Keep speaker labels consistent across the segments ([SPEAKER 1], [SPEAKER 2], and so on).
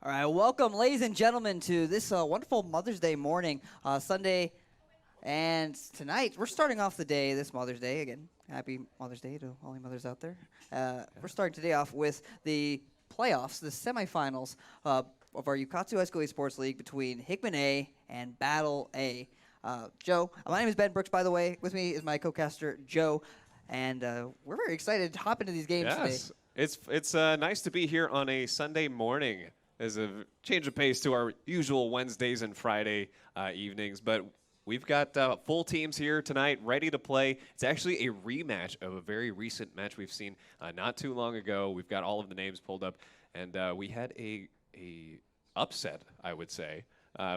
[SPEAKER 1] All right, welcome, ladies and gentlemen, to this wonderful Mother's Day morning, Sunday. And tonight, we're starting off the day, this Mother's Day, again, happy Mother's Day to all you mothers out there. We're starting today off with the playoffs, the semifinals of our Yukatsu High School Esports League between Hickman A and Battle A. Joe, my name is Ben Brooks, by the way. With me is my co-caster, Joe. And we're very excited to hop into these games today.
[SPEAKER 2] It's nice to be here on a Sunday morning as a change of pace to our usual Wednesdays and Friday evenings. But we've got full teams here tonight ready to play. It's actually a rematch of a very recent match we've seen not too long ago. We've got all of the names pulled up. And we had a upset, I would say,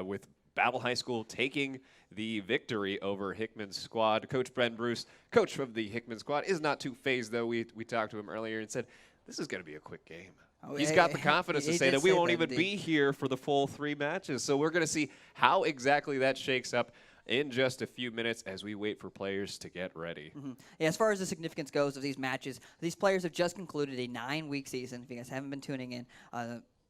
[SPEAKER 2] with Battle High School taking the victory over Hickman's squad. Coach Bren Bruce, coach of the Hickman squad, is not too phased, though. We talked to him earlier and said, this is going to be a quick game.
[SPEAKER 1] Oh,
[SPEAKER 2] He's got the confidence to say that we won't even
[SPEAKER 1] indeed.
[SPEAKER 2] be here for the full 3 matches. So we're going to see how exactly that shakes up in just a few minutes as we wait for players to get ready.
[SPEAKER 1] Yeah, as far as the significance goes of these matches, these players have just concluded a 9-week season. If you guys haven't been tuning in,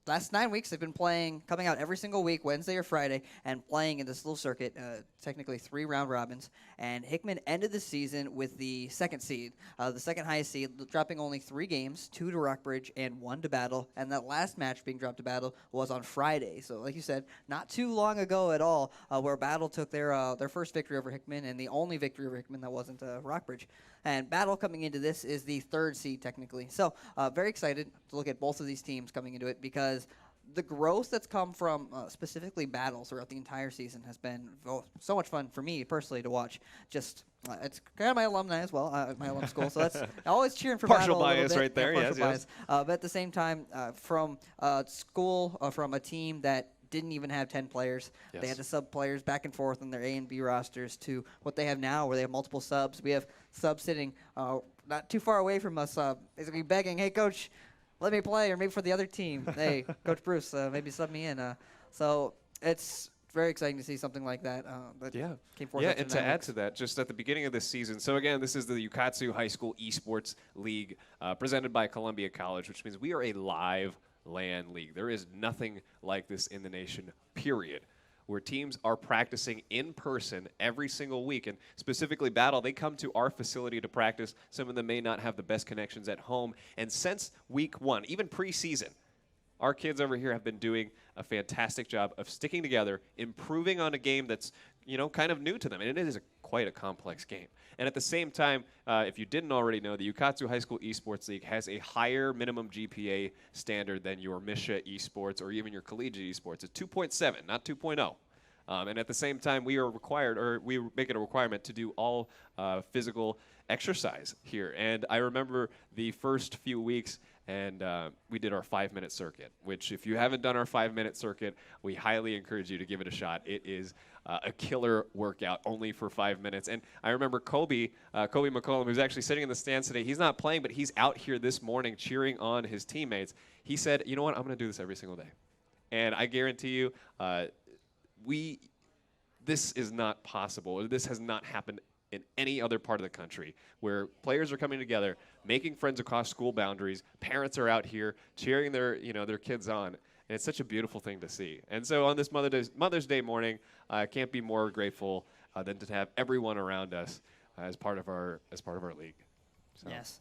[SPEAKER 1] last 9 weeks they've been playing, coming out every single week, Wednesday or Friday, and playing in this little circuit, technically 3 round robins. And Hickman ended the season with the second seed, the second highest seed, dropping only 3 games, 2 to Rockbridge and 1 to Battle. And that last match being dropped to Battle was on Friday. So like you said, not too long ago at all, where Battle took their first victory over Hickman and the only victory over Hickman that wasn't Rockbridge. And Battle coming into this is the 3rd seed technically. So very excited to look at both of these teams coming into it because the growth that's come from specifically Battles throughout the entire season has been so much fun for me personally to watch. Just it's kind of my alumni as well, my alum school, so that's always cheering for
[SPEAKER 2] Partial
[SPEAKER 1] Battle a little
[SPEAKER 2] bias
[SPEAKER 1] bit.
[SPEAKER 2] right there,
[SPEAKER 1] Yeah,
[SPEAKER 2] yes.
[SPEAKER 1] bias. But at the same time, from school, from a team that didn't even have 10 players.
[SPEAKER 2] Yes.
[SPEAKER 1] They had to sub players back and forth on their A and B rosters to what they have now where they have multiple subs. We have subs sitting not too far away from us, basically begging, hey, coach, let me play, or maybe for the other team. Hey, Coach Bruce, maybe sub me in. So it's very exciting to see something like that. Came forth
[SPEAKER 2] Yeah,
[SPEAKER 1] after
[SPEAKER 2] and
[SPEAKER 1] 9
[SPEAKER 2] to add
[SPEAKER 1] weeks.
[SPEAKER 2] to that, just at the beginning of this season, so again, this is the Yukatsu High School Esports League presented by Columbia College, which means we are a live LAN league. There is nothing like this in the nation, period, where teams are practicing in person every single week. And specifically Battle, they come to our facility to practice. Some of them may not have the best connections at home. And since week 1, even preseason, our kids over here have been doing a fantastic job of sticking together, improving on a game that's, kind of new to them. And it is quite a complex game. And at the same time, if you didn't already know, the Yukatsu High School Esports League has a higher minimum GPA standard than your Misha Esports or even your collegiate esports. It's 2.7, not 2.0. And at the same time, we are required, or we make it a requirement to do all physical exercise here. And I remember the first few weeks, and we did our 5-minute circuit, which if you haven't done our 5-minute circuit, we highly encourage you to give it a shot. It is a killer workout only for 5 minutes. And I remember Kobe McCollum, who's actually sitting in the stands today, he's not playing, but he's out here this morning cheering on his teammates. He said, you know what, I'm going to do this every single day. And I guarantee you, this is not possible. This has not happened in any other part of the country where players are coming together, making friends across school boundaries. Parents are out here cheering their kids on. And it's such a beautiful thing to see. And so on this Mother's Day morning, I can't be more grateful than to have everyone around us as part of our league. So.
[SPEAKER 1] Yes.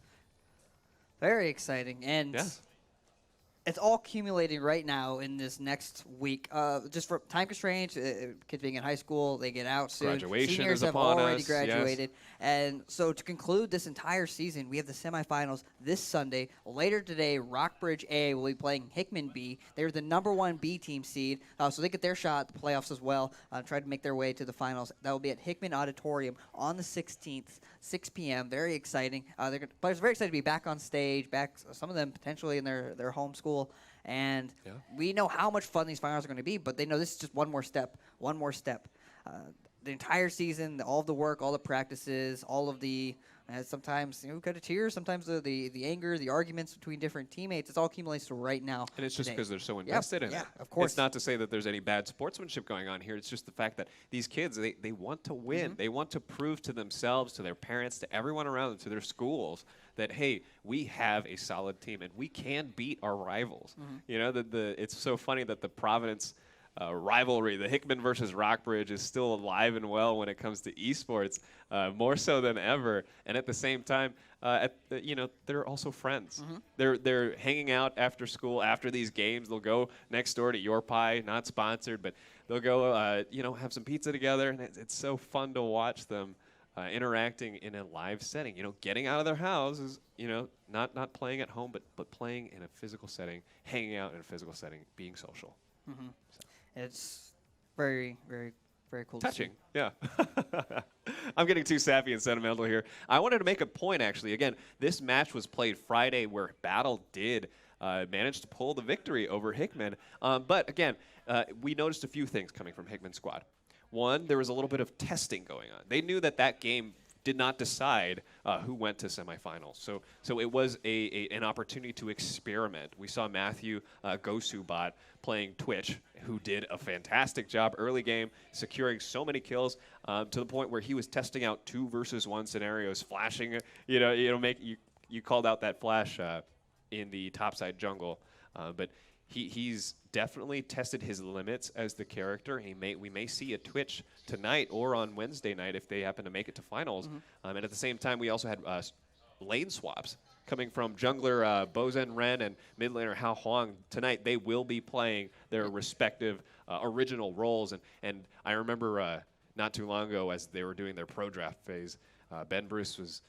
[SPEAKER 1] Very exciting. And
[SPEAKER 2] Yes.
[SPEAKER 1] it's all accumulating right now in this next week. Just for time constraints, kids being in high school, they get out soon.
[SPEAKER 2] Graduation
[SPEAKER 1] Seniors
[SPEAKER 2] is
[SPEAKER 1] have
[SPEAKER 2] upon
[SPEAKER 1] already
[SPEAKER 2] us,
[SPEAKER 1] graduated. And so to conclude this entire season, we have the semifinals this Sunday. Later today, Rockbridge A will be playing Hickman B. They're the #1 B team seed, so they get their shot at the playoffs as well, try to make their way to the finals. That will be at Hickman Auditorium on the 16th, 6 p.m. Very exciting. Players are very excited to be back on stage, some of them potentially in their home school. And we know how much fun these finals are going to be, but they know this is just one more step. The entire season, all of the work, all the practices, all of the sometimes we got to tears, sometimes the anger, the arguments between different teammates. It's all accumulates to right now.
[SPEAKER 2] And it's just
[SPEAKER 1] today.
[SPEAKER 2] because they're so invested in it.
[SPEAKER 1] Yeah, of course.
[SPEAKER 2] It's not to say that there's any bad sportsmanship going on here. It's just the fact that these kids, they want to win. They want to prove to themselves, to their parents, to everyone around them, to their schools that, hey, we have a solid team and we can beat our rivals. You know, it's so funny that the Providence rivalry, the Hickman versus Rockbridge, is still alive and well when it comes to esports, more so than ever. And at the same time, they're also friends. They're hanging out after school, after these games. They'll go next door to Your Pie, not sponsored, but they'll go, have some pizza together, and it's so fun to watch them interacting in a live setting. You know, getting out of their houses, not playing at home, but playing in a physical setting, hanging out in a physical setting, being social. So.
[SPEAKER 1] It's very, very, very cool.
[SPEAKER 2] Touching, yeah. I'm getting too sappy and sentimental here. I wanted to make a point, actually. Again, this match was played Friday where Battle did manage to pull the victory over Hickman. But again, we noticed a few things coming from Hickman's squad. One, there was a little bit of testing going on. They knew that game did not decide who went to semifinals. So it was an opportunity to experiment. We saw Matthew Gosubot playing Twitch, who did a fantastic job early game, securing so many kills to the point where he was testing out 2 versus 1 scenarios, flashing. You called out that flash in the topside jungle, but he's definitely tested his limits as the character. We may see a Twitch tonight or on Wednesday night if they happen to make it to finals. And at the same time, we also had lane swaps coming from jungler Bozen Ren and mid laner Hao Huang. Tonight, they will be playing their respective original roles. And I remember not too long ago as they were doing their pro draft phase, Ben Bruce was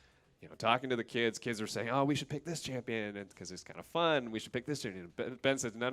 [SPEAKER 2] talking to the kids. Kids are saying, "Oh, we should pick this champion because it's kind of fun. We should pick this champion." Ben said, "No.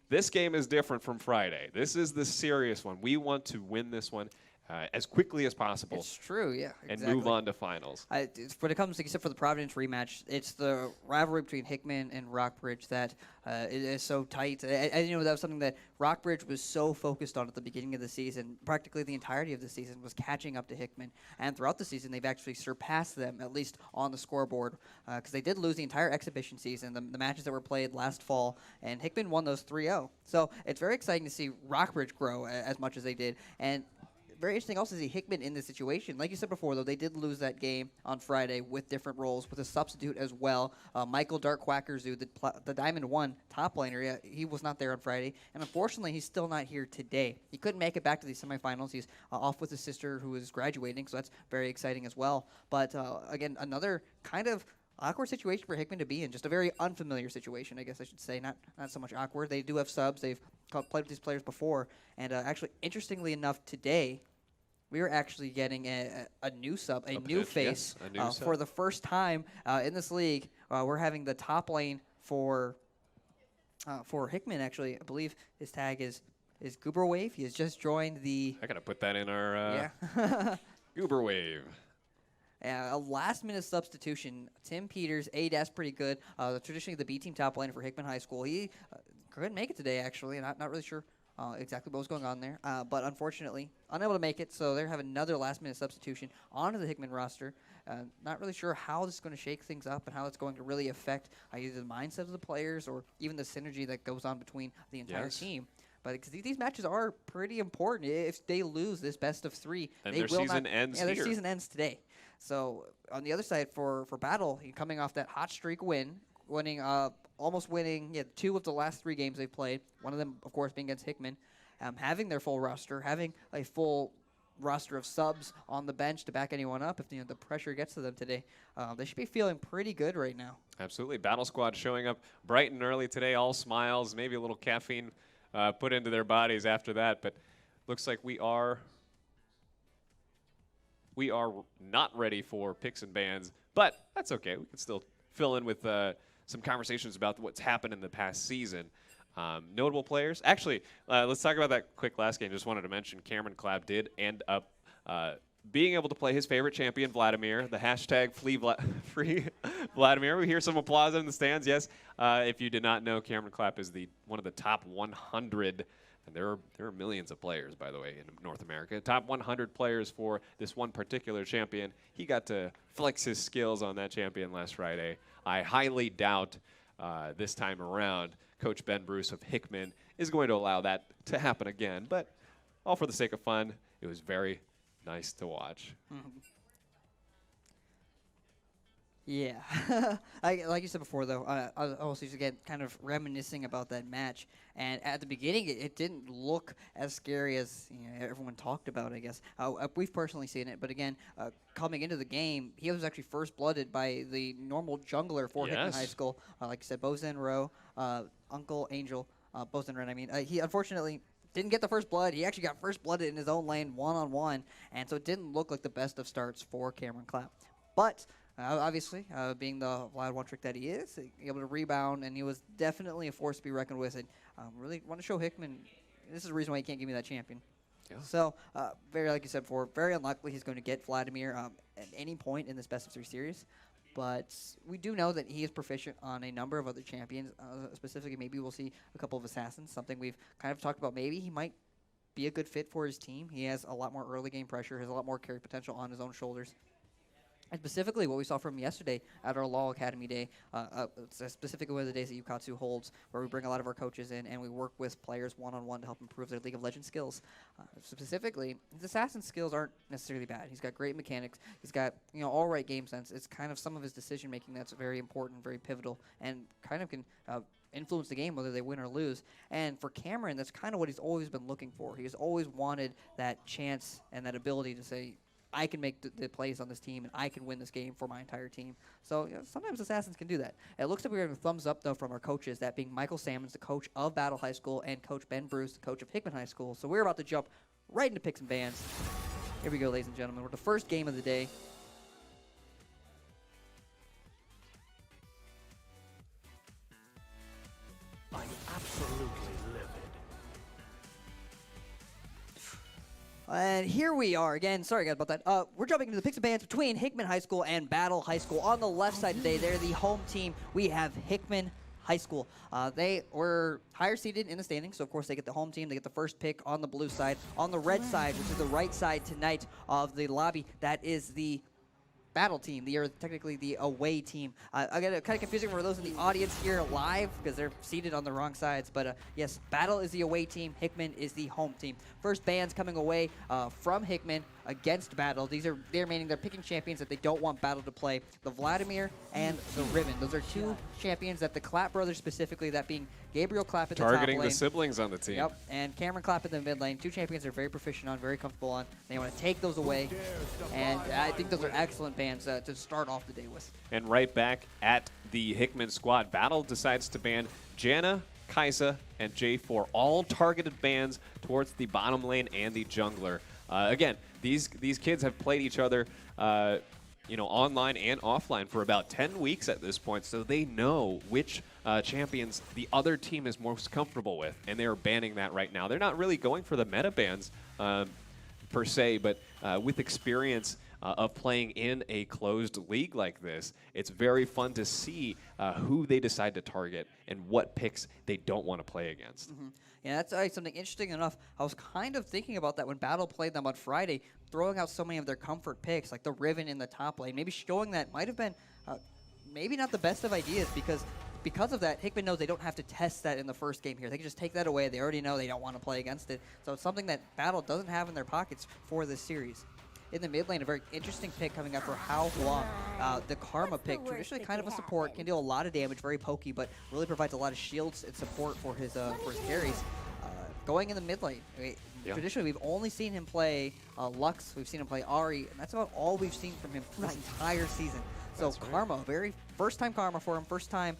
[SPEAKER 2] This game is different from Friday. This is the serious one. We want to win this one as quickly as possible."
[SPEAKER 1] It's true, yeah, exactly.
[SPEAKER 2] And move on to finals.
[SPEAKER 1] When it comes, except for the Providence rematch, it's the rivalry between Hickman and Rockbridge that is so tight. And that was something that Rockbridge was so focused on at the beginning of the season. Practically the entirety of the season was catching up to Hickman. And throughout the season, they've actually surpassed them, at least on the scoreboard, because they did lose the entire exhibition season, the matches that were played last fall, and Hickman won those 3-0. So it's very exciting to see Rockbridge grow as much as they did. And very interesting also to see Hickman in this situation. Like you said before, though, they did lose that game on Friday with different roles, with a substitute as well. Michael Dark Quackerzu, the Diamond 1 top laner, he was not there on Friday. And unfortunately, he's still not here today. He couldn't make it back to the semifinals. He's off with his sister who is graduating, so that's very exciting as well. But again, another kind of awkward situation for Hickman to be in. Just a very unfamiliar situation, I guess I should say. Not so much awkward. They do have subs. They've played with these players before. And actually, interestingly enough, today, we are actually getting a new sub, a new face.
[SPEAKER 2] Yes, a new
[SPEAKER 1] for the first time in this league. We're having the top lane for Hickman, actually. I believe his tag is Goober Wave. He has just joined the...
[SPEAKER 2] I got to put that in our Goober Wave.
[SPEAKER 1] A last-minute substitution. Tim Peters, that's pretty good. Traditionally, the B-team top laner for Hickman High School. He couldn't make it today, actually. Not really sure exactly what was going on there. But unfortunately, unable to make it, so they're having another last-minute substitution onto the Hickman roster. Not really sure how this is going to shake things up and how it's going to really affect either the mindset of the players or even the synergy that goes on between the entire team. But because these matches are pretty important. If they lose this best of 3,
[SPEAKER 2] and
[SPEAKER 1] they
[SPEAKER 2] their
[SPEAKER 1] will
[SPEAKER 2] season ends
[SPEAKER 1] their
[SPEAKER 2] here.
[SPEAKER 1] season ends today. So on the other side, for Battle, coming off that hot streak almost winning 2 of the last 3 games they've played. One of them, of course, being against Hickman. Having their full roster, having a full roster of subs on the bench to back anyone up if the pressure gets to them today. They should be feeling pretty good right now.
[SPEAKER 2] Absolutely. Battle Squad showing up bright and early today, all smiles, maybe a little caffeine put into their bodies after that. But looks like we are not ready for picks and bans, but that's okay. We can still fill in with some conversations about what's happened in the past season. Notable players. Actually, let's talk about that quick last game. Just wanted to mention Cameron Clapp did end up being able to play his favorite champion, Vladimir. The hashtag free Vladimir. We hear some applause in the stands. Yes, if you did not know, Cameron Clapp is one of the top 100. And there are millions of players, by the way, in North America. Top 100 players for this one particular champion. He got to flex his skills on that champion last Friday. I highly doubt this time around Coach Ben Bruce of Hickman is going to allow that to happen again. But all for the sake of fun, it was very nice to watch.
[SPEAKER 1] Yeah, like you said before, though, I was also just again kind of reminiscing about that match, and at the beginning, it didn't look as scary as everyone talked about. I guess we've personally seen it, but again, coming into the game, he was actually first blooded by the normal jungler for Hickman High
[SPEAKER 2] Yes.
[SPEAKER 1] School. Like you said, Bozen Rowe, Uncle Angel, Bozen Ren. I mean, he unfortunately didn't get the first blood. He actually got first blooded in his own lane, 1-on-1, and so it didn't look like the best of starts for Cameron Clapp, but. Obviously, being the wild one trick that he is, able to rebound, and he was definitely a force to be reckoned with. And really want to show Hickman this is the reason why he can't give me that champion.
[SPEAKER 2] Yeah.
[SPEAKER 1] So, very like you said before, very unlikely he's going to get Vladimir at any point in this best of 3 series. But we do know that he is proficient on a number of other champions. Specifically, maybe we'll see a couple of assassins. Something we've kind of talked about. Maybe he might be a good fit for his team. He has a lot more early game pressure, has a lot more carry potential on his own shoulders. And specifically, what we saw from yesterday at our LoL Academy Day, specifically one of the days that Yukatsu holds, where we bring a lot of our coaches in and we work with players one-on-one to help improve their League of Legends skills. Specifically, his assassin skills aren't necessarily bad. He's got great mechanics. He's got all right game sense. It's kind of some of his decision making that's very important, very pivotal, and kind of can influence the game whether they win or lose. And for Cameron, that's kind of what he's always been looking for. He's always wanted that chance and that ability to say, I can make the plays on this team, and I can win this game for my entire team. So sometimes Assassins can do that. It looks like we're getting a thumbs up, though, from our coaches, that being Michael Sammons, the coach of Battle High School, and Coach Ben Bruce, the coach of Hickman High School. So we're about to jump right into picks and bans. Here we go, ladies and gentlemen. We're the first game of the day.
[SPEAKER 3] I'm absolutely livid.
[SPEAKER 1] And here we are again. Sorry, guys, about that. We're jumping into the picks and bans between Hickman High School and Battle High School. On the left side today, they're the home team. We have Hickman High School. They were higher seeded in the standings, so of course they get the home team. They get the first pick on the blue side. On the red side, which is the right side tonight of the lobby, that is the battle team. They are technically the away team. I get it kind of confusing for those in the audience here live because they're seated on the wrong sides. But yes, Battle is the away team. Hickman is the home team. First bans coming away from Hickman against Battle. They're meaning they're picking champions that they don't want Battle to play. The Vladimir and the Riven. Those are two champions that the Clapp brothers specifically, that being Gabriel Clapp at the top lane.
[SPEAKER 2] Targeting the siblings on the team.
[SPEAKER 1] Yep, and Cameron Clapp in the mid lane. Two champions they're very proficient on, very comfortable on. They want to take those away, and I think those are excellent bans to start off the day with.
[SPEAKER 2] And right back at the Hickman squad, Battle decides to ban Janna, Kaisa, and J4, all targeted bans towards the bottom lane and the jungler. Again, these kids have played each other online and offline for about 10 weeks at this point, so they know which champions the other team is most comfortable with, and they're banning that right now. They're not really going for the meta bans per se, but with experience of playing in a closed league like this, it's very fun to see who they decide to target and what picks they don't want to play against.
[SPEAKER 1] Mm-hmm. Yeah, that's something interesting enough. I was kind of thinking about that when Battle played them on Friday, throwing out so many of their comfort picks, like the Riven in the top lane, maybe showing that might have been maybe not the best of ideas because of that, Hickman knows they don't have to test that in the first game here. They can just take that away. They already know they don't want to play against it. So it's something that Battle doesn't have in their pockets for this series. In the mid lane, a very interesting pick coming up for Hao Huang. The Karma pick, traditionally kind of a support, can do a lot of damage, very pokey, but really provides a lot of shields and support for his carries. Going in the mid lane, traditionally we've only seen him play Lux, we've seen him play Ahri, and that's about all we've seen from him this entire season. So Karma, very first time Karma for him, first time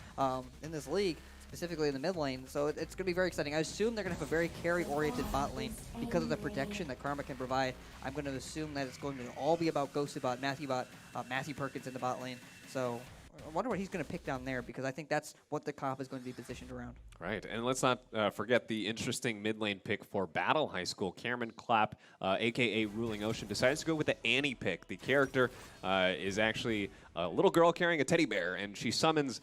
[SPEAKER 1] in this league, specifically in the mid lane, so it's going to be very exciting. I assume they're going to have a very carry-oriented bot lane because of the protection that Karma can provide. I'm going to assume that it's going to all be about GhostedBot, Matthew Perkins in the bot lane. So I wonder what he's going to pick down there, because I think that's what the comp is going to be positioned around.
[SPEAKER 2] Right, and let's not forget the interesting mid lane pick for Battle High School. Cameron Clapp, a.k.a. Ruling Ocean, decides to go with the Annie pick. The character is actually a little girl carrying a teddy bear, and she summons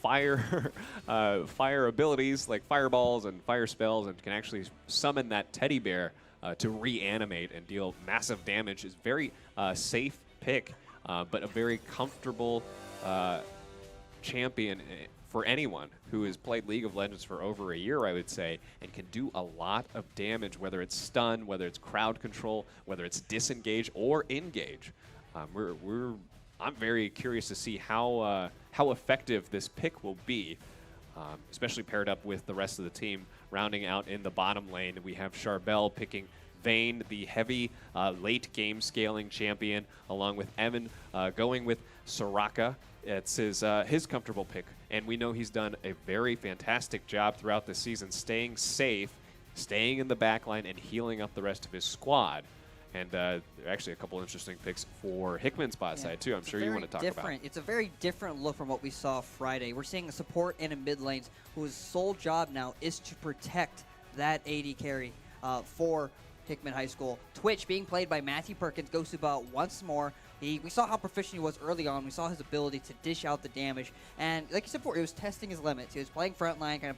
[SPEAKER 2] fire abilities like fireballs and fire spells, and can actually summon that teddy bear to reanimate and deal massive damage. It's a very safe pick, but a very comfortable champion for anyone who has played League of Legends for over a year, I would say, and can do a lot of damage, whether it's stun, whether it's crowd control, whether it's disengage or engage. I'm very curious to see how effective this pick will be, especially paired up with the rest of the team. Rounding out in the bottom lane, we have Charbel picking Vayne, the heavy late game scaling champion, along with Evan going with Soraka. It's his comfortable pick, and we know he's done a very fantastic job throughout the season, staying safe, staying in the back line, and healing up the rest of his squad. And there are actually a couple interesting picks for Hickman's bot side, too. I'm sure you want to talk about.
[SPEAKER 1] It's a very different look from what we saw Friday. We're seeing a support and a mid lanes whose sole job now is to protect that AD carry for Hickman High School. Twitch being played by Matthew Perkins goes to bot once more. We saw how proficient he was early on. We saw his ability to dish out the damage. And like you said before, he was testing his limits. He was playing frontline, kind of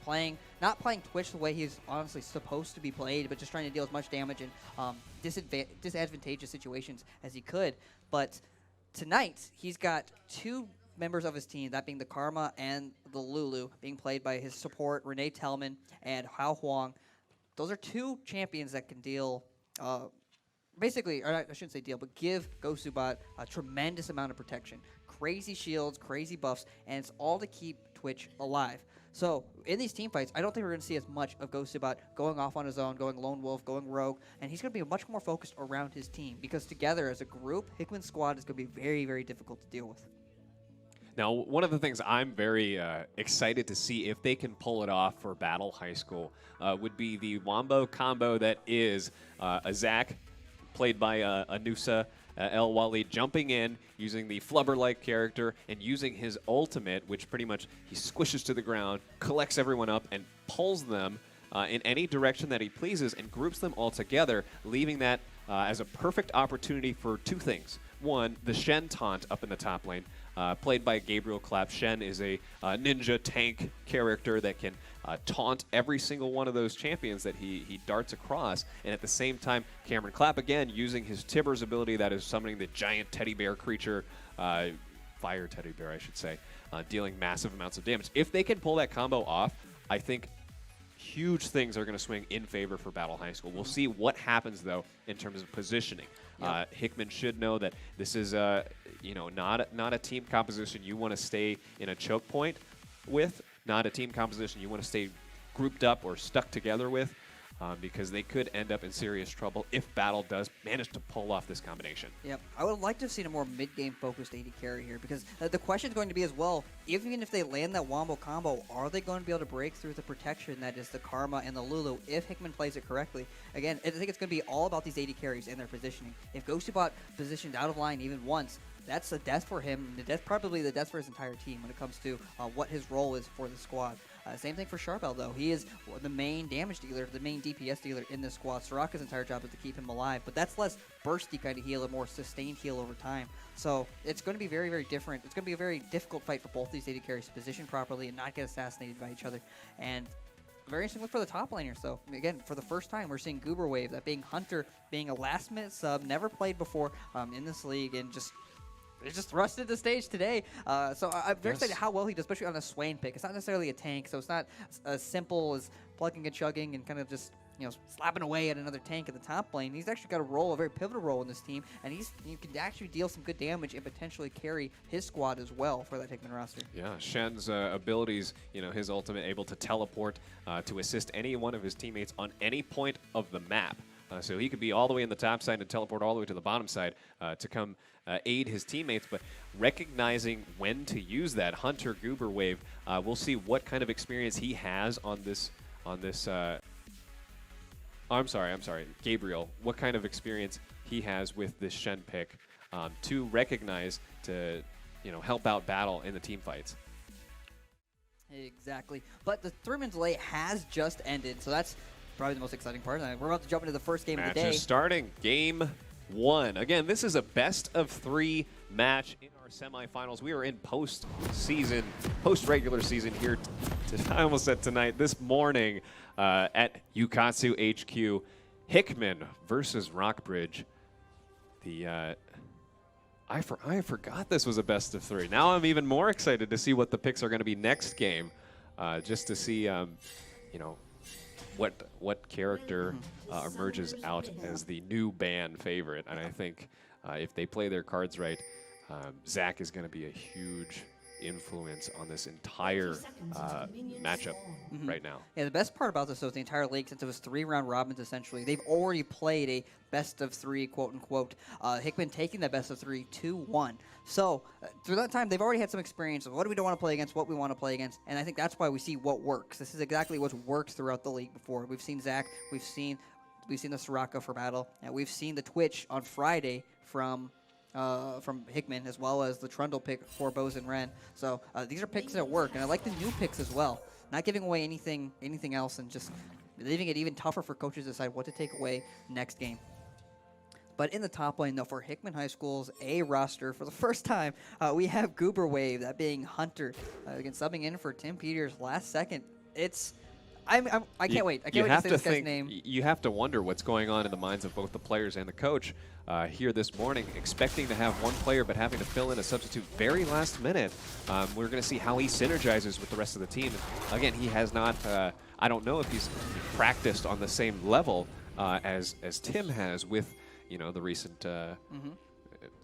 [SPEAKER 1] not playing Twitch the way he's honestly supposed to be played, but just trying to deal as much damage in disadvantageous situations as he could. But tonight, he's got two members of his team, that being the Karma and the Lulu, being played by his support, Renee Tellman and Hao Huang. Those are two champions that can deal basically, or I shouldn't say deal, but give Gosubat a tremendous amount of protection. Crazy shields, crazy buffs, and it's all to keep Twitch alive. So in these team fights, I don't think we're going to see as much of Gosubat going off on his own, going lone wolf, going rogue, and he's going to be much more focused around his team, because together as a group, Hickman's squad is going to be very, very difficult to deal with.
[SPEAKER 2] Now, one of the things I'm very excited to see if they can pull it off for Battle High School would be the Wombo combo that is a Zach, played by Anusa El Wali, jumping in, using the Flubber-like character, and using his ultimate, which pretty much he squishes to the ground, collects everyone up, and pulls them in any direction that he pleases, and groups them all together, leaving that as a perfect opportunity for two things. One, the Shen taunt up in the top lane, played by Gabriel Clapp. Shen is a ninja tank character that can taunt every single one of those champions that he darts across. And at the same time, Cameron Clapp, again, using his Tibbers ability, that is summoning the giant teddy bear creature, fire teddy bear, I should say, dealing massive amounts of damage. If they can pull that combo off, I think huge things are going to swing in favor for Battle High School. We'll see what happens, though, in terms of positioning. Yep. Hickman should know that this is not a team composition you want to stay in a choke point with, not a team composition you want to stay grouped up or stuck together with, because they could end up in serious trouble if Battle does manage to pull off this combination.
[SPEAKER 1] Yep. I would like to have seen a more mid-game focused AD carry here, because the question is going to be as well, even if they land that Wombo combo, are they going to be able to break through the protection that is the Karma and the Lulu if Hickman plays it correctly? Again, I think it's going to be all about these AD carries and their positioning. If Ghostubot positioned out of line even once, that's a death for him, probably the death for his entire team when it comes to what his role is for the squad. Same thing for Charbel, though. He is the main damage dealer, the main DPS dealer in this squad. Soraka's entire job is to keep him alive, but that's less bursty kind of heal, a more sustained heal over time. So it's going to be very, very different. It's going to be a very difficult fight for both these AD carries to position properly and not get assassinated by each other. And very interesting look for the top laners, though. Again, for the first time, we're seeing Goober Wave, that being Hunter, being a last-minute sub, never played before in this league, and just thrusted the stage today. So I'm very excited how well he does, especially on a Swain pick. It's not necessarily a tank, so it's not as simple as plugging and chugging and kind of just slapping away at another tank in the top lane. He's actually got a very pivotal role in this team, and he can actually deal some good damage and potentially carry his squad as well for that Hickman roster. Yeah,
[SPEAKER 2] Shen's abilities, his ultimate, able to teleport to assist any one of his teammates on any point of the map. So he could be all the way in the top side and teleport all the way to the bottom side to come aid his teammates, but recognizing when to use that Hunter Goober Wave, we'll see what kind of experience he has on this. I'm sorry, Gabriel. What kind of experience he has with this Shen pick to recognize to help out Battle in the team fights.
[SPEAKER 1] Exactly, but the 3-minute delay has just ended, so that's probably the most exciting part. We're about to jump into the first game of the day.
[SPEAKER 2] Match is starting. Game 1. Again, this is a best-of-3 match in our semifinals. We are in post-regular season here. I almost said tonight, this morning at Yukatsu HQ. Hickman versus Rockbridge. I forgot this was a best-of-3. Now I'm even more excited to see what the picks are going to be next game, just to see, what character emerges out as the new ban favorite. And I think if they play their cards right, Zach is going to be a huge influence on this entire matchup right now.
[SPEAKER 1] Yeah, the best part about this, though, is the entire league, since it was 3-round robins, essentially, they've already played a best-of-3, quote-unquote, Hickman taking that best-of-3 2-1. So, through that time, they've already had some experience of what do we don't want to play against, what we want to play against, and I think that's why we see what works. This is exactly what's worked throughout the league before. We've seen Zach, we've seen the Soraka for battle, and we've seen the Twitch on Friday from Hickman, as well as the Trundle pick for Bows and Ren. So these are picks that work, and I like the new picks as well. Not giving away anything else, and just leaving it even tougher for coaches to decide what to take away next game. But in the top lane, though, for Hickman High School's A roster, for the first time, we have Goober Wave, that being Hunter, again subbing in for Tim Peters last second. I can't wait. I can't wait to say this guy's name.
[SPEAKER 2] You have to wonder what's going on in the minds of both the players and the coach here this morning, expecting to have one player but having to fill in a substitute very last minute. We're going to see how he synergizes with the rest of the team. Again, he has not, I don't know if he's practiced on the same level as Tim has with, the recent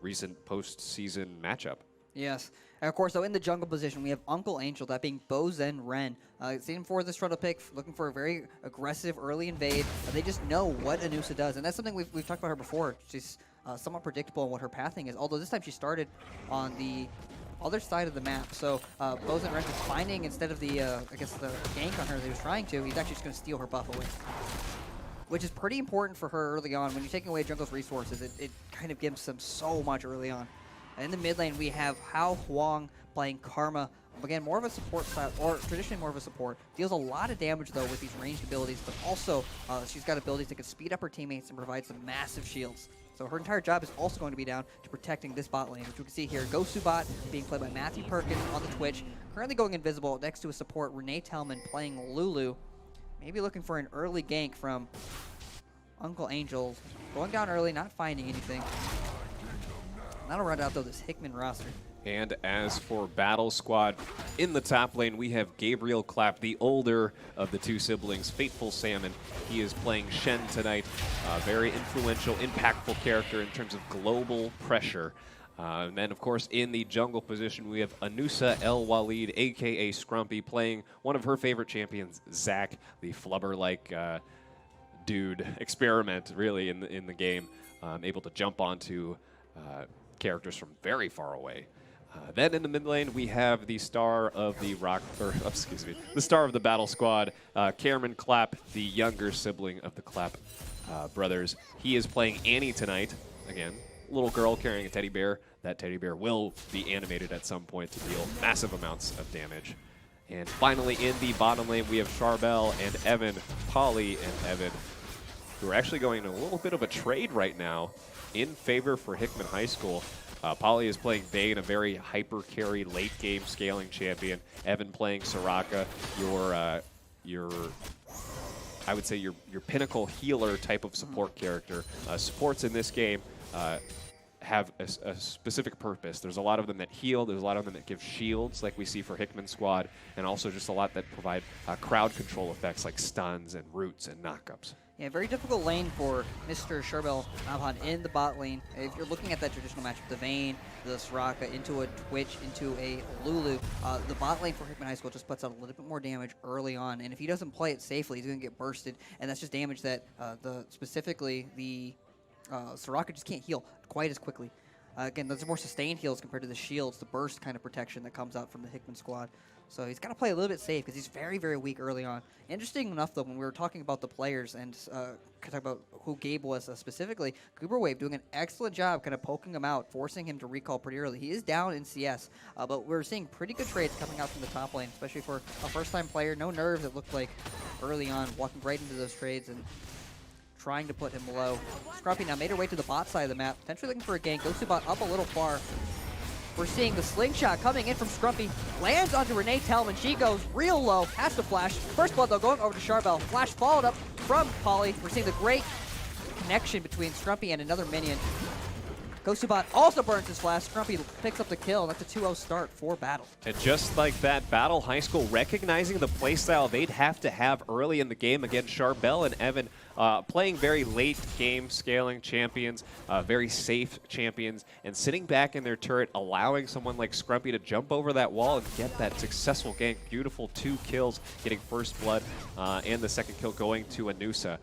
[SPEAKER 2] recent postseason matchup.
[SPEAKER 1] Yes. And of course, though, in the jungle position, we have Uncle Angel, that being Bozen Ren. Seen for this Trundle pick, looking for a very aggressive early invade. They just know what Anusa does, and that's something we've talked about her before. She's somewhat predictable in what her pathing is, although this time she started on the other side of the map. So Bozen Ren is finding, instead of the, I guess, the gank on her that he was trying to, he's actually just going to steal her buff away, which is pretty important for her early on. When you're taking away jungle's resources, it kind of gives them so much early on. And in the mid lane, we have Hao Huang playing Karma. Again, more of a support style, or traditionally more of a support. Deals a lot of damage, though, with these ranged abilities, but also she's got abilities that can speed up her teammates and provide some massive shields. So her entire job is also going to be down to protecting this bot lane, which we can see here. Gosu bot being played by Matthew Perkins on the Twitch. Currently going invisible next to a support, Renee Tellman playing Lulu. Maybe looking for an early gank from Uncle Angel. Going down early, not finding anything. That'll run out, though, this Hickman roster.
[SPEAKER 2] And as for Battle Squad, in the top lane, we have Gabriel Clapp, the older of the two siblings, Fateful Salmon. He is playing Shen tonight. Very influential, impactful character in terms of global pressure. And then, of course, in the jungle position, we have Anusa El Walid, a.k.a. Scrumpy, playing one of her favorite champions, Zach, the flubber-like dude experiment, really, in the game. Able to jump onto characters from very far away. Then in the mid lane, we have the star of the the star of the Battle Squad, Cameron Clapp, the younger sibling of the Clapp brothers. He is playing Annie tonight. Again, little girl carrying a teddy bear. That teddy bear will be animated at some point to deal massive amounts of damage. And finally, in the bottom lane, we have Charbel and Evan, Polly and Evan, who are actually going in a little bit of a trade right now in favor for Hickman High School. Polly is playing Bane, a very hyper-carry, late-game scaling champion. Evan playing Soraka, I would say your pinnacle healer type of support character. Supports in this game have a specific purpose. There's a lot of them that heal, there's a lot of them that give shields, like we see for Hickman Squad, and also just a lot that provide crowd control effects like stuns and roots and knockups.
[SPEAKER 1] Yeah, very difficult lane for Mr. Charbel Abhan in the bot lane. If you're looking at that traditional matchup, the Vayne, the Soraka, into a Twitch, into a Lulu, the bot lane for Hickman High School just puts out a little bit more damage early on. And if he doesn't play it safely, he's going to get bursted. And that's just damage that specifically the Soraka just can't heal quite as quickly. Again, those are more sustained heals compared to the shields, the burst kind of protection that comes out from the Hickman squad. So he's got to play a little bit safe because he's very, very weak early on. Interesting enough, though, when we were talking about the players and talking about who Gabe was specifically, Goober Wave doing an excellent job kind of poking him out, forcing him to recall pretty early. He is down in CS, but we're seeing pretty good trades coming out from the top lane, especially for a first-time player. No nerves, it looked like, early on, walking right into those trades and trying to put him low. Scrumpy now made her way to the bot side of the map, potentially looking for a gank. Goes to bot up a little far. We're seeing the slingshot coming in from Scrumpy. Lands onto Renee Tellman. She goes real low. Has to flash. First blood, though, going over to Charbel. Flash followed up from Polly. We're seeing the great connection between Scrumpy and another minion. Goes to bot, also burns his flash. Scrumpy picks up the kill, and that's a 2-0 start for Battle.
[SPEAKER 2] And just like that, Battle High School recognizing the playstyle they'd have to have early in the game against Charbel and Evan, playing very late game scaling champions, very safe champions, and sitting back in their turret, allowing someone like Scrumpy to jump over that wall and get that successful gank. Beautiful 2 kills, getting first blood, and the second kill going to Anusa.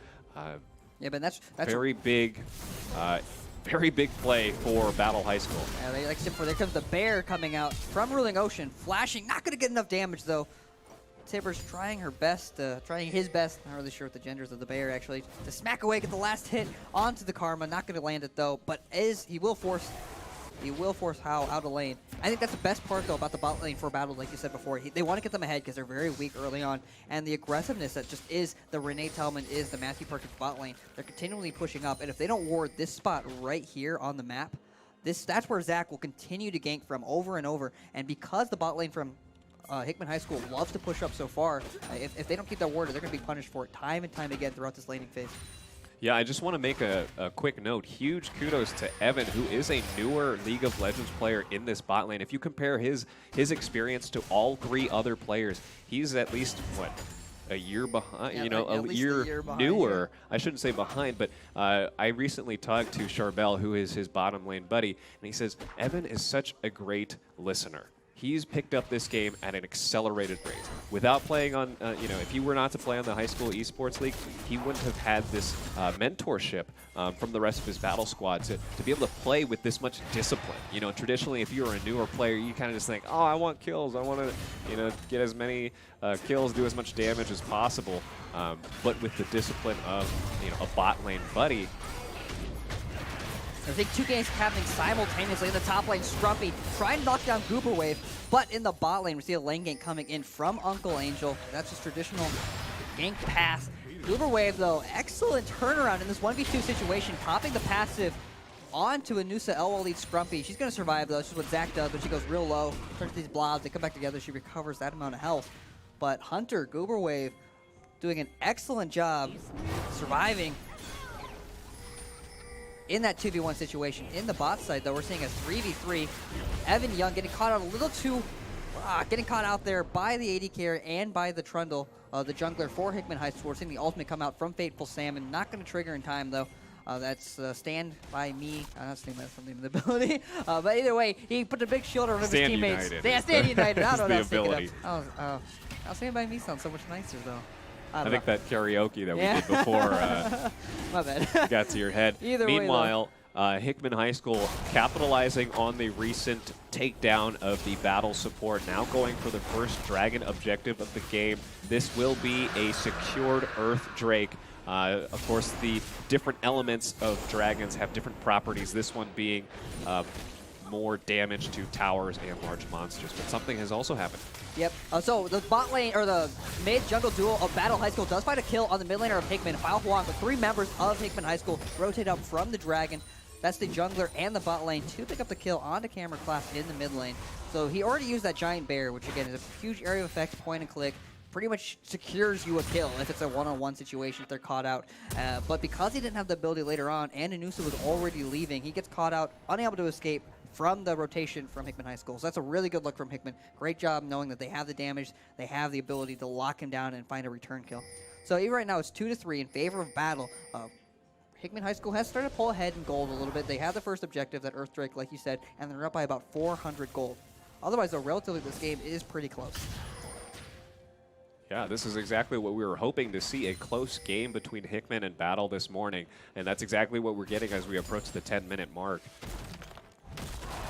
[SPEAKER 1] Yeah, but that's
[SPEAKER 2] very big. Very big play for Battle High School.
[SPEAKER 1] Yeah, like I said before, there comes the bear coming out from Ruling Ocean, flashing, not going to get enough damage though. Tibbers trying her best, trying his best, not really sure what the genders of the bear actually, to smack away, get the last hit onto the Karma, not going to land it though, but he will force How out of lane. I think that's the best part though about the bot lane for Battle, like you said before. They want to get them ahead because they're very weak early on, and the aggressiveness that just is the Renee Tellman, is the Matthew Perkins bot lane. They're continually pushing up, and if they don't ward this spot right here on the map, that's where Zach will continue to gank from over and over. And because the bot lane from Hickman High School loves to push up so far, if they don't keep that ward, they're going to be punished for it time and time again throughout this laning phase.
[SPEAKER 2] Yeah, I just want to make a quick note. Huge kudos to Evan, who is a newer League of Legends player in this bot lane. If you compare his experience to all 3 other players, he's at least, what, a year behind,
[SPEAKER 1] yeah,
[SPEAKER 2] you know, a year
[SPEAKER 1] behind,
[SPEAKER 2] newer.
[SPEAKER 1] yeah.
[SPEAKER 2] I shouldn't say behind, but I recently talked to Charbel, who is his bottom lane buddy, and he says, Evan is such a great listener. He's picked up this game at an accelerated rate. Without playing on, if he were not to play on the high school esports league, he wouldn't have had this mentorship from the rest of his battle squad to be able to play with this much discipline. You know, traditionally, if you're a newer player, you kind of just think, oh, I want kills. I want to, get as many kills, do as much damage as possible. But with the discipline of, a bot lane buddy,
[SPEAKER 1] I think 2 games happening simultaneously in the top lane. Scrumpy trying to knock down Goober Wave, but in the bot lane, we see a lane gank coming in from Uncle Angel. That's just traditional gank pass. Goober Wave, though, excellent turnaround in this 1v2 situation, popping the passive onto Anusa Elwell lead Scrumpy. She's going to survive, though. This is what Zach does when she goes real low, turns these blobs, they come back together, she recovers that amount of health. But Hunter, Goober Wave, doing an excellent job surviving in that 2v1 situation. In the bot side, though, we're seeing a 3v3. Evan Young getting caught out a little too, getting caught out there by the AD carry and by the Trundle, the jungler for Hickman High School. We're seeing the ultimate come out from Fateful Salmon. Not going to trigger in time, though. That's Stand By Me. I don't think that's the name of the ability. But either way, he put a big shield around his teammates.
[SPEAKER 2] United.
[SPEAKER 1] Yeah, Stand United. I don't know what I was thinking
[SPEAKER 2] ability.
[SPEAKER 1] of. Stand By Me sounds so much nicer, though.
[SPEAKER 2] I think that karaoke that we did before
[SPEAKER 1] My bad.
[SPEAKER 2] got to your head.
[SPEAKER 1] Either
[SPEAKER 2] Meanwhile, Hickman High School capitalizing on the recent takedown of the battle support, now going for the first dragon objective of the game. This will be a secured Earth Drake. Of course, the different elements of dragons have different properties, this one being more damage to towers and large monsters. But something has also happened.
[SPEAKER 1] Yep. So the bot lane, or the mid-jungle duo of Battle High School does find a kill on the mid laner of Hickman. File Huang, with 3 members of Hickman High School rotate up from the Dragon. That's the jungler and the bot lane to pick up the kill onto Camera Class in the mid lane. So he already used that giant bear, which again is a huge area of effect, point and click. Pretty much secures you a kill if it's a one-on-one situation if they're caught out. But because he didn't have the ability later on, and Anusa was already leaving, he gets caught out, unable to escape from the rotation from Hickman High School. So that's a really good look from Hickman. Great job knowing that they have the damage, they have the ability to lock him down and find a return kill. So even right now it's 2-3 in favor of Battle. Hickman High School has started to pull ahead in gold a little bit. They have the first objective, that Earth Drake, like you said, and they're up by about 400 gold. Otherwise, though, relatively, this game is pretty close.
[SPEAKER 2] Yeah, this is exactly what we were hoping to see, a close game between Hickman and Battle this morning. And that's exactly what we're getting as we approach the 10-minute mark.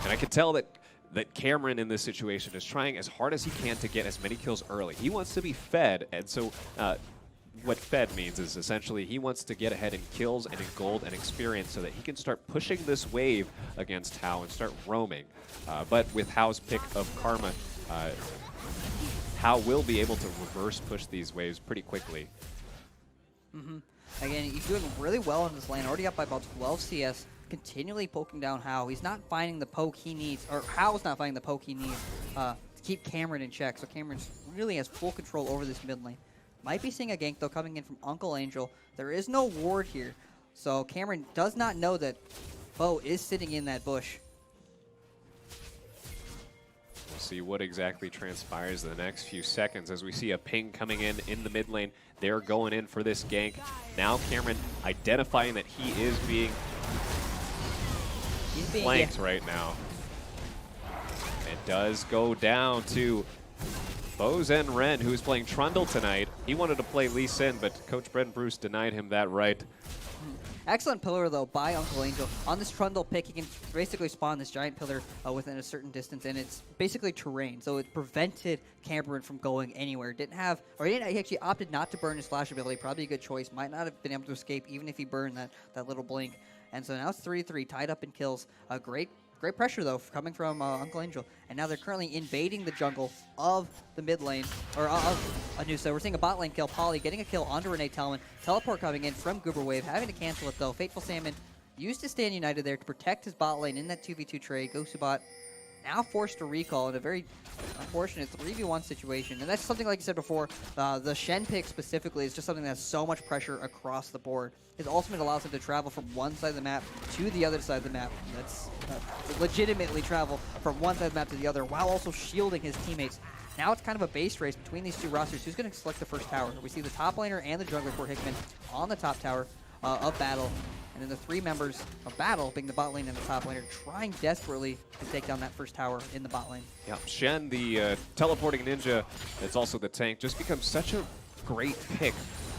[SPEAKER 2] And I can tell that Cameron in this situation is trying as hard as he can to get as many kills early. He wants to be fed, and so what fed means is essentially he wants to get ahead in kills and in gold and experience so that he can start pushing this wave against Hao and start roaming. But with Hao's pick of Karma, Hao will be able to reverse push these waves pretty quickly.
[SPEAKER 1] Again, he's doing really well in this lane, already up by about 12 CS, continually poking down Hao. He's not finding the poke he needs, or Hao's not finding the poke he needs to keep Cameron in check. So Cameron really has full control over this mid lane. Might be seeing a gank, though, coming in from Uncle Angel. There is no ward here, so Cameron does not know that foe is sitting in that bush.
[SPEAKER 2] We'll see what exactly transpires in the next few seconds as we see a ping coming in the mid lane. They're going in for this gank. Now Cameron identifying that he is being flanked right now. It does go down to Bozen Ren, who's playing Trundle tonight. He wanted to play Lee Sin, but Coach Brent Bruce denied him that right.
[SPEAKER 1] Excellent pillar, though, by Uncle Angel. On this Trundle pick, he can basically spawn this giant pillar within a certain distance, and it's basically terrain, so it prevented Cameron from going anywhere. He actually opted not to burn his flash ability. Probably a good choice. Might not have been able to escape even if he burned that little blink. And so now it's 3-3, tied up in kills. Great pressure, though, coming from Uncle Angel. And now they're currently invading the jungle of the mid lane, or of Anusa. We're seeing a bot lane kill. Polly getting a kill onto Renee Tellman. Teleport coming in from Goober Wave, having to cancel it, though. Fateful Salmon used to stand united there to protect his bot lane in that 2v2 trade. Goes to bot, now forced to recall in a very unfortunate 3v1 situation. And that's something, like you said before, the Shen pick specifically is just something that has so much pressure across the board. His ultimate allows him to travel from one side of the map to the other side of the map. That's legitimately travel from one side of the map to the other while also shielding his teammates. Now it's kind of a base race between these two rosters. Who's going to select the first tower? We see the top laner and the jungler for Hickman on the top tower of Battle. And then the three members of Battle, being the bot lane and the top laner, trying desperately to take down that first tower in the bot lane.
[SPEAKER 2] Yeah, Shen, the teleporting ninja, that's also the tank, just becomes such a great pick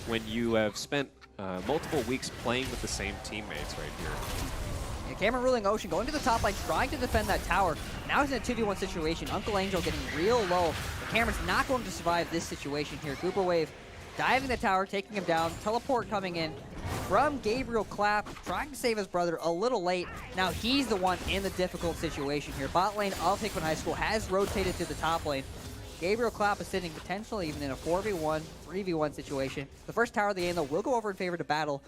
[SPEAKER 2] when you have spent multiple weeks playing with the same teammates right here.
[SPEAKER 1] Yeah, Cameron ruling Ocean going to the top lane, trying to defend that tower. Now he's in a 2v1 situation. Uncle Angel getting real low. But Cameron's not going to survive this situation here. Goober Wave diving the tower, taking him down. Teleport coming in from Gabriel Clapp, trying to save his brother a little late. Now he's the one in the difficult situation here. Bot lane of Hickman High School has rotated to the top lane. Gabriel Clapp is sitting potentially even in a 4v1, 3v1 situation. The first tower of the game, though, will go over in favor to Battle.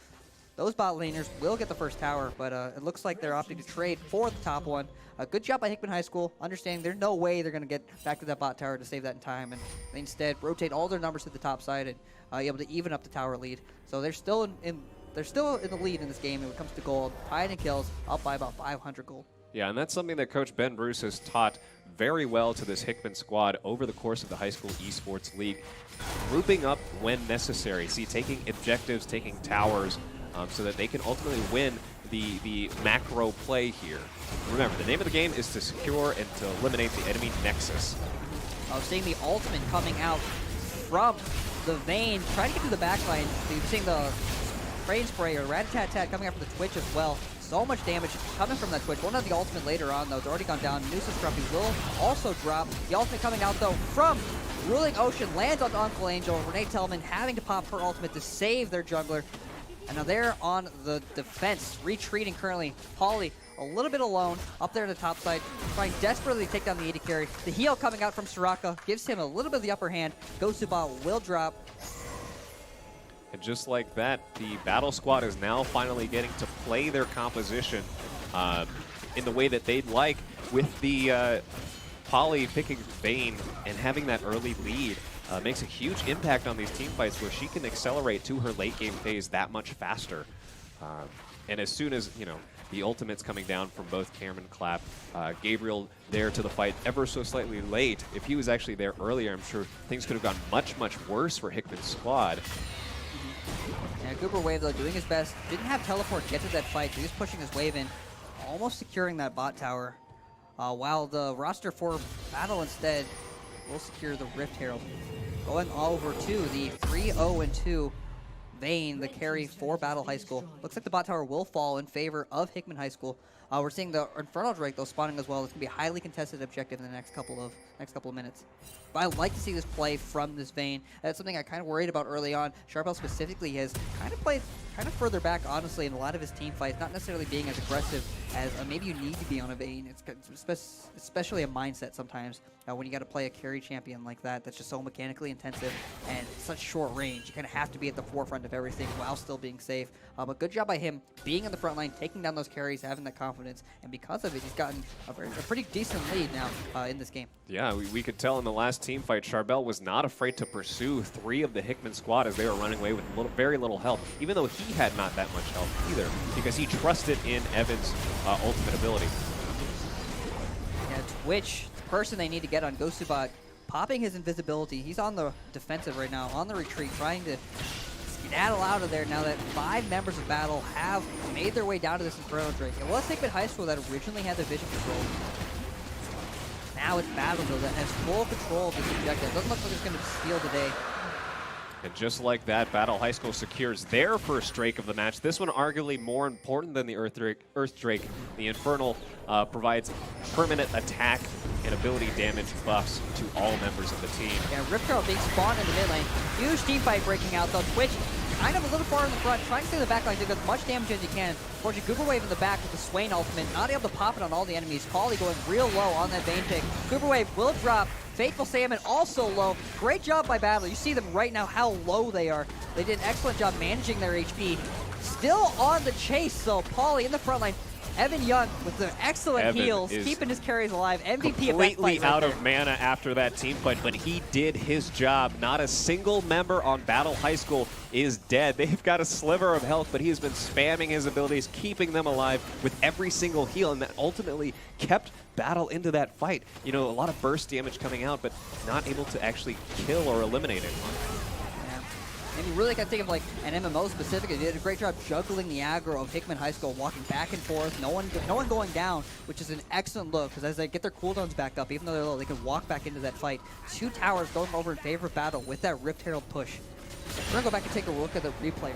[SPEAKER 1] Those bot laners will get the first tower, but it looks like they're opting to trade for the top one. Good job by Hickman High School, understanding there's no way they're going to get back to that bot tower to save that in time, and they instead rotate all their numbers to the top side and able to even up the tower lead. So they're still in the lead in this game when it comes to gold. Tied in kills, up by about 500 gold.
[SPEAKER 2] Yeah, and that's something that Coach Ben Bruce has taught very well to this Hickman squad over the course of the high school esports league. Grouping up when necessary. See, taking objectives, taking towers, so that they can ultimately win the macro play here. Remember, the name of the game is to secure and to eliminate the enemy nexus.
[SPEAKER 1] Seeing the ultimate coming out from the Vayne, trying to get to the backline. So you're seeing the Rain Spray or Rat-a-tat-tat coming up from the Twitch as well. So much damage coming from that Twitch. Won't have the ultimate later on, though. It's already gone down. Noosa Scruffy will also drop. The ultimate coming out, though, from Ruling Ocean. Lands on Uncle Angel. Renee Tellman having to pop her ultimate to save their jungler. And now they're on the defense, retreating currently. Polly a little bit alone up there in the top side, trying desperately to take down the AD carry. The heal coming out from Soraka gives him a little bit of the upper hand. Goes to bot, will drop.
[SPEAKER 2] And just like that, the battle squad is now finally getting to play their composition in the way that they'd like, with the Polly picking Vayne and having that early lead. Makes a huge impact on these team fights where she can accelerate to her late game phase that much faster. And as soon as, the ultimate's coming down from both Cameron Clapp, Gabriel there to the fight ever so slightly late. If he was actually there earlier, I'm sure things could have gone much, much worse for Hickman's squad.
[SPEAKER 1] Yeah, Goober Wave, though, doing his best. Didn't have teleport get to that fight. He was pushing his wave in, almost securing that bot tower. While the roster for Battle instead will secure the Rift Herald. Going over to the 3-0-2 Vayne, the carry for Battle High School. Looks like the bot tower will fall in favor of Hickman High School. We're seeing the Infernal Drake, though, spawning as well. It's going to be a highly contested objective in the next couple of minutes. But I'd like to see this play from this Vayne. That's something I kind of worried about early on. Sharpel specifically has kind of played further back, honestly, in a lot of his team fights, not necessarily being as aggressive as maybe you need to be on a Vayne. It's especially a mindset sometimes when you got to play a carry champion like that that's just so mechanically intensive and such short range. You kind of have to be at the forefront of everything while still being safe. But good job by him being in the front line, taking down those carries, having that confidence, and because of it, he's gotten a pretty decent lead now in this game.
[SPEAKER 2] Yeah, we could tell in the last team fight, Charbel was not afraid to pursue three of the Hickman squad as they were running away with very little help. Even though he had not that much health either because he trusted in Evan's ultimate ability.
[SPEAKER 1] Yeah, Twitch, the person they need to get on Gosubot, popping his invisibility. He's on the defensive right now, on the retreat, trying to skedaddle out of there now that 5 members of Battle have made their way down to this Inferno Drake. It was Hickman High School that originally had the vision control. Now it's Battle, though, that has full control of this objective. It doesn't look like it's going to steal today.
[SPEAKER 2] And just like that, Battle High School secures their first Drake of the match. This one arguably more important than the Earth Drake. The Infernal provides permanent attack and ability damage buffs to all members of the team.
[SPEAKER 1] Yeah, Riptail being spawned in the mid lane. Huge team fight breaking out, though. Twitch kind of a little far in the front, trying to stay in the back line to get as much damage as you can. Fortunately, Goober Wave in the back with the Swain ultimate, not able to pop it on all the enemies. Paulie going real low on that Vayne pick. Goober Wave will drop. Fateful Salmon also low. Great job by Battle. You see them right now how low they are. They did an excellent job managing their HP. Still on the chase, so Paulie in the front line. Evan Young with the excellent heals, keeping his carries alive. MVP of that fight
[SPEAKER 2] completely
[SPEAKER 1] right
[SPEAKER 2] out
[SPEAKER 1] there.
[SPEAKER 2] of mana after that team fight, but he did his job. Not a single member on Battle High School is dead. They've got a sliver of health, but he has been spamming his abilities, keeping them alive with every single heal, and that ultimately kept Battle into that fight. You know, a lot of burst damage coming out, but not able to actually kill or eliminate it.
[SPEAKER 1] And you really got to think of like an MMO specifically. They did a great job juggling the aggro of Hickman High School, walking back and forth, no one going down, which is an excellent look because as they get their cooldowns back up, even though they're low, they can walk back into that fight. 2 towers going over in favor of Battle with that Rift Herald push. We're gonna go back and take a look at the replay.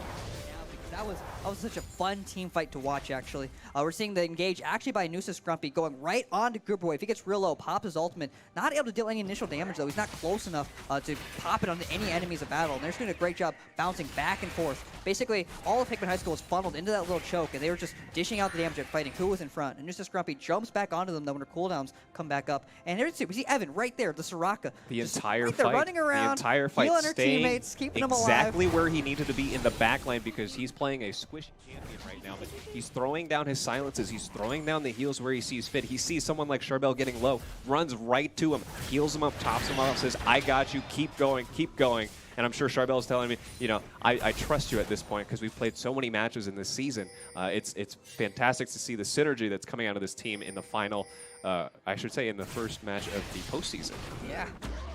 [SPEAKER 1] That was such a fun team fight to watch, actually. We're seeing the engage actually by Noosa Scrumpy going right onto Goober Wave. He gets real low, pops his ultimate. Not able to deal any initial damage, though. He's not close enough to pop it onto any enemies of Battle. And they're just doing a great job bouncing back and forth. Basically, all of Hickman High School was funneled into that little choke, and they were just dishing out the damage and fighting who was in front. And Noosa Scrumpy jumps back onto them, though, when her cooldowns come back up. And here's we see Evan right there, the Soraka.
[SPEAKER 2] The entire
[SPEAKER 1] right there,
[SPEAKER 2] fight,
[SPEAKER 1] running around,
[SPEAKER 2] the entire fight,
[SPEAKER 1] healing her
[SPEAKER 2] staying
[SPEAKER 1] teammates, keeping them alive.
[SPEAKER 2] exactly where he needed to be in the backline because he's playing a squishy champion right now. But he's throwing down his silences. He's throwing down the heals where he sees fit. He sees someone like Charbel getting low, runs right to him, heals him up, tops him up, says, "I got you. Keep going, keep going." And I'm sure Charbel is telling me, you know, I trust you at this point because we've played so many matches in this season. It's fantastic to see the synergy that's coming out of this team in the final, I should say in the first match of the postseason.
[SPEAKER 1] Yeah,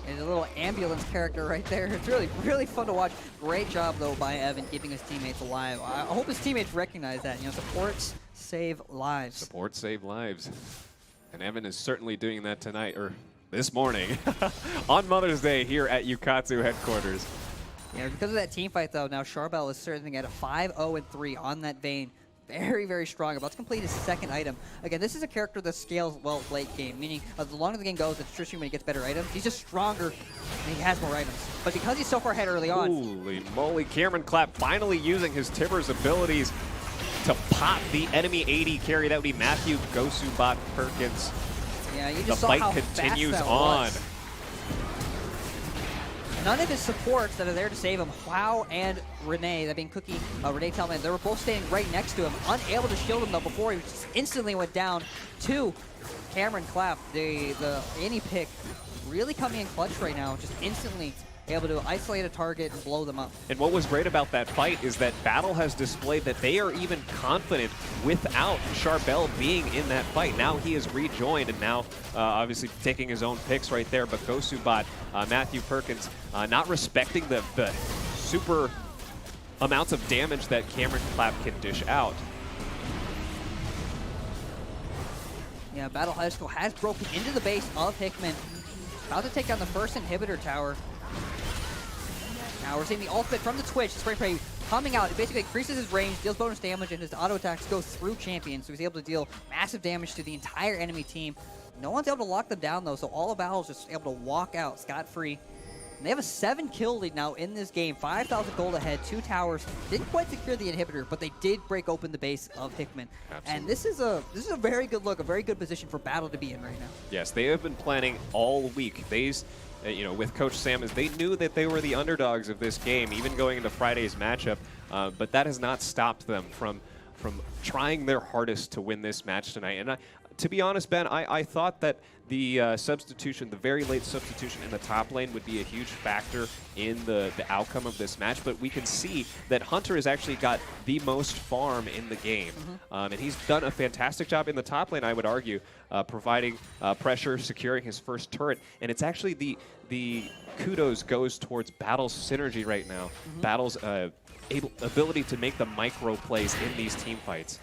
[SPEAKER 1] and a little ambulance character right there. It's really, really fun to watch. Great job, though, by Evan keeping his teammates alive. I hope his teammates recognize that. You know, supports save lives.
[SPEAKER 2] Support save lives. And Evan is certainly doing that tonight, or this morning, on Mother's Day here at Yukatsu headquarters.
[SPEAKER 1] Yeah, because of that team fight, though, now Charbel is certainly at a 5-0-3 on that Vayne. Very, very strong. About to complete his second item. Again, this is a character that scales well late game, meaning the longer the game goes, it's interesting when he gets better items. He's just stronger and he has more items. But because he's so far ahead early on.
[SPEAKER 2] Holy moly, Cameron Clapp finally using his Tibbers abilities to pop the enemy AD carry. That would be Matthew Gosubot Perkins.
[SPEAKER 1] Yeah, you
[SPEAKER 2] The
[SPEAKER 1] just saw
[SPEAKER 2] fight
[SPEAKER 1] how
[SPEAKER 2] continues
[SPEAKER 1] fast that
[SPEAKER 2] on.
[SPEAKER 1] was. None of his supports that are there to save him, Wow and Renee, that being Cookie, Renee Tellman, they were both standing right next to him, unable to shield him though before he just instantly went down to Cameron Clapp. The Annie pick really coming in clutch right now, just instantly able to isolate a target and blow them up.
[SPEAKER 2] And what was great about that fight is that Battle has displayed that they are even confident without Charbel being in that fight. Now he is rejoined and now obviously taking his own picks right there, but Gosubot, Matthew Perkins, not respecting the super amounts of damage that Cameron Clapp can dish out.
[SPEAKER 1] Yeah, Battle High School has broken into the base of Hickman. About to take down the first inhibitor tower. Now we're seeing the ultimate from the Twitch. Spray Spray coming out. It basically increases his range, deals bonus damage, and his auto attacks go through champions. So he's able to deal massive damage to the entire enemy team. No one's able to lock them down, though, so all of Battle's just able to walk out scot-free. And they have a 7-kill lead now in this game. 5,000 gold ahead, 2 towers. Didn't quite secure the inhibitor, but they did break open the base of Hickman.
[SPEAKER 2] Absolutely.
[SPEAKER 1] And this is a very good look, a very good position for Battle to be in right now.
[SPEAKER 2] Yes, they have been planning all week. You know, with Coach Sam, they knew that they were the underdogs of this game, even going into Friday's matchup. But that has not stopped them from trying their hardest to win this match tonight. And to be honest, Ben, I thought that the substitution, the very late substitution in the top lane would be a huge factor in the outcome of this match, but we can see that Hunter has actually got the most farm in the game. And he's done a fantastic job in the top lane, I would argue, providing pressure, securing his first turret, and it's actually the kudos goes towards Battle's synergy right now. Battle's ability to make the micro plays in these team fights.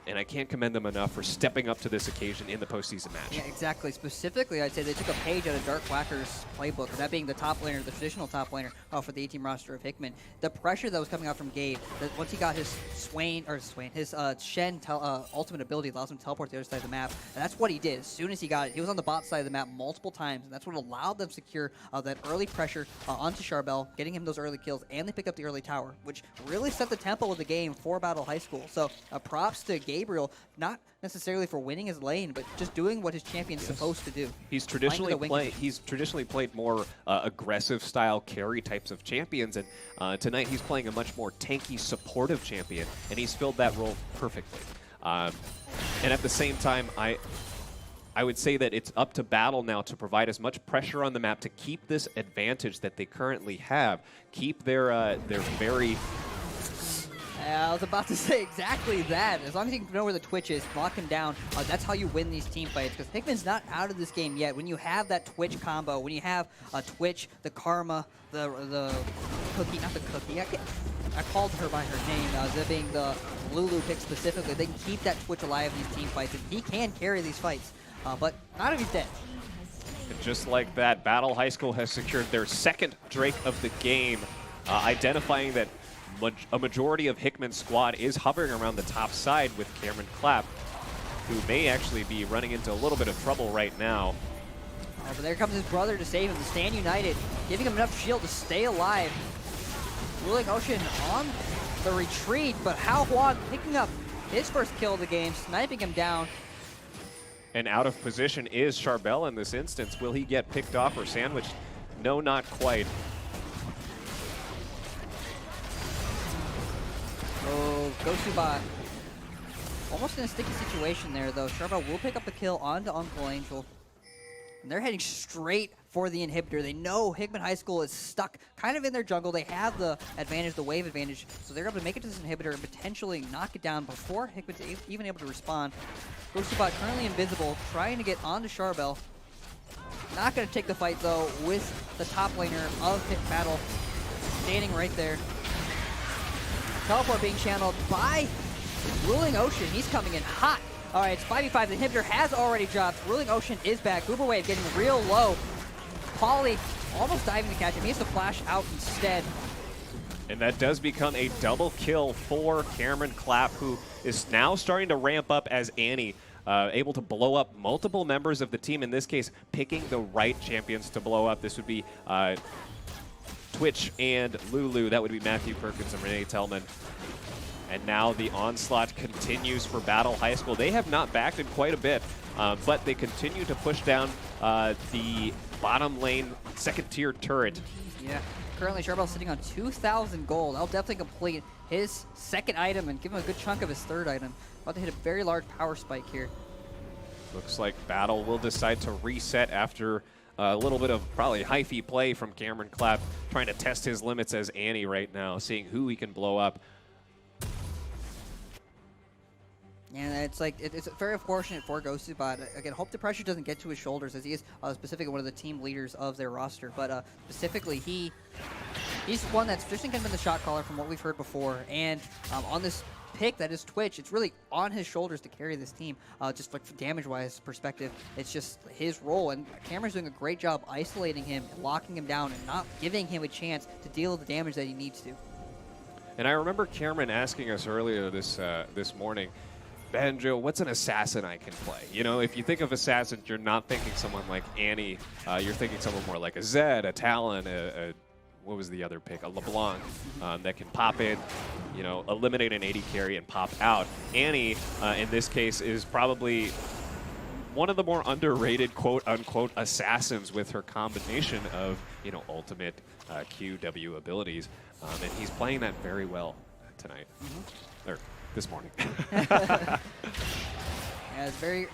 [SPEAKER 2] And I can't commend them enough for stepping up to this occasion in the postseason match.
[SPEAKER 1] Yeah, exactly. Specifically, I'd say they took a page out of Dark Whacker's playbook, that being the top laner, the traditional top laner for the A-team roster of Hickman. The pressure that was coming out from Gabe, that once he got his his Shen ultimate ability allows him to teleport to the other side of the map, and that's what he did. As soon as he got it, he was on the bot side of the map multiple times, and that's what allowed them to secure that early pressure onto Charbel, getting him those early kills, and they pick up the early tower, which really set the tempo of the game for Battle High School. So props to Gabriel, not necessarily for winning his lane, but just doing what his champion's supposed to do.
[SPEAKER 2] He's traditionally played more aggressive style carry types of champions, and tonight he's playing a much more tanky, supportive champion, and he's filled that role perfectly. And at the same time, I would say that it's up to Battle now to provide as much pressure on the map to keep this advantage that they currently have, keep their very...
[SPEAKER 1] I was about to say exactly that. As long as you can know where the Twitch is, lock him down, that's how you win these team fights. Because Hickman's not out of this game yet. When you have that Twitch combo, when you have a Twitch, the Karma, the Cookie, not the Cookie. I called her by her name, that being the Lulu pick specifically. They can keep that Twitch alive in these team fights, and he can carry these fights. But not if he's dead.
[SPEAKER 2] And just like that, Battle High School has secured their second Drake of the game, identifying that a majority of Hickman's squad is hovering around the top side with Cameron Clapp, who may actually be running into a little bit of trouble right now.
[SPEAKER 1] Oh, but there comes his brother to save him, to stand united, giving him enough shield to stay alive. Ruling Ocean on the retreat, but Hao Huan picking up his first kill of the game, sniping him down.
[SPEAKER 2] And out of position is Charbel in this instance. Will he get picked off or sandwiched? No, not quite.
[SPEAKER 1] Oh, Gosubot. Almost in a sticky situation there, though. Charbel will pick up the kill onto Uncle Angel. And they're heading straight for the inhibitor. They know Hickman High School is stuck kind of in their jungle. They have the advantage, the wave advantage, so they're able to make it to this inhibitor and potentially knock it down before Hickman's even able to respond. Gosubot currently invisible, trying to get onto Charbel. Not going to take the fight, though, with the top laner of Hit Battle standing right there. Teleport being channeled by Ruling Ocean. He's coming in hot. All right, it's 5v5. The inhibitor has already dropped. Ruling Ocean is back. Uber Wave getting real low. Pauly almost diving to catch him. He has to flash out instead.
[SPEAKER 2] And that does become a double kill for Cameron Clapp, who is now starting to ramp up as Annie, able to blow up multiple members of the team. In this case, picking the right champions to blow up. This would be Twitch and Lulu. That would be Matthew Perkins and Renee Tellman. And now the onslaught continues for Battle High School. They have not backed in quite a bit, but they continue to push down the bottom lane second-tier turret.
[SPEAKER 1] Yeah, currently Charbel's sitting on 2,000 gold. That'll definitely complete his second item and give him a good chunk of his third item. About to hit a very large power spike here.
[SPEAKER 2] Looks like Battle will decide to reset after a little bit of probably hyphy play from Cameron Clapp, trying to test his limits as Annie right now, seeing who he can blow up.
[SPEAKER 1] And it's like, it's very unfortunate for Gosubot. Again, hope the pressure doesn't get to his shoulders, as he is specifically one of the team leaders of their roster. But specifically, he's one that's traditionally kind of been the shot caller from what we've heard before. And on this pick that is Twitch, it's really on his shoulders to carry this team. Just like damage-wise perspective, it's just his role. And Cameron's doing a great job isolating him, locking him down, and not giving him a chance to deal the damage that he needs to.
[SPEAKER 2] And I remember Cameron asking us earlier this morning, Banjo, what's an assassin I can play? You know, if you think of assassins, you're not thinking someone like Annie. You're thinking someone more like a Zed, a Talon, what was the other pick? A LeBlanc that can pop in, you know, eliminate an 80 carry and pop out. Annie, in this case, is probably one of the more underrated quote-unquote assassins with her combination of, you know, ultimate QW abilities. And he's playing that very well tonight. Or this morning.
[SPEAKER 1] Yeah, it's very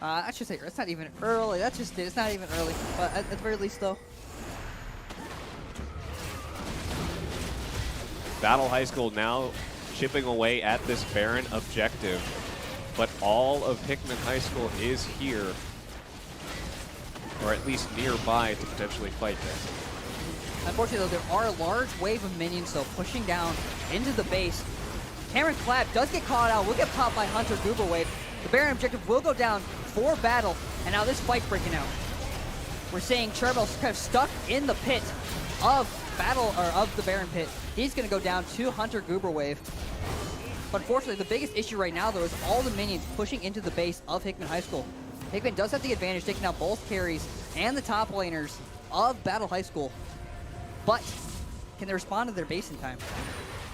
[SPEAKER 1] I should say it's not even early. That's just it. It's not even early. But at the very least, though.
[SPEAKER 2] Battle High School now chipping away at this Baron objective, but all of Hickman High School is here, or at least nearby, to potentially fight this.
[SPEAKER 1] Unfortunately, though, there are a large wave of minions, though, pushing down into the base. Cameron Clapp does get caught out. Will get popped by Hunter Goober Wave. The Baron objective will go down for battle, and now this fight's breaking out. We're seeing Charbel's kind of stuck in the pit of battle, or of the Baron pit. He's going to go down to Hunter Goober Wave. But unfortunately, the biggest issue right now, though, is all the minions pushing into the base of Hickman High School. Hickman does have the advantage, taking out both carries and the top laners of Battle High School. But can they respond to their base in time?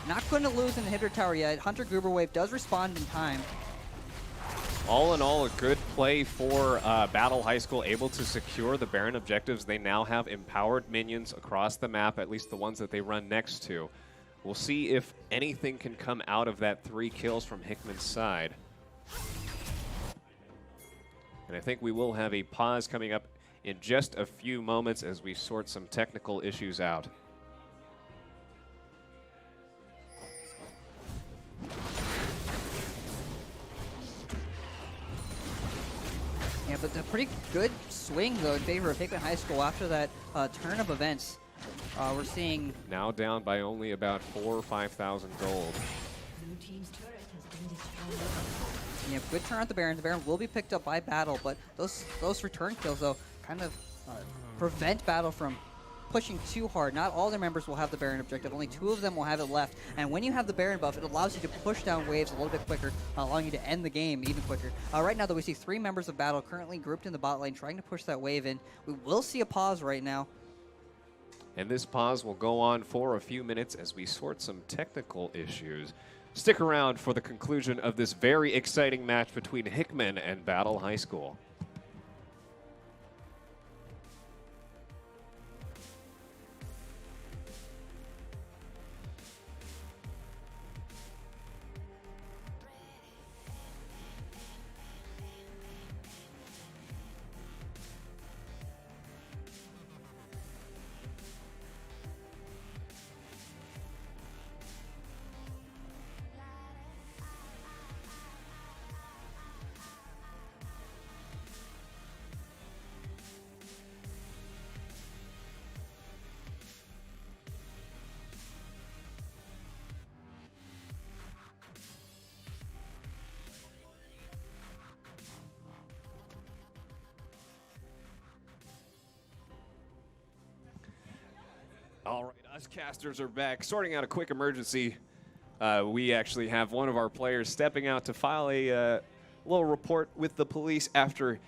[SPEAKER 1] Not going to lose in the hitter tower yet. Hunter Goober Wave does respond in time.
[SPEAKER 2] All in all, a good play for Battle High School, able to secure the Baron objectives. They now have empowered minions across the map, at least the ones that they run next to. We'll see if anything can come out of that 3 kills from Hickman's side. And I think we will have a pause coming up in just a few moments as we sort some technical issues out.
[SPEAKER 1] Yeah, but a pretty good swing, though, in favor of Hickman High School after that turn of events. We're seeing...
[SPEAKER 2] Now down by only about 4,000 or 5,000 gold.
[SPEAKER 4] Blue team's turret has been destroyed.
[SPEAKER 1] Yeah, good turn at the Baron. The Baron will be picked up by Battle, but those return kills, though, kind of prevent Battle from pushing too hard. Not all their members will have the Baron objective. Only 2 of them will have it left. And when you have the Baron buff, it allows you to push down waves a little bit quicker, allowing you to end the game even quicker. Right now, though, we see 3 members of Battle currently grouped in the bot lane, trying to push that wave in. We will see a pause right now.
[SPEAKER 2] And this pause will go on for a few minutes as we sort some technical issues. Stick around for the conclusion of this very exciting match between Hickman and Battle High School. All right, us casters are back. Sorting out a quick emergency. We actually have one of our players stepping out to file a little report with the police after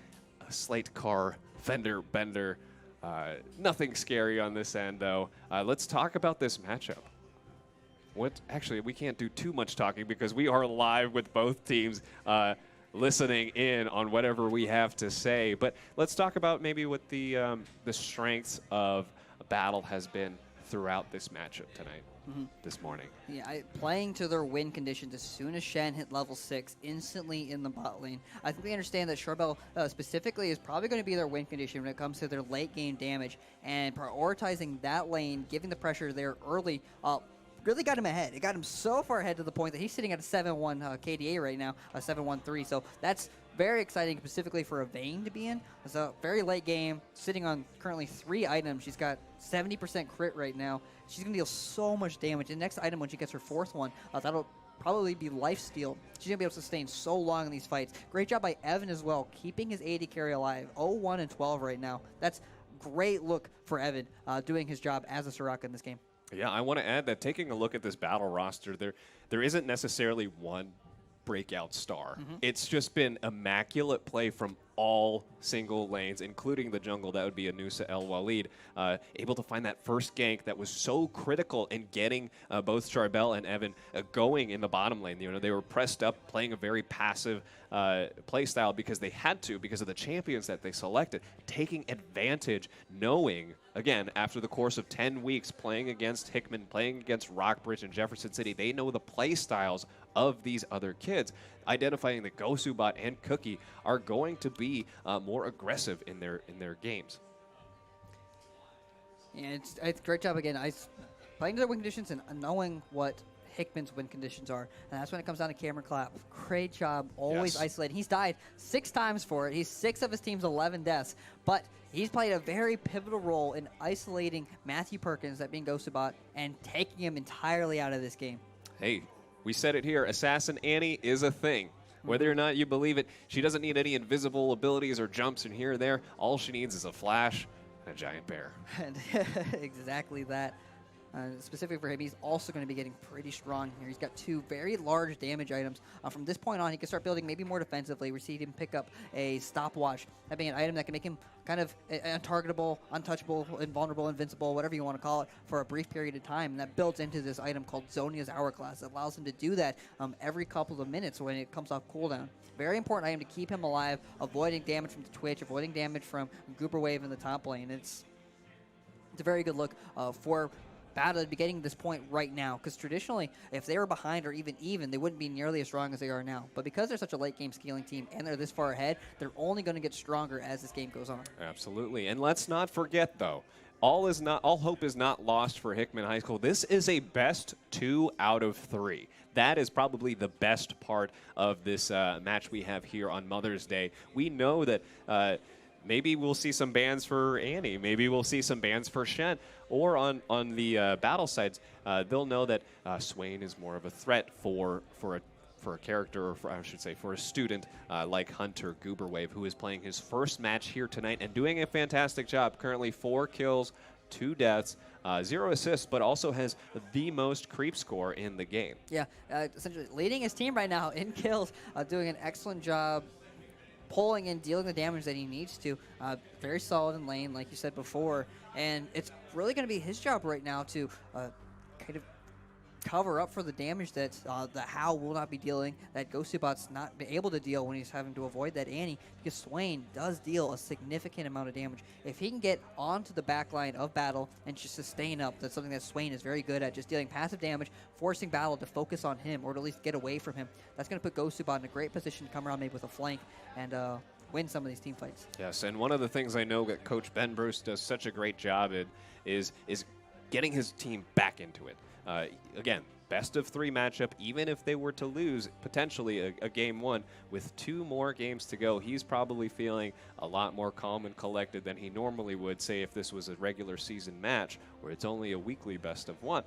[SPEAKER 2] a slight car fender bender. Nothing scary on this end, though. Let's talk about this matchup. Actually, we can't do too much talking because we are live with both teams listening in on whatever we have to say. But let's talk about maybe what the strengths of Battle has been throughout this matchup tonight, this morning.
[SPEAKER 1] Yeah, playing to their win conditions as soon as Shen hit level 6, instantly in the bot lane. I think we understand that Charbel specifically is probably going to be their win condition when it comes to their late game damage, and prioritizing that lane, giving the pressure there early, really got him ahead. It got him so far ahead to the point that he's sitting at a 7-1 KDA right now, a 7-1-3. So that's very exciting, specifically for a Vayne to be in. It's a very late game, sitting on currently 3 items. She's got 70% crit right now. She's going to deal so much damage. The next item, when she gets her 4th one, that'll probably be lifesteal. She's going to be able to sustain so long in these fights. Great job by Evan as well, keeping his AD carry alive. 0-1 and 12 right now. That's great look for Evan, doing his job as a Soraka in this game.
[SPEAKER 2] Yeah, I want to add that taking a look at this Battle roster, there isn't necessarily one breakout star. It's just been immaculate play from all single lanes, including the jungle. That would be Anusa El Walid, able to find that first gank that was so critical in getting both Charbel and Evan going in the bottom lane. You know, they were pressed up, playing a very passive play style because they had to, because of the champions that they selected, taking advantage, knowing, again, after the course of 10 weeks playing against Hickman, playing against Rockbridge and Jefferson City, they know the play styles of these other kids. identifying that Gosubot and Cookie are going to be more aggressive in their games.
[SPEAKER 1] Yeah, it's a great job again. Playing to their win conditions and knowing what Hickman's win conditions are. And that's when it comes down to Cameron Clapp. Great job, always
[SPEAKER 2] Yes.
[SPEAKER 1] isolating. He's died 6 times for it. He's 6 of his team's 11 deaths. But he's played a very pivotal role in isolating Matthew Perkins, that being Gosubot, and taking him entirely out of this game.
[SPEAKER 2] Hey, we said it here. Assassin Annie is a thing. Whether or not you believe it, she doesn't need any invisible abilities or jumps in here or there. All she needs is a flash and a giant bear.
[SPEAKER 1] And exactly that. Specifically for him, he's also going to be getting pretty strong here. He's got 2 very large damage items. From this point on, he can start building maybe more defensively. We see him pick up a stopwatch, that being an item that can make him kind of untargetable, untouchable, invulnerable, invincible, whatever you want to call it, for a brief period of time. And that builds into this item called Zonia's Hourglass. It allows him to do that every couple of minutes when it comes off cooldown. Very important item to keep him alive, avoiding damage from the Twitch, avoiding damage from Goober Wave in the top lane. It's a very good look for Battle to be getting to this point right now, because traditionally, if they were behind or even, they wouldn't be nearly as strong as they are now. But because they're such a late game scaling team and they're this far ahead, they're only going to get stronger as this game goes on.
[SPEAKER 2] Absolutely. And let's not forget, though, all hope is not lost for Hickman High School. This is a best 2 out of 3. That is probably the best part of this match we have here on Mother's Day. We know that maybe we'll see some bans for Annie. Maybe we'll see some bans for Shen. Or on the battle sides, they'll know that Swain is more of a threat for a character, or I should say for a student like Hunter Gooberwave, who is playing his first match here tonight and doing a fantastic job. Currently 4 kills, 2 deaths, 0 assists, but also has the most creep score in the game.
[SPEAKER 1] Yeah, essentially leading his team right now in kills, doing an excellent job pulling in, dealing the damage that he needs to. Very solid in lane, like you said before. And it's really going to be his job right now to kind of cover up for the damage that the How will not be dealing, that Gosubot's not be able to deal when he's having to avoid that Annie, because Swain does deal a significant amount of damage. If he can get onto the back line of Battle and just sustain up, that's something that Swain is very good at, just dealing passive damage, forcing Battle to focus on him, or to at least get away from him. That's going to put Gosubot in a great position to come around maybe with a flank and win some of these team fights.
[SPEAKER 2] Yes, and one of the things I know that Coach Ben Bruce does such a great job in is getting his team back into it. Again, best of 3 matchup, even if they were to lose potentially a game 1 with 2 more games to go, he's probably feeling a lot more calm and collected than he normally would, say, if this was a regular season match where it's only a weekly best of 1.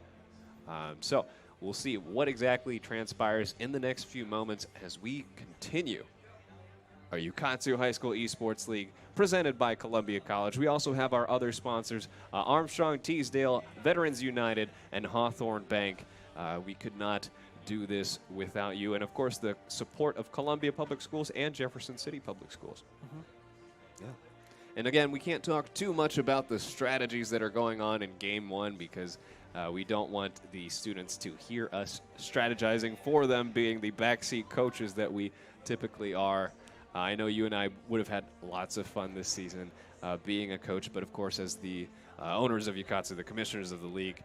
[SPEAKER 2] So we'll see what exactly transpires in the next few moments as we continue our Yukatsu High School Esports League presented by Columbia College. We also have our other sponsors, Armstrong Teesdale, Veterans United, and Hawthorne Bank. We could not do this without you. And, of course, the support of Columbia Public Schools and Jefferson City Public Schools. Yeah. And, again, we can't talk too much about the strategies that are going on in Game 1 because we don't want the students to hear us strategizing for them, being the backseat coaches that we typically are. I know you and I would have had lots of fun this season being a coach, but of course, as the owners of Yukatsu, the commissioners of the league,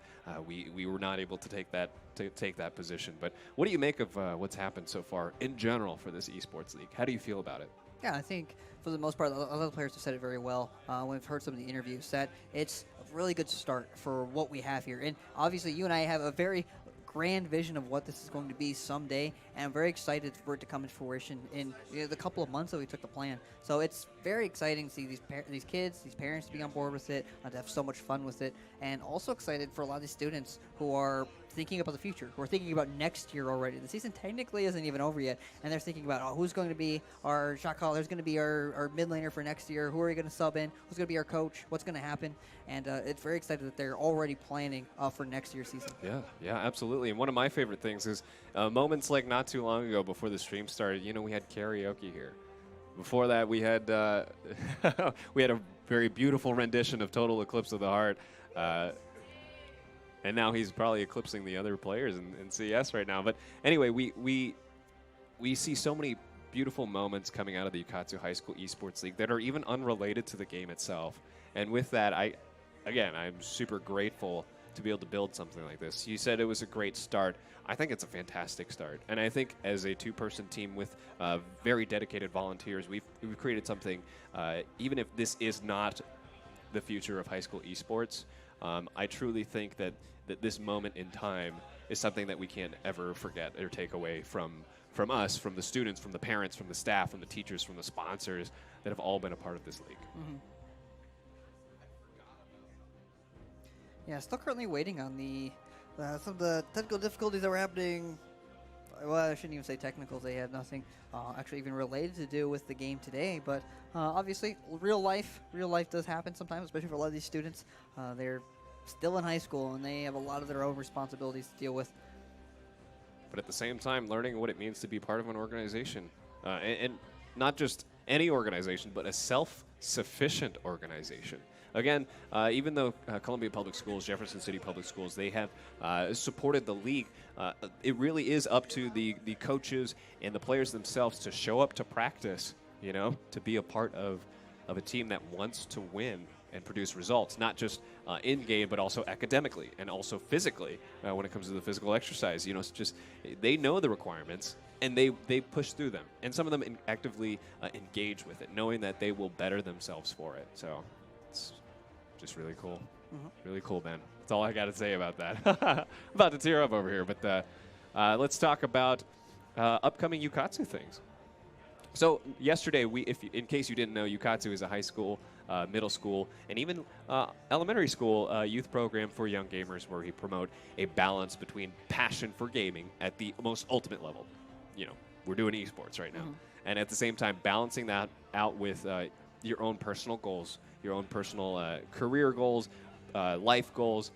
[SPEAKER 2] we were not able to take that position. But what do you make of what's happened so far in general for this esports league? How do you feel about it?
[SPEAKER 1] Yeah, I think for the most part, a lot of the players have said it very well when we've heard some of the interviews, that it's a really good start for what we have here. And obviously, you and I have a very grand vision of what this is going to be someday, and I'm very excited for it to come into fruition in the couple of months that we took to plan. So it's very exciting to see these kids, these parents to be on board with it, to have so much fun with it, and also excited for a lot of these students who are thinking about the future, who are thinking about next year already. The season technically isn't even over yet, and they're thinking about, who's going to be our shot caller, who's going to be our mid laner for next year, who are we going to sub in, who's going to be our coach, what's going to happen, and it's very excited that they're already planning for next year's season.
[SPEAKER 2] Yeah, absolutely. And one of my favorite things is moments like not too long ago before the stream started, we had karaoke here. Before that, we had we had a very beautiful rendition of Total Eclipse of the Heart. And now he's probably eclipsing the other players in CS right now. But anyway, we see so many beautiful moments coming out of the Yukatsu High School Esports League that are even unrelated to the game itself. And with that, I'm super grateful to be able to build something like this. You said it was a great start. I think it's a fantastic start. And I think as a two-person team with very dedicated volunteers, we've created something, even if this is not the future of high school esports, I truly think that this moment in time is something that we can't ever forget or take away from us, from the students, from the parents, from the staff, from the teachers, from the sponsors that have all been a part of this league.
[SPEAKER 1] Mm-hmm. Yeah, still currently waiting on the some of the technical difficulties that were happening. Well, I shouldn't even say technicals. They had nothing actually even related to do with the game today. But obviously, real life does happen sometimes, especially for a lot of these students. They're still in high school, and they have a lot of their own responsibilities to deal with.
[SPEAKER 2] But at the same time, learning what it means to be part of an organization, and not just any organization, but a self-sufficient organization. Again, even though Columbia Public Schools, Jefferson City Public Schools, they have supported the league, it really is up to the coaches and the players themselves to show up to practice, to be a part of a team that wants to win and produce results, not just in-game, but also academically and also physically when it comes to the physical exercise. It's just they know the requirements, and they push through them. And some of them actively engage with it, knowing that they will better themselves for it. So it's just really cool. Mm-hmm. Really cool, man. That's all I got to say about that. I'm about to tear up over here, but let's talk about upcoming Yukatsu things. So yesterday, in case you didn't know, Yukatsu is a high school, middle school, and even elementary school youth program for young gamers where we promote a balance between passion for gaming at the most ultimate level. We're doing esports right now. Mm-hmm. And at the same time, balancing that out with your own personal goals, your own personal career goals, life goals,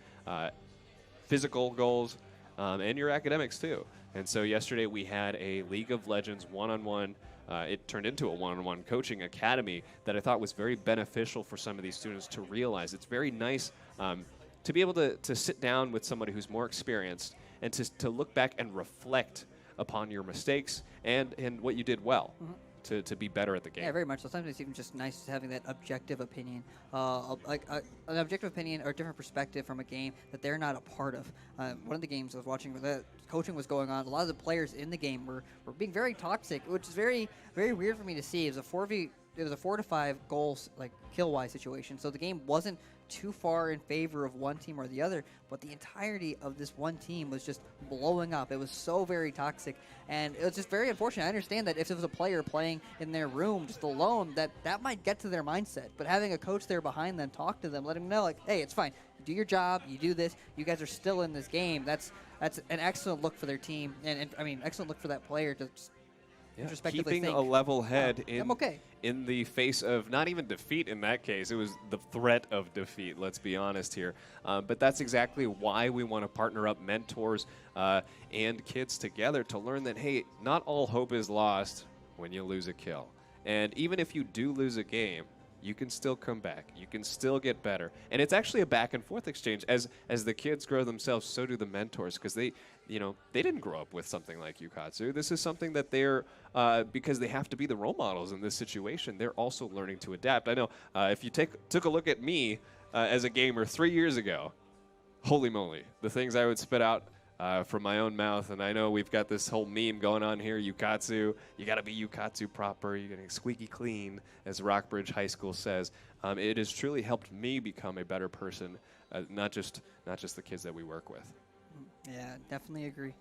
[SPEAKER 2] physical goals, and your academics too. And so yesterday we had a League of Legends one-on-one. It turned into a one-on-one coaching academy that I thought was very beneficial for some of these students to realize. It's very nice to be able to sit down with somebody who's more experienced and to look back and reflect upon your mistakes and what you did well. Mm-hmm. To be better at the game.
[SPEAKER 1] Yeah, very much. So sometimes it's even just nice having that objective opinion, like an objective opinion or a different perspective from a game that they're not a part of. One of the games I was watching where the coaching was going on, a lot of the players in the game were being very toxic, which is very, very weird for me to see. It was a 4 to 5 goals, like kill-wise situation. So the game wasn't too far in favor of one team or the other, but the entirety of this one team was just blowing up. It was so very toxic, and it was just very unfortunate. I understand that if there was a player playing in their room just alone, that might get to their mindset, but having a coach there behind them, talk to them, let them know, like, hey, it's fine. You do your job. You do this. You guys are still in this game. That's an excellent look for their team, and I mean, excellent look for that player to
[SPEAKER 2] keeping a level head
[SPEAKER 1] I'm okay.
[SPEAKER 2] in the face of not even defeat in that case. It was the threat of defeat, let's be honest here. But that's exactly why we want to partner up mentors and kids together to learn that, hey, not all hope is lost when you lose a kill. And even if you do lose a game, you can still come back. You can still get better. And it's actually a back and forth exchange. As the kids grow themselves, so do the mentors, because they didn't grow up with something like Yukatsu. This is something that they're, because they have to be the role models in this situation, they're also learning to adapt. I know if you took a look at me as a gamer 3 years ago, holy moly, the things I would spit out from my own mouth. And I know we've got this whole meme going on here, Yukatsu. You got to be Yukatsu proper. You're getting squeaky clean, as Rockbridge High School says. It has truly helped me become a better person, not just the kids that we work with.
[SPEAKER 1] Yeah, definitely agree.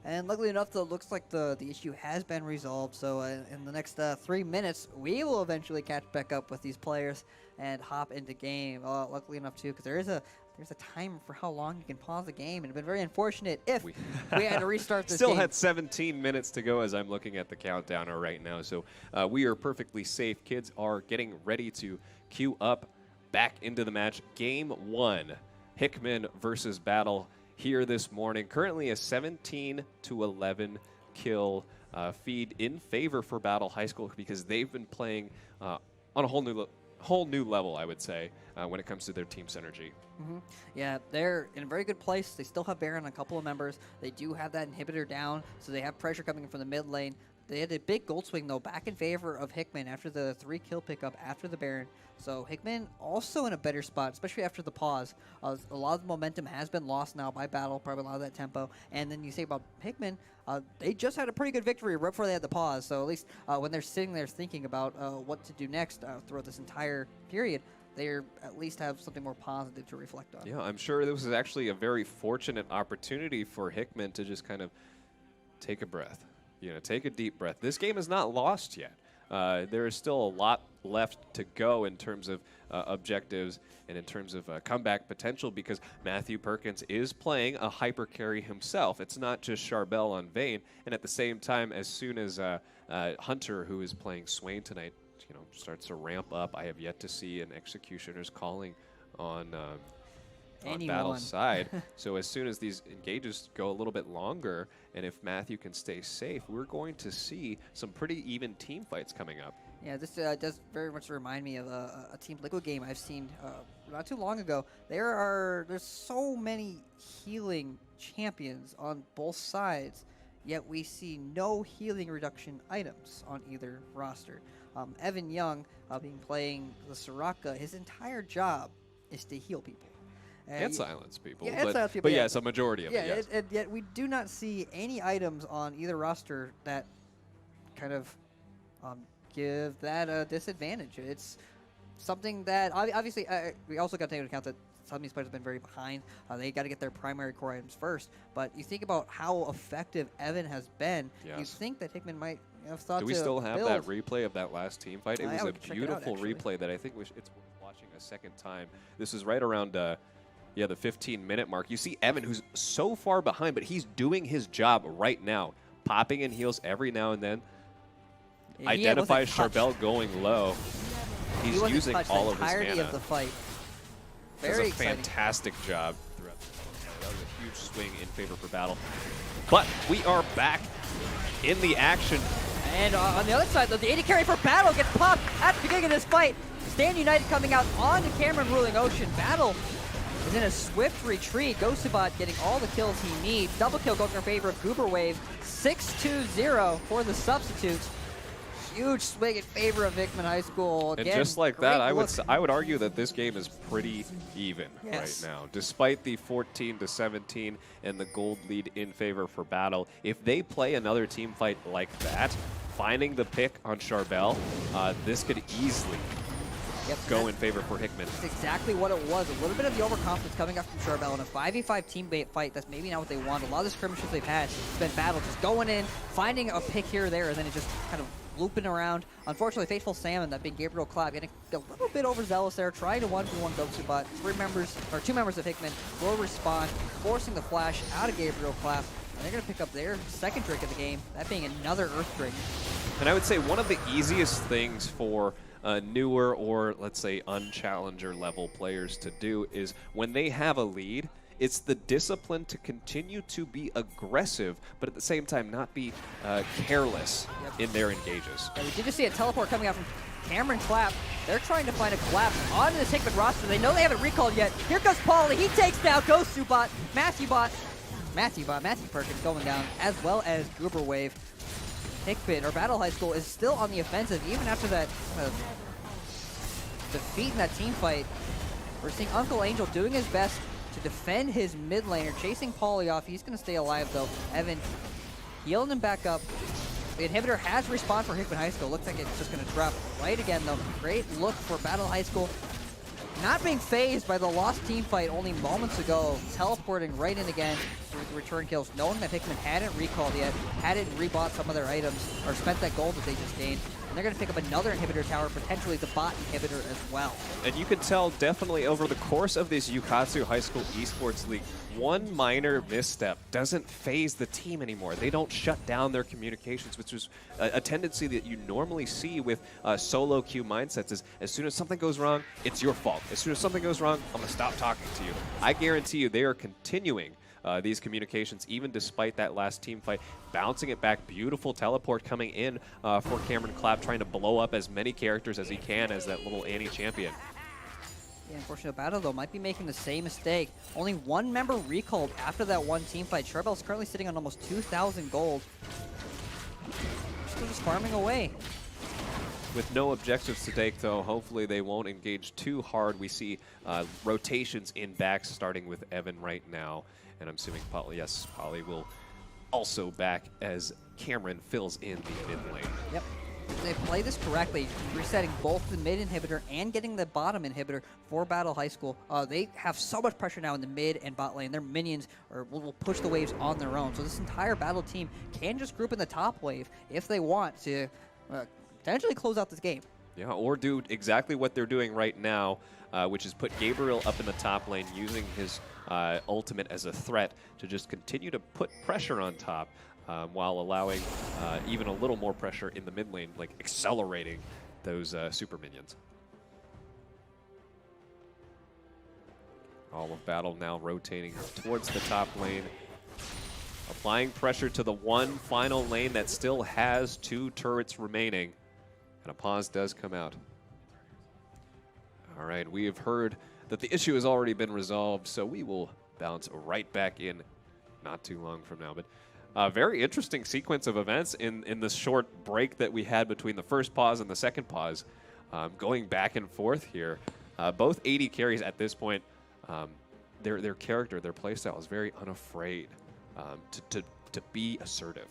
[SPEAKER 1] And luckily enough, though, it looks like the issue has been resolved. So in the next 3 minutes, we will eventually catch back up with these players and hop into game. Luckily enough, too, because there's a timer for how long you can pause the game, and it'd been very unfortunate if we had to restart this
[SPEAKER 2] Still
[SPEAKER 1] game.
[SPEAKER 2] had 17 minutes to go as I'm looking at the countdown right now. So we are perfectly safe. Kids are getting ready to queue up back into the match. Game 1, Hickman versus Battle here this morning. Currently a 17-11 kill feed in favor for Battle High School because they've been playing on a whole new level, I would say, when it comes to their team synergy.
[SPEAKER 1] Mm-hmm. Yeah, they're in a very good place. They still have Baron on a couple of members. They do have that inhibitor down, so they have pressure coming in from the mid lane. They had a big gold swing, though, back in favor of Hickman after the 3-kill pickup after the Baron. So Hickman also in a better spot, especially after the pause. A lot of the momentum has been lost now by Battle, probably a lot of that tempo. And then you say about Hickman, they just had a pretty good victory right before they had the pause. So at least when they're sitting there thinking about what to do next throughout this entire period, they at least have something more positive to reflect on.
[SPEAKER 2] Yeah, I'm sure this is actually a very fortunate opportunity for Hickman to just kind of take a breath. Take a deep breath. This game is not lost yet. There is still a lot left to go in terms of objectives and in terms of comeback potential, because Matthew Perkins is playing a hyper carry himself. It's not just Charbel on Vayne. And at the same time, as soon as Hunter, who is playing Swain tonight, starts to ramp up, I have yet to see an Executioner's calling on Battle's side. So as soon as these engages go a little bit longer, and if Matthew can stay safe, we're going to see some pretty even team fights coming up.
[SPEAKER 1] Yeah, this does very much remind me of a Team Liquid game I've seen not too long ago. There's so many healing champions on both sides, yet we see no healing reduction items on either roster. Evan Young, being playing the Soraka, his entire job is to heal people.
[SPEAKER 2] And silence people.
[SPEAKER 1] Yeah,
[SPEAKER 2] silence people. But yes, a majority of it, yes.
[SPEAKER 1] And yet we do not see any items on either roster that kind of give that a disadvantage. It's something that, obviously, we also got to take into account that some of these players have been very behind. They got to get their primary core items first. But you think about how effective Evan has been, you think that Hickman might have thought to
[SPEAKER 2] Do we still have
[SPEAKER 1] build.
[SPEAKER 2] that replay of that last team fight? It was a beautiful replay that I think it's worth watching a second time. This is right around the 15-minute mark. You see Evan, who's so far behind, but he's doing his job right now, popping in heals every now and then. Identifies Charbel going low. He's using all of his mana.
[SPEAKER 1] Of the fight.
[SPEAKER 2] Does a fantastic job throughout the fight. That was a huge swing in favor for Battle. But we are back in the action.
[SPEAKER 1] And on the other side, though, the AD carry for Battle gets popped at the beginning of this fight. Stand United coming out onto Cameron ruling Ocean. Battle is in a swift retreat. Ghostbot getting all the kills he needs. Double kill going in favor of Goober Wave. 6-2-0 for the substitutes. Huge swing in favor of Hickman High School. Again,
[SPEAKER 2] and just like that, I would argue that this game is pretty even right now. Despite the 14-17 and the gold lead in favor for Battle, if they play another team fight like that, finding the pick on Charbel, this could easily go in favor for Hickman.
[SPEAKER 1] That's exactly what it was. A little bit of the overconfidence coming up from Charbel in a 5v5 team fight. That's maybe not what they want. A lot of the skirmishes they've had has been Battle just going in, finding a pick here or there, and then it just kind of looping around. Unfortunately, Faithful Salmon, that being Gabriel Clapp, getting a little bit overzealous there, trying to 1v1 Ghostbot. Two members of Hickman will respond, forcing the flash out of Gabriel Clapp. And they're going to pick up their second drink of the game, that being another Earth drink.
[SPEAKER 2] And I would say one of the easiest things for newer or, let's say, unchallenger level players to do is when they have a lead, it's the discipline to continue to be aggressive, but at the same time not be careless in their engages.
[SPEAKER 1] Yeah, we did just see a teleport coming out from Cameron Clapp. They're trying to find a collapse onto this Hickman roster. They know they haven't recalled yet. Here goes Paulie. He takes down Ghostbot, Matthew Perkins going down, as well as Goober Wave. Hickman, or Battle High School, is still on the offensive, even after that defeat in that team fight. We're seeing Uncle Angel doing his best to defend his mid laner, chasing Paulie off. He's going to stay alive, though. Evan healing him back up. The inhibitor has respawned for Hickman High School. Looks like it's just going to drop right again, though. Great look for Battle High School. Not being phased by the lost team fight only moments ago. Teleporting right in again with return kills, knowing that Hickman hadn't recalled yet, hadn't rebought some of their items, or spent that gold that they just gained. And they're going to pick up another inhibitor tower, potentially the bot inhibitor as well.
[SPEAKER 2] And you can tell definitely over the course of this Yukatsu High School Esports League, one minor misstep doesn't phase the team anymore. They don't shut down their communications, which is a tendency that you normally see with solo queue mindsets. Is as soon as something goes wrong, it's your fault. As soon as something goes wrong, I'm going to stop talking to you. I guarantee you they are continuing these communications, even despite that last team fight, bouncing it back. Beautiful teleport coming in for Cameron Clapp, trying to blow up as many characters as he can as that little Annie champion.
[SPEAKER 1] Yeah, unfortunate Battle, though, might be making the same mistake. Only one member recalled after that one team fight. Charbel's currently sitting on almost 2,000 gold. School just farming away.
[SPEAKER 2] With no objectives to take, though, hopefully they won't engage too hard. We see rotations in backs, starting with Evan right now. And I'm assuming Polly will also back as Cameron fills in the mid lane.
[SPEAKER 1] Yep. If they play this correctly, resetting both the mid inhibitor and getting the bottom inhibitor for Battle High School, they have so much pressure now in the mid and bot lane. Their minions will push the waves on their own. So this entire battle team can just group in the top wave if they want to potentially close out this game.
[SPEAKER 2] Yeah, or do exactly what they're doing right now, which is put Gabriel up in the top lane using his ultimate as a threat to just continue to put pressure on top while allowing even a little more pressure in the mid lane, like accelerating those super minions. All of battle now rotating towards the top lane, applying pressure to the one final lane that still has 2 turrets remaining. And a pause does come out. All right, we have heard that the issue has already been resolved, so we will bounce right back in not too long from now. But a very interesting sequence of events in this short break that we had between the first pause and the second pause, going back and forth here. Both AD carries at this point, their character, their playstyle is very unafraid to be assertive.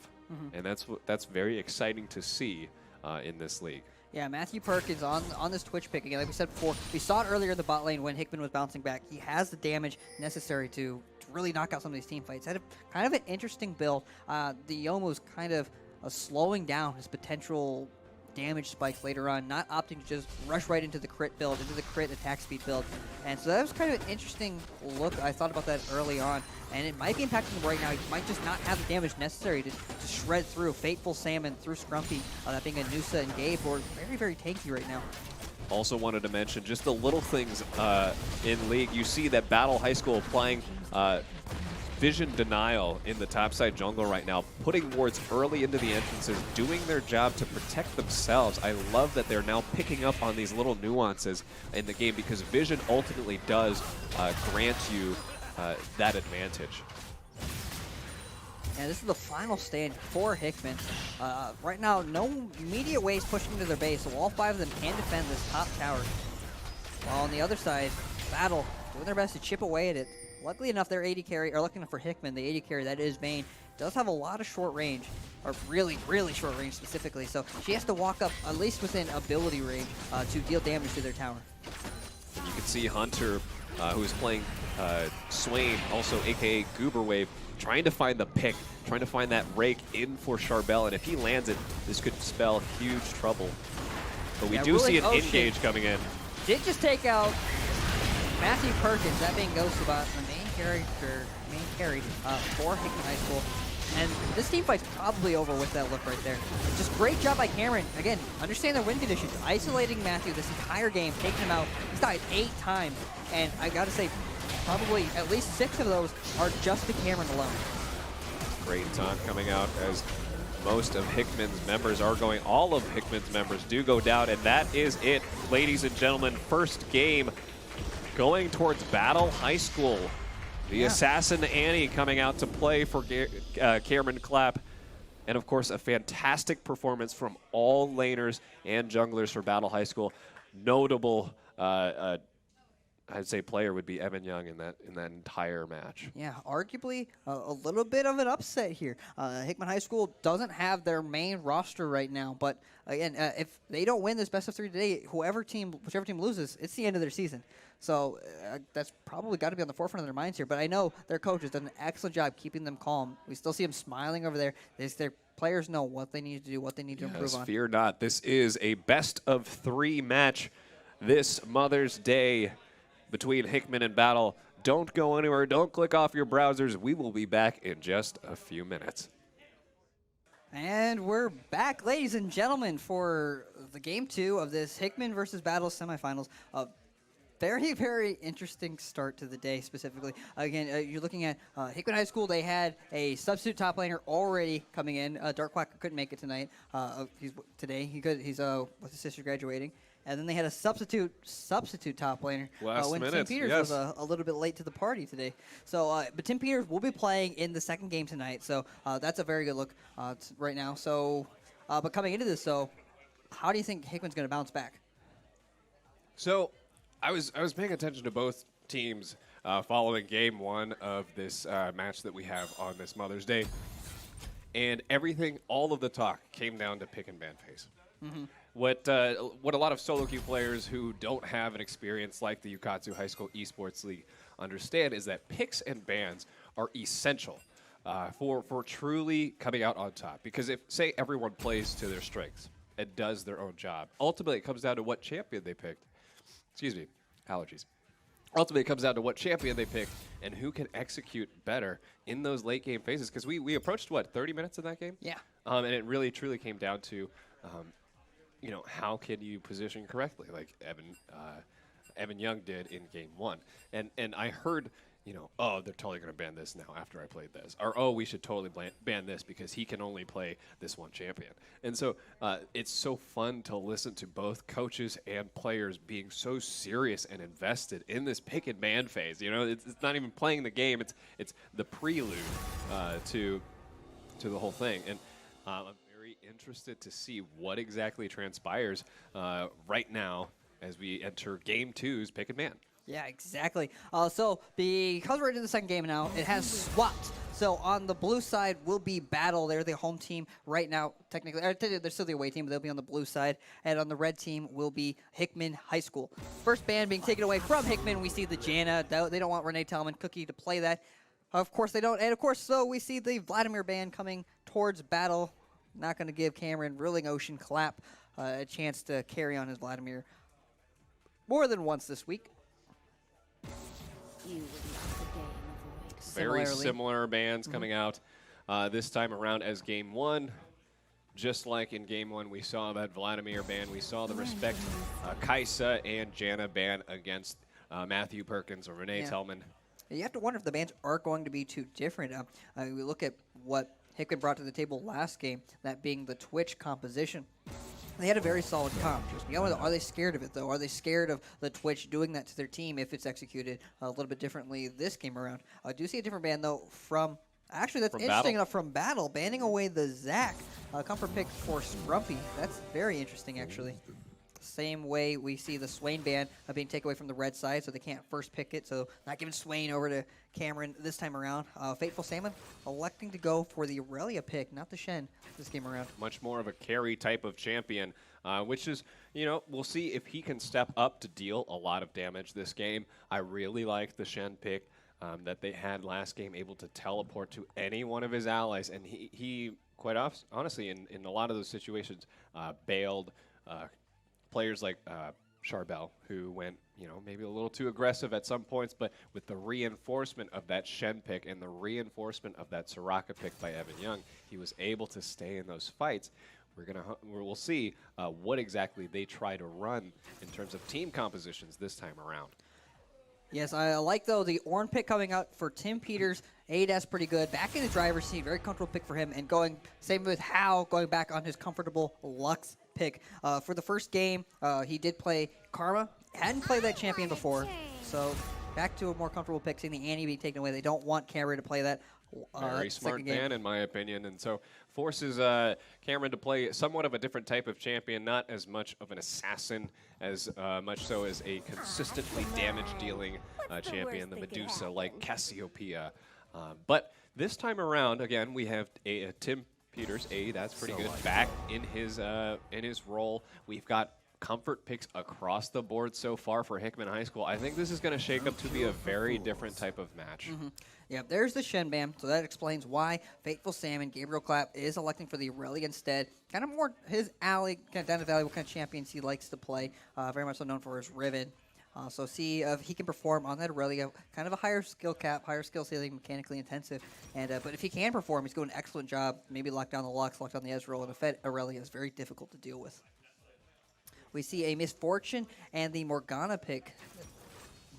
[SPEAKER 2] And that's very exciting to see in this league.
[SPEAKER 1] Yeah, Matthew Perkins on this Twitch pick again. Like we said before, we saw it earlier in the bot lane when Hickman was bouncing back. He has the damage necessary to really knock out some of these team fights. Had kind of an interesting build. The Yom was kind of slowing down his potential damage spikes later on, not opting to just rush right into the crit build, into the crit attack speed build. And so that was kind of an interesting look. I thought about that early on, and it might be impacting him right now. He might just not have the damage necessary to shred through Fateful Salmon, through Scrumpy, that being a Nusa and Gabe, who are very, very tanky right now.
[SPEAKER 2] Also wanted to mention just the little things in League. You see that Battle High School applying vision denial in the topside jungle right now, putting wards early into the entrances, doing their job to protect themselves. I love that they're now picking up on these little nuances in the game, because vision ultimately does grant you that advantage.
[SPEAKER 1] And this is the final stand for Hickman. Right now, no immediate waves pushing into their base, so all 5 of them can defend this top tower. While on the other side, Battle doing their best to chip away at it. Luckily enough, their AD carry, or looking for Hickman, the AD carry, that is Vayne, does have a lot of short range, or really, really short range specifically. So she has to walk up at least within ability range to deal damage to their tower.
[SPEAKER 2] You can see Hunter, who is playing Swain, also aka Gooberwave, trying to find the pick, trying to find that rake in for Charbel, and if he lands it, this could spell huge trouble. But we do see an engage coming in.
[SPEAKER 1] Did just take out Matthew Perkins, that being Ghostbot, the main carry for Hickman High School. And this team fight's probably over with that look right there. Just great job by Cameron. Again, understand their win conditions. Isolating Matthew this entire game, taking him out. He's died 8 times. And I gotta say, probably at least 6 of those are just to Cameron alone.
[SPEAKER 2] Great taunt coming out as most of Hickman's members are going. All of Hickman's members do go down, and that is it, ladies and gentlemen. First game going towards Battle High School. The Assassin Annie coming out to play for Cameron Clapp. And of course, a fantastic performance from all laners and junglers for Battle High School. Notable, I'd say, player would be Evan Young in that entire match.
[SPEAKER 1] Yeah, arguably a little bit of an upset here. Hickman High School doesn't have their main roster right now, but again, if they don't win this best of 3 today, whichever team loses, it's the end of their season. So that's probably got to be on the forefront of their minds here. But I know their coach has done an excellent job keeping them calm. We still see them smiling over there. Their players know what they need to do, what they need to improve on.
[SPEAKER 2] Fear not. This is a best of 3 match this Mother's Day between Hickman and Battle. Don't go anywhere. Don't click off your browsers. We will be back in just a few minutes.
[SPEAKER 1] And we're back, ladies and gentlemen, for the game 2 of this Hickman versus Battle semifinals. Very, very interesting start to the day specifically. Again, you're looking at Hickman High School. They had a substitute top laner already coming in. Dark Quack couldn't make it tonight. He's with his sister graduating. And then they had a substitute top laner when Tim Peters was a little bit late to the party today. So, but Tim Peters will be playing in the second game tonight. So that's a very good look right now. So But coming into this, though, how do you think Hickman's going to bounce back?
[SPEAKER 2] So, I was paying attention to both teams following game one of this match that we have on this Mother's Day, and all of the talk came down to pick and ban phase. What a lot of solo queue players who don't have an experience like the Yukatsu High School Esports League understand is that picks and bans are essential for truly coming out on top. Because if, say, everyone plays to their strengths and does their own job, ultimately it comes down to what champion they picked. Excuse me, allergies. Ultimately, it comes down to what champion they pick and who can execute better in those late game phases. Because we approached, 30 minutes in that game?
[SPEAKER 1] Yeah.
[SPEAKER 2] And it really, truly came down to, how can you position correctly, like Evan Young did in game one. And I heard, oh, they're totally going to ban this now after I played this. Or, oh, we should totally ban this because he can only play this one champion. And so it's so fun to listen to both coaches and players being so serious and invested in this pick and ban phase. It's not even playing the game. It's the prelude to the whole thing. And I'm very interested to see what exactly transpires right now as we enter game two's pick and ban.
[SPEAKER 1] Yeah, exactly. So because we're into the second game now, it has swapped. So on the blue side will be Battle. They're the home team right now, technically. They're still the away team, but they'll be on the blue side. And on the red team will be Hickman High School. First ban being taken away from Hickman, we see the Jana. They don't want Renee Tellman Cookie to play that. Of course they don't. And of course, so we see the Vladimir ban coming towards Battle. Not going to give Cameron Rilling Ocean Clap a chance to carry on his Vladimir more than once this week.
[SPEAKER 4] You would lock the game avoid.
[SPEAKER 2] Very
[SPEAKER 1] Similarly.
[SPEAKER 2] similar bans coming out this time around as game one. Just like in game one, we saw that Vladimir ban. We saw the Respect Kaisa and Jana ban against Matthew Perkins or Renee Tellman.
[SPEAKER 1] You have to wonder if the bans are going to be too different. We look at what Hickman brought to the table last game, that being the Twitch composition. They had a very solid comp. Are they scared of it, though? Are they scared of the Twitch doing that to their team if it's executed a little bit differently this game around? I do see a different ban, though, from... Actually, that's interesting enough from Battle, banning away the Zac. Comfort pick for Scrumpy. That's very interesting, actually. Same way we see the Swain ban being taken away from the red side, so they can't first pick it. So not giving Swain over to Cameron this time around. Fateful Salmon electing to go for the Aurelia pick, not the Shen this game around.
[SPEAKER 2] Much more of a carry type of champion, which is, we'll see if he can step up to deal a lot of damage this game. I really like the Shen pick that they had last game, able to teleport to any one of his allies. And he quite honestly, in a lot of those situations, bailed players like Charbel, who went, maybe a little too aggressive at some points, but with the reinforcement of that Shen pick and the reinforcement of that Soraka pick by Evan Young, he was able to stay in those fights. We'll see what exactly they try to run in terms of team compositions this time around.
[SPEAKER 1] Yes, I like, though, the Ornn pick coming out for Tim Peters. ADAS pretty good. Back in the driver's seat, very comfortable pick for him. And same with Hao, going back on his comfortable Lux pick. For the first game, he did play Karma. Hadn't played that champion before. So back to a more comfortable pick, seeing the Annie being taken away. They don't want Cameron to play that.
[SPEAKER 2] Very smart man, in my opinion, and so forces Cameron to play somewhat of a different type of champion, not as much of an assassin as much so as a consistently damage-dealing champion, the Medusa, like Cassiopeia. But this time around, again, we have Tim Peters, that's pretty good, back in his role. We've got comfort picks across the board so far for Hickman High School. I think this is going to shake up to be a very different type of match.
[SPEAKER 1] Yeah, there's the Shen ban, so that explains why Fateful Salmon, Gabriel Clapp, is electing for the Aurelia instead. Kind of more his alley, kind of down the valley, what kind of champions he likes to play. Very much so known for his Riven. So see if he can perform on that Aurelia. Kind of a higher skill cap, higher skill ceiling, mechanically intensive. And but if he can perform, he's doing an excellent job. Maybe lock down the Lux, lock down the Ezreal, and a Fed Aurelia is very difficult to deal with. We see a Misfortune and the Morgana pick.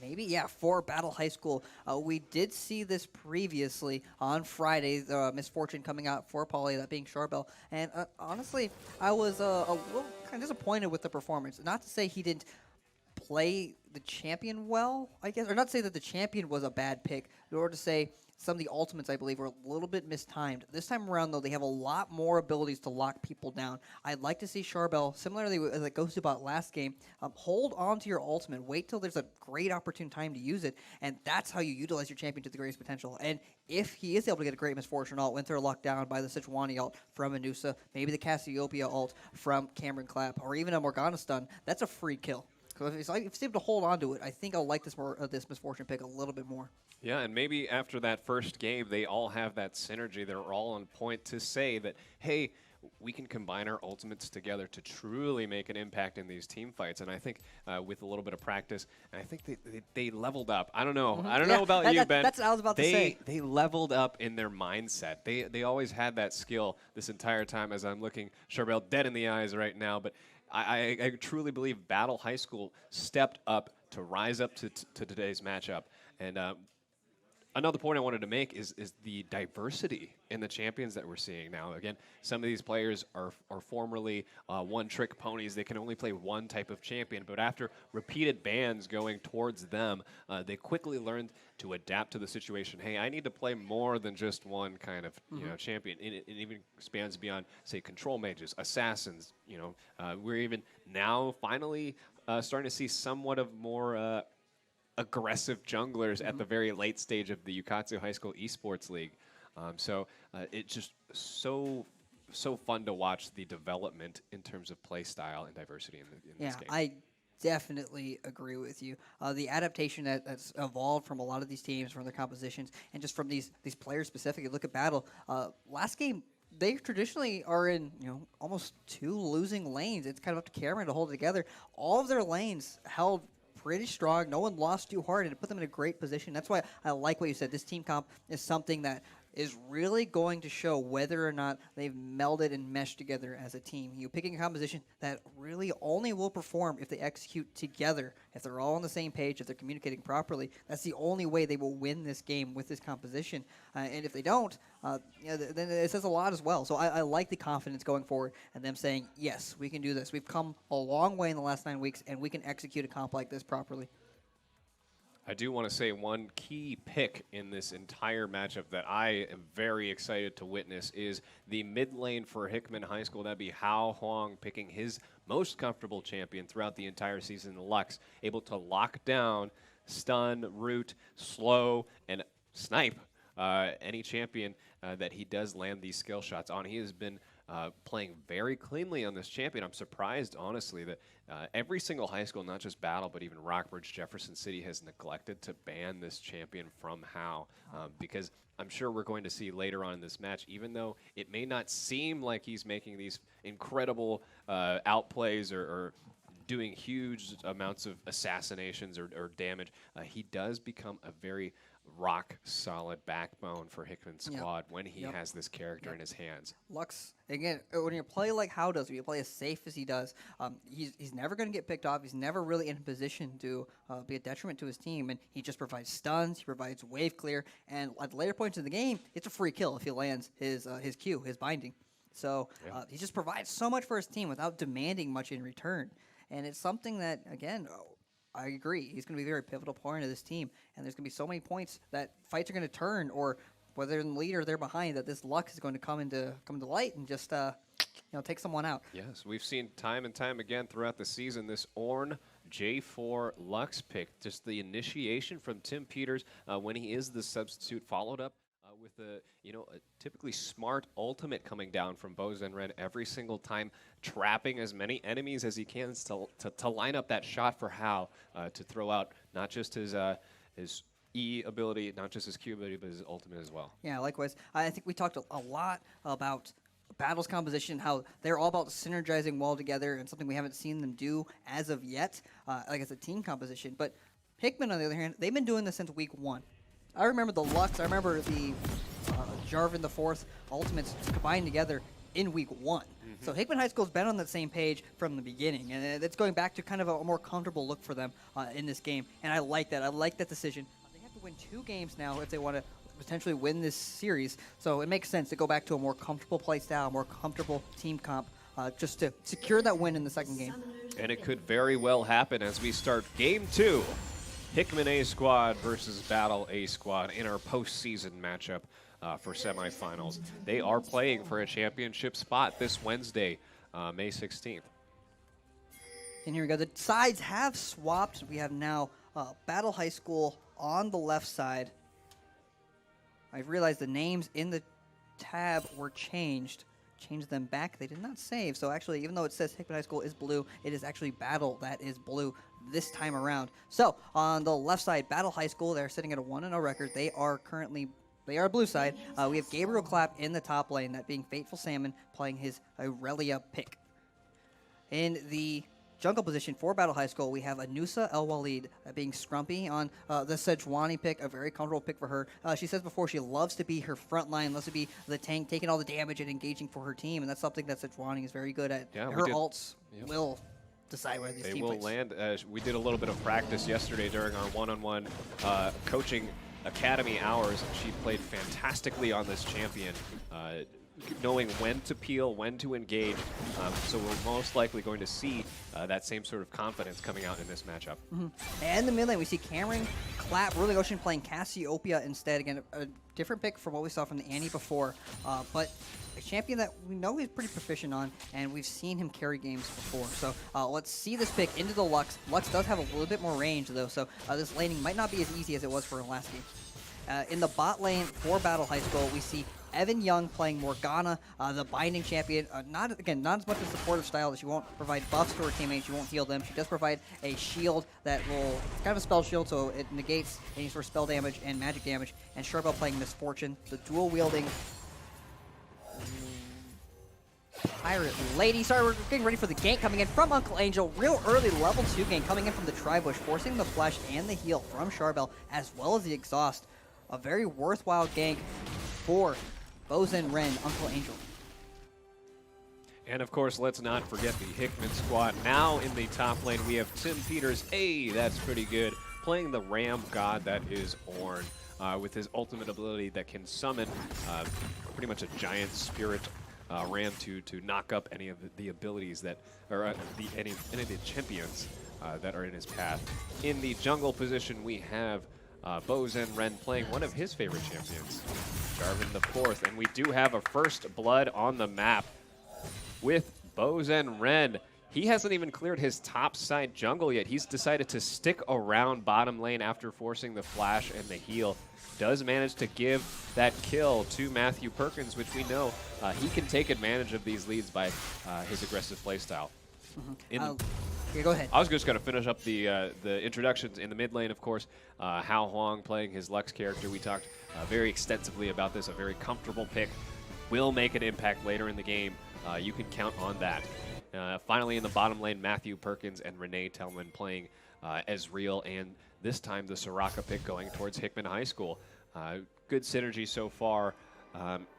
[SPEAKER 1] Maybe, yeah, for Battle High School. We did see this previously on Friday, the Misfortune coming out for Pauly, that being Charbel. And honestly, I was a little kind of disappointed with the performance. Not to say he didn't play the champion well, I guess, or not to say that the champion was a bad pick, nor to say some of the ultimates, I believe, were a little bit mistimed. This time around, though, they have a lot more abilities to lock people down. I'd like to see Charbel, similarly as it goes about last game, hold on to your ultimate. Wait till there's a great opportune time to use it, and that's how you utilize your champion to the greatest potential. And if he is able to get a great Misfortune ult, Winter locked down by the Sejuani ult from Anusa, maybe the Cassiopeia ult from Cameron Clapp, or even a Morgana stun, that's a free kill. So if he's able to hold on to it, I think I'll like this Misfortune pick a little bit more.
[SPEAKER 2] Yeah, and maybe after that first game, they all have that synergy. They're all on point to say that, hey, we can combine our ultimates together to truly make an impact in these team fights. And I think with a little bit of practice, and I think they leveled up. I don't know. I don't know about you, Ben.
[SPEAKER 1] That's what I was about to say.
[SPEAKER 2] They leveled up in their mindset. They always had that skill this entire time, as I'm looking Charbel dead in the eyes right now. But I truly believe Battle High School stepped up to rise up to today's matchup. And another point I wanted to make is the diversity in the champions that we're seeing now. Again, some of these players are formerly one-trick ponies. They can only play one type of champion, but after repeated bans going towards them, they quickly learned to adapt to the situation. Hey, I need to play more than just one kind of champion. It even spans beyond, say, control mages, assassins. We're even now finally starting to see somewhat of more aggressive junglers at the very late stage of the Yukatsu High School Esports League. So it's just so fun to watch the development in terms of play style and diversity in this game.
[SPEAKER 1] I definitely agree with you. The adaptation that's evolved from a lot of these teams, from their compositions, and just from these players specifically. Look at Battle. Last game, they traditionally are in almost 2 losing lanes. It's kind of up to Cameron to hold it together. All of their lanes held pretty strong. No one lost too hard, and it put them in a great position. That's why I like what you said. This team comp is something that is really going to show whether or not they've melded and meshed together as a team. You're picking a composition that really only will perform if they execute together. If they're all on the same page, if they're communicating properly, that's the only way they will win this game with this composition. And if they don't, then it says a lot as well. So I like the confidence going forward and them saying, yes, we can do this. We've come a long way in the last 9 weeks, and we can execute a comp like this properly.
[SPEAKER 2] I do want to say one key pick in this entire matchup that I am very excited to witness is the mid lane for Hickman High School. That'd be Hao Huang picking his most comfortable champion throughout the entire season, Lux, able to lock down, stun, root, slow, and snipe any champion that he does land these skill shots on. He has been playing very cleanly on this champion. I'm surprised, honestly, that every single high school, not just Battle, but even Rockbridge, Jefferson City, has neglected to ban this champion from Hao, because I'm sure we're going to see later on in this match, even though it may not seem like he's making these incredible outplays or doing huge amounts of assassinations or damage, he does become a very rock-solid backbone for Hickman's squad when he has this character in his hands.
[SPEAKER 1] Lux, again, when you play like Hao does, when you play as safe as he does, he's never going to get picked off. He's never really in a position to be a detriment to his team, and he just provides stuns, he provides wave clear, and at later points in the game, it's a free kill if he lands his Q, his binding. So he just provides so much for his team without demanding much in return. And it's something that, again, I agree. He's going to be a very pivotal point of this team, and there's going to be so many points that fights are going to turn, or whether they're in the lead or they're behind, that this Lux is going to come to light and just take someone out.
[SPEAKER 2] Yes, we've seen time and time again throughout the season this Ornn J4 Lux pick, just the initiation from Tim Peters when he is the substitute, followed up with a typically smart ultimate coming down from Bozenred every single time, trapping as many enemies as he can to line up that shot for Hao to throw out not just his E ability, not just his Q ability, but his ultimate as well.
[SPEAKER 1] Yeah, likewise. I think we talked a lot about Battle's composition, how they're all about synergizing well together, and something we haven't seen them do as of yet, like as a team composition. But Hickman, on the other hand, they've been doing this since week 1. I remember the Lux, I remember the Jarvan the Fourth ultimates combined together in week 1. So Hickman High School's been on that same page from the beginning, and it's going back to kind of a more comfortable look for them in this game, and I like that. I like that decision. They have to win 2 games now if they want to potentially win this series, so it makes sense to go back to a more comfortable play style, more comfortable team comp, just to secure that win in the second game.
[SPEAKER 2] And it could very well happen as we start Game 2 Hickman A Squad versus Battle A Squad in our postseason matchup for semifinals. They are playing for a championship spot this Wednesday, May 16th.
[SPEAKER 1] And here we go. The sides have swapped. We have now Battle High School on the left side. I realized the names in the tab were changed. Changed them back. They did not save. So actually, even though it says Hickman High School is blue, it is actually Battle that is blue this time around. So on the left side, Battle High School, they're sitting at a 1-0 record. They are blue side. We have Gabriel Clapp in the top lane, that being Fateful Salmon playing his Aurelia pick. In the jungle position for Battle High School, we have Anusa El Walid being Scrumpy on the Sejuani pick, a very comfortable pick for her. She says before she loves to be her front line, loves to be the tank, taking all the damage and engaging for her team, and that's something that Sejuani is very good at.
[SPEAKER 2] Yeah,
[SPEAKER 1] her ults will decide where these
[SPEAKER 2] they
[SPEAKER 1] team
[SPEAKER 2] will
[SPEAKER 1] plays.
[SPEAKER 2] land. We did a little bit of practice yesterday during our one-on-one coaching academy hours, and she played fantastically on this champion. Knowing when to peel, when to engage. So we're most likely going to see that same sort of confidence coming out in this matchup.
[SPEAKER 1] And in the mid lane, we see Cameron Clapp, Ruling Ocean playing Cassiopeia instead. Again, a different pick from what we saw from the Annie before, but a champion that we know he's pretty proficient on, and we've seen him carry games before. So let's see this pick into the Lux. Lux does have a little bit more range, though, so this laning might not be as easy as it was for her last game. In the bot lane for Battle High School, we see Evan Young playing Morgana, the Binding Champion. Not as much a supportive style that she won't provide buffs to her teammates. She won't heal them. She does provide a shield that will, it's kind of a spell shield, so it negates any sort of spell damage and magic damage. And Charbel playing Misfortune, the dual-wielding Pirate Lady. Sorry, we're getting ready for the gank coming in from Uncle Angel. Real early level 2 gank coming in from the Tribush, forcing the flash and the heal from Charbel, as well as the exhaust. A very worthwhile gank for Bozen Ren, Uncle Angel.
[SPEAKER 2] And of course, let's not forget the Hickman squad. Now in the top lane, we have Tim Peters. Hey, that's pretty good. Playing the Ram God that is Ornn, with his ultimate ability that can summon pretty much a giant spirit ram to knock up any of the abilities that, or any of the champions that are in his path. In the jungle position, we have Bozen Ren playing one of his favorite champions, Jarvan the Fourth, and we do have a first blood on the map with Bozen Ren. He hasn't even cleared his top side jungle yet. He's decided to stick around bottom lane after forcing the flash and the heal. Does manage to give that kill to Matthew Perkins, which we know he can take advantage of these leads by his aggressive playstyle.
[SPEAKER 1] Yeah, go ahead.
[SPEAKER 2] I was just going to finish up the introductions in the mid lane, of course. Hao Huang playing his Lux character. We talked very extensively about this. A very comfortable pick. Will make an impact later in the game. You can count on that. Finally, in the bottom lane, Matthew Perkins and Renee Tellman playing Ezreal, and this time the Soraka pick going towards Hickman High School. Good synergy so far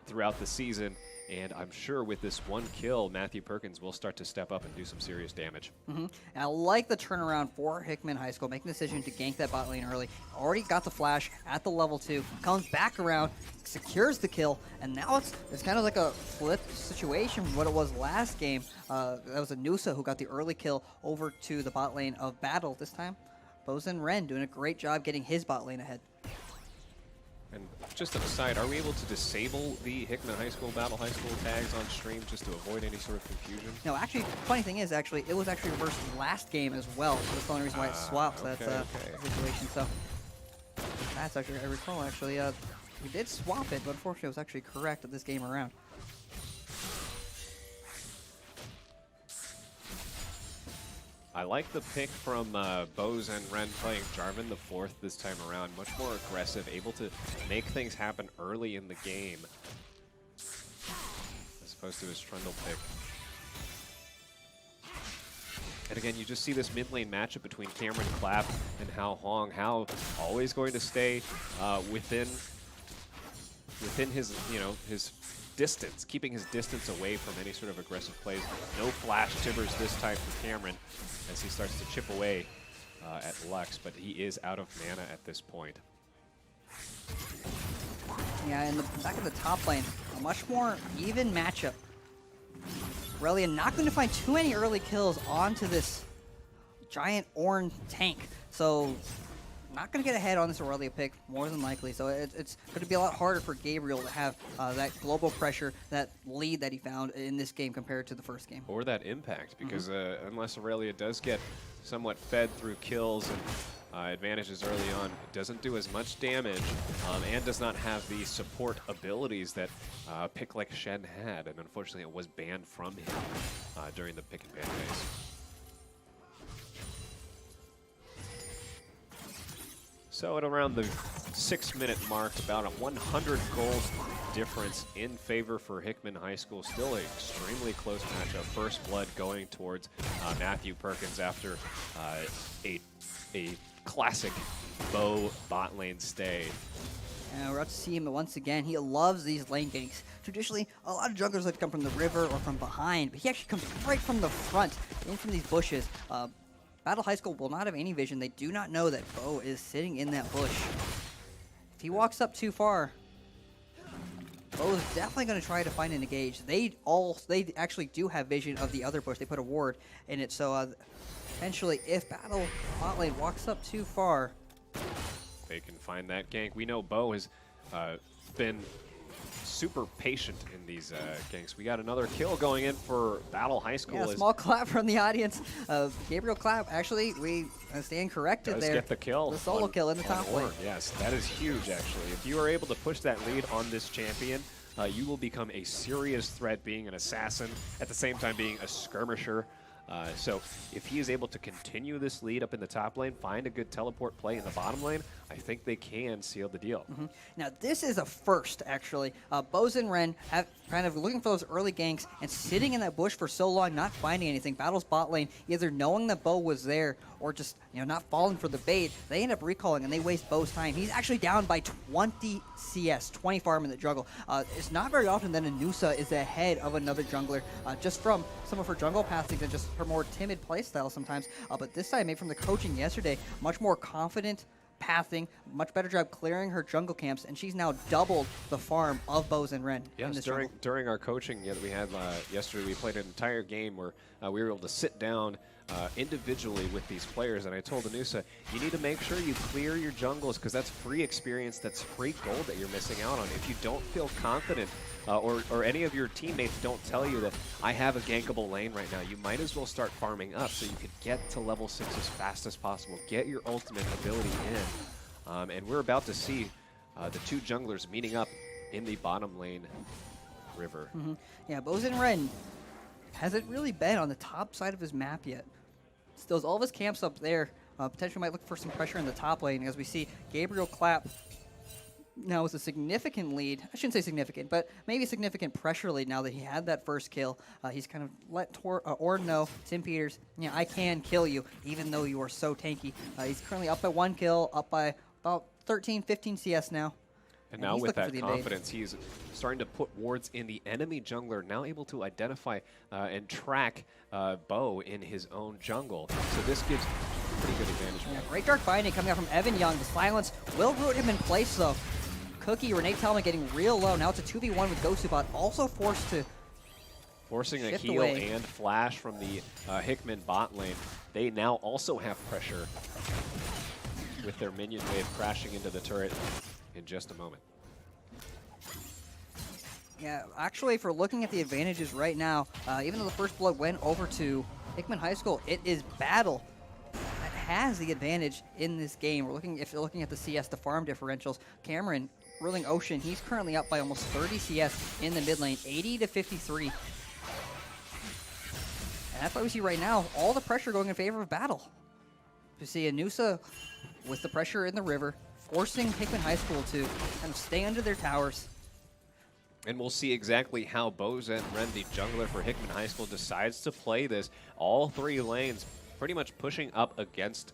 [SPEAKER 2] throughout the season. And I'm sure with this one kill, Matthew Perkins will start to step up and do some serious damage.
[SPEAKER 1] And I like the turnaround for Hickman High School, making the decision to gank that bot lane early. Already got the flash at the level 2, comes back around, secures the kill, and now it's kind of like a flip situation from what it was last game. That was Anusa who got the early kill over to the bot lane of Battle this time. Bozen Ren doing a great job getting his bot lane ahead.
[SPEAKER 2] And just an aside, are we able to disable the Hickman High School, Battle High School tags on stream just to avoid any sort of confusion?
[SPEAKER 1] No, actually, funny thing is, it was actually reversed last game as well. So that's the only reason why it swapped that situation. So that's actually, I recall, actually, we did swap it, but unfortunately it was actually correct this game around.
[SPEAKER 2] I like the pick from Bozen Ren playing Jarvan the Fourth this time around. Much more aggressive, able to make things happen early in the game, as opposed to his Trundle pick. And again, you just see this mid lane matchup between Cameron Clapp and Hao Huang. Hao always going to stay within his, his distance, keeping his distance away from any sort of aggressive plays. No flash timbers this time for Cameron as he starts to chip away at Lux, but he is out of mana at this point.
[SPEAKER 1] Yeah, back in the top lane, a much more even matchup. Aurelia not going to find too many early kills onto this giant Ornn tank. So not going to get ahead on this Aurelia pick, more than likely. So it's going to be a lot harder for Gabriel to have that global pressure, that lead that he found in this game compared to the first game.
[SPEAKER 2] Or that impact, because unless Aurelia does get somewhat fed through kills and advantages early on, it doesn't do as much damage and does not have the support abilities that a pick like Shen had, and unfortunately it was banned from him during the pick and ban phase. So at around the 6-minute mark, about a 100 goals difference in favor for Hickman High School. Still an extremely close matchup. First blood going towards Matthew Perkins after a classic Bo bot lane stay.
[SPEAKER 1] And we're about to see him once again. He loves these lane ganks. Traditionally, a lot of junglers like to come from the river or from behind, but he actually comes right from the front, in from these bushes. Battle High School will not have any vision. They do not know that Bo is sitting in that bush. If he walks up too far, Bo is definitely going to try to find an engage. They actually do have vision of the other bush. They put a ward in it, so eventually, if Battle bot lane walks up too far,
[SPEAKER 2] they can find that gank. We know Bo has been super patient in these ganks. We got another kill going in for Battle High School.
[SPEAKER 1] Yeah, a small clap from the audience. Gabriel clap. Actually, we stand corrected
[SPEAKER 2] does
[SPEAKER 1] there.
[SPEAKER 2] Get the kill.
[SPEAKER 1] The solo kill in the top lane.
[SPEAKER 2] Yes, that is huge, actually. If you are able to push that lead on this champion, you will become a serious threat being an assassin, at the same time being a skirmisher. So if he is able to continue this lead up in the top lane, find a good teleport play in the bottom lane, I think they can seal the deal.
[SPEAKER 1] Now, this is a first, actually. Boz and Ren have kind of looking for those early ganks and sitting in that bush for so long, not finding anything. Battle's bot lane, either knowing that Bo was there or just not falling for the bait. They end up recalling and they waste Bo's time. He's actually down by 20 CS, 20 farm in the jungle. It's not very often that Anusa is ahead of another jungler, just from some of her jungle passings and just her more timid playstyle sometimes. But this time, maybe from the coaching yesterday, much more confident pathing, much better job clearing her jungle camps, and she's now doubled the farm of Boz and Ren.
[SPEAKER 2] Yes, during our coaching that we had yesterday, we played an entire game where we were able to sit down individually with these players, and I told Anusa, you need to make sure you clear your jungles, because that's free experience, that's free gold that you're missing out on. If you don't feel confident, or any of your teammates don't tell you that I have a gankable lane right now, you might as well start farming up so you could get to level 6 as fast as possible, get your ultimate ability in. And we're about to see the two junglers meeting up in the bottom lane river.
[SPEAKER 1] Yeah, Boz and Ren hasn't really been on the top side of his map yet. Still has all of his camps up there. Potentially might look for some pressure in the top lane as we see Gabriel clap now with a significant lead. I shouldn't say significant, but maybe a significant pressure lead now that he had that first kill. He's kind of let Ord know, Tim Peters, I can kill you, even though you are so tanky. He's currently up by 1 kill, up by about 13, 15 CS now.
[SPEAKER 2] And now with that confidence, he's starting to put wards in the enemy jungler, now able to identify and track Bo in his own jungle. So this gives pretty good advantage.
[SPEAKER 1] Yeah, great dark binding coming out from Evan Young. The silence will root him in place, though. Cookie, Renee Talman getting real low. Now it's a 2v1 with Ghostubot, also forced to
[SPEAKER 2] forcing a heal
[SPEAKER 1] away.
[SPEAKER 2] And flash from the Hickman bot lane. They now also have pressure with their minion wave crashing into the turret in just a moment.
[SPEAKER 1] Yeah, actually, if we're looking at the advantages right now, even though the first blood went over to Hickman High School, it is Battle that has the advantage in this game. If you're looking at the CS, the farm differentials, Cameron ruling Ocean, he's currently up by almost 30 CS in the mid lane, 80 to 53. And that's why we see right now all the pressure going in favor of Battle. You see Anusa with the pressure in the river, forcing Hickman High School to kind of stay under their towers.
[SPEAKER 2] And we'll see exactly how Boz and Ren, the jungler for Hickman High School, decides to play this. All 3 lanes pretty much pushing up against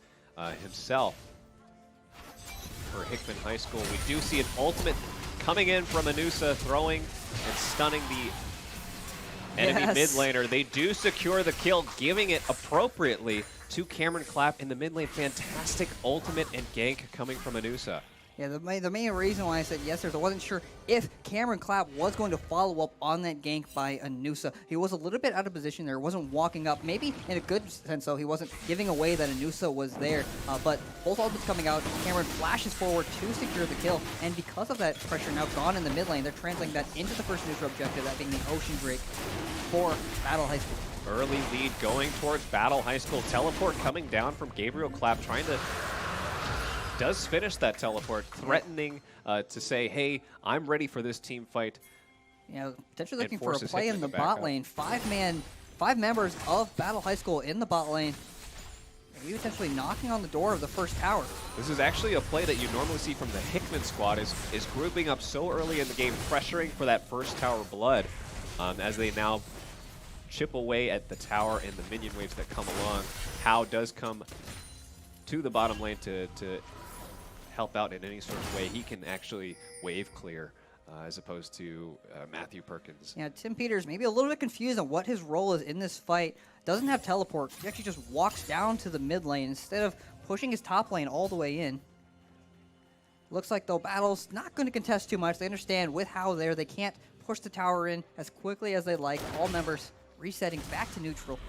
[SPEAKER 2] himself. For Hickman High School, we do see an ultimate coming in from Anusa, throwing and stunning the enemy mid laner. They do secure the kill, giving it appropriately to Cameron Clapp in the mid lane. Fantastic ultimate and gank coming from Anusa.
[SPEAKER 1] Yeah, the main reason why I said yes there is I wasn't sure if Cameron Clapp was going to follow up on that gank by Anusa. He was a little bit out of position there, wasn't walking up. Maybe in a good sense, though, he wasn't giving away that Anusa was there. But both ultimates coming out, Cameron flashes forward to secure the kill. And because of that pressure now gone in the mid lane, they're translating that into the first neutral objective, that being the Ocean Drake for Battle High School.
[SPEAKER 2] Early lead going towards Battle High School. Teleport coming down from Gabriel Clapp, trying to... does finish that teleport, threatening to say, hey, I'm ready for this team fight.
[SPEAKER 1] You know, potentially looking for a
[SPEAKER 2] forces
[SPEAKER 1] play
[SPEAKER 2] Hickman
[SPEAKER 1] in the
[SPEAKER 2] to back
[SPEAKER 1] bot
[SPEAKER 2] up.
[SPEAKER 1] lane. Five members of Battle High School in the bot lane. Maybe potentially knocking on the door of the first tower.
[SPEAKER 2] This is actually a play that you normally see from the Hickman squad, is grouping up so early in the game, pressuring for that first tower blood, as they now chip away at the tower and the minion waves that come along. How does come to the bottom lane to help out in any sort of way. He can actually wave clear as opposed to Matthew Perkins.
[SPEAKER 1] Yeah, Tim Peters maybe a little bit confused on what his role is in this fight. Doesn't have teleport. He actually just walks down to the mid lane instead of pushing his top lane all the way in. Looks like, though, Battle's not going to contest too much. They understand with how they can't push the tower in as quickly as they like. All members resetting back to neutral.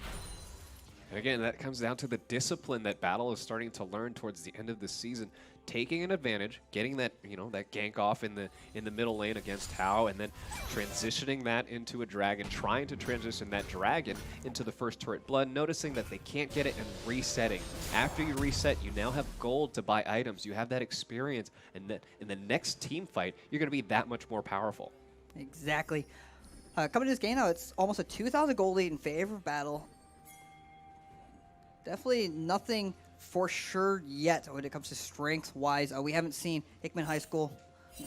[SPEAKER 2] And again, that comes down to the discipline that Battle is starting to learn towards the end of this season, taking an advantage, getting that that gank off in the middle lane against Hao, and then transitioning that into a dragon, trying to transition that dragon into the first turret blood, noticing that they can't get it, and resetting. After you reset, you now have gold to buy items. You have that experience, and that in the next team fight, you're going to be that much more powerful.
[SPEAKER 1] Exactly. Coming to this game now, it's almost a 2,000 gold lead in favor of Battle. Definitely nothing for sure yet when it comes to strength-wise. We haven't seen Hickman High School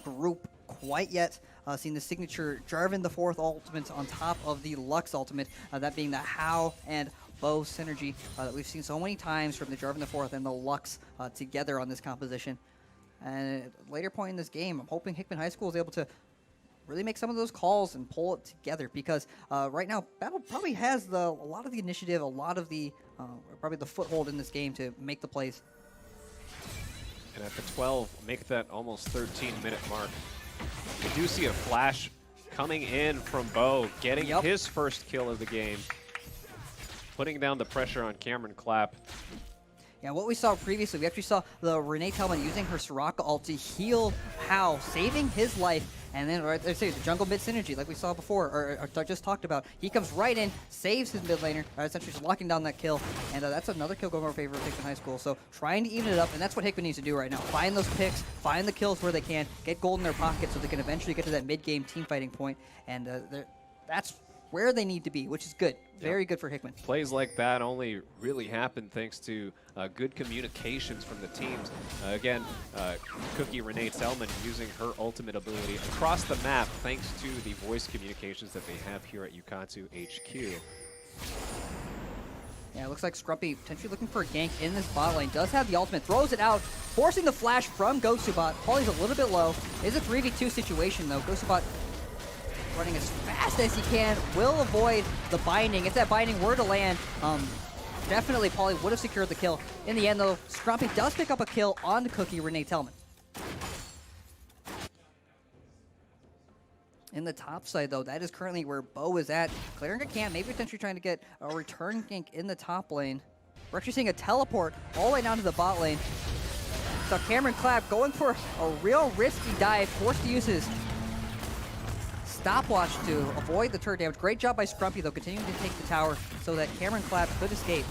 [SPEAKER 1] group quite yet. Seen the signature Jarvan the 4th ultimate on top of the Lux ultimate, that being the Hao and Bo synergy that we've seen so many times from the Jarvan the 4th and the Lux together on this composition. And at a later point in this game, I'm hoping Hickman High School is able to really make some of those calls and pull it together, because right now Battle probably has a lot of the initiative, a lot of the probably the foothold in this game to make the plays.
[SPEAKER 2] And at the 12, make that almost 13-minute mark. We do see a flash coming in from Bo, getting his first kill of the game, putting down the pressure on Cameron Clapp.
[SPEAKER 1] Yeah, what we saw previously, we actually saw the Renee Tellman using her Soraka ult to heal Hao, saving his life, and then right there, the jungle mid synergy, like we saw before, or just talked about. He comes right in, saves his mid laner, essentially just locking down that kill, and that's another kill going in favor of Hickman High School. So trying to even it up, and that's what Hickman needs to do right now. Find those picks, find the kills where they can, get gold in their pocket so they can eventually get to that mid-game team fighting point, and that's where they need to be, which is good. Very good for Hickman.
[SPEAKER 2] Plays like that only really happen thanks to good communications from the teams. Again, Cookie Renee Selman using her ultimate ability across the map thanks to the voice communications that they have here at Yukatsu HQ.
[SPEAKER 1] Yeah, it looks like Scrumpy potentially looking for a gank in this bot lane. Does have the ultimate, throws it out, forcing the flash from Gosubot. Pauly's a little bit low. It is a 3v2 situation, though. Gosubot running as fast as he can, will avoid the binding. If that binding were to land, definitely Pauly would have secured the kill. In the end, though, Scrumpy does pick up a kill on the Cookie Renee Tellman. In the top side, though, that is currently where Bo is at. Clearing a camp, maybe potentially trying to get a return gank in the top lane. We're actually seeing a teleport all the way down to the bot lane. So Cameron Clapp going for a real risky dive, forced to use his stopwatch to avoid the turret damage. Great job by Scrumpy, though, continuing to take the tower so that Cameron Clapp could escape.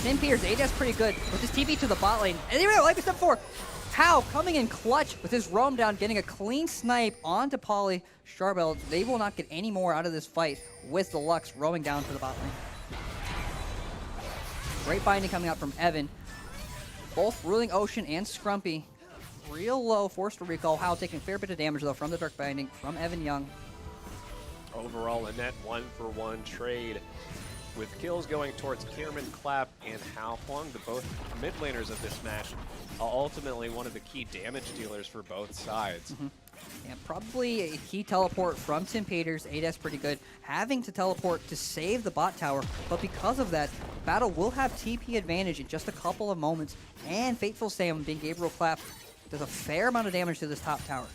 [SPEAKER 1] Tim Peters, ADS pretty good with his TP to the bot lane. And here we go, like step 4. Hao coming in clutch with his roam down, getting a clean snipe onto Pauly Charbel. They will not get any more out of this fight with the Lux roaming down to the bot lane. Great binding coming out from Evan. Both Ruling Ocean and Scrumpy real low, forced to recall. Hao taking a fair bit of damage, though, from the Dark Binding from Evan Young.
[SPEAKER 2] Overall, a net 1-for-1 trade, with kills going towards Cameron Clapp and Hao Huang, the both mid laners of this match, ultimately one of the key damage dealers for both sides.
[SPEAKER 1] And probably a key teleport from Tim Peters. ADS pretty good. Having to teleport to save the bot tower, but because of that, Battle will have TP advantage in just a couple of moments. And Fateful Sam being Gabriel Clapp does a fair amount of damage to this top tower.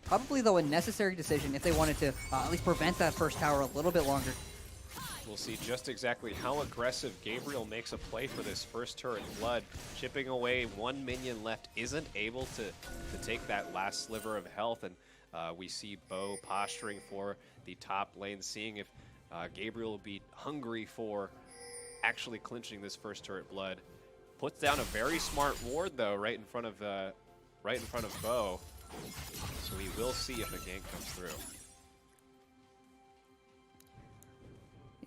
[SPEAKER 1] Probably, though, a necessary decision if they wanted to at least prevent that first tower a little bit longer.
[SPEAKER 2] We'll see just exactly how aggressive Gabriel makes a play for this first turret. Blood chipping away, 1 minion left, isn't able to take that last sliver of health, and we see Bo posturing for the top lane, seeing if Gabriel will be hungry for actually clinching this first turret. Blood puts down a very smart ward though, right in front of Bo. So we will see if the gank comes through.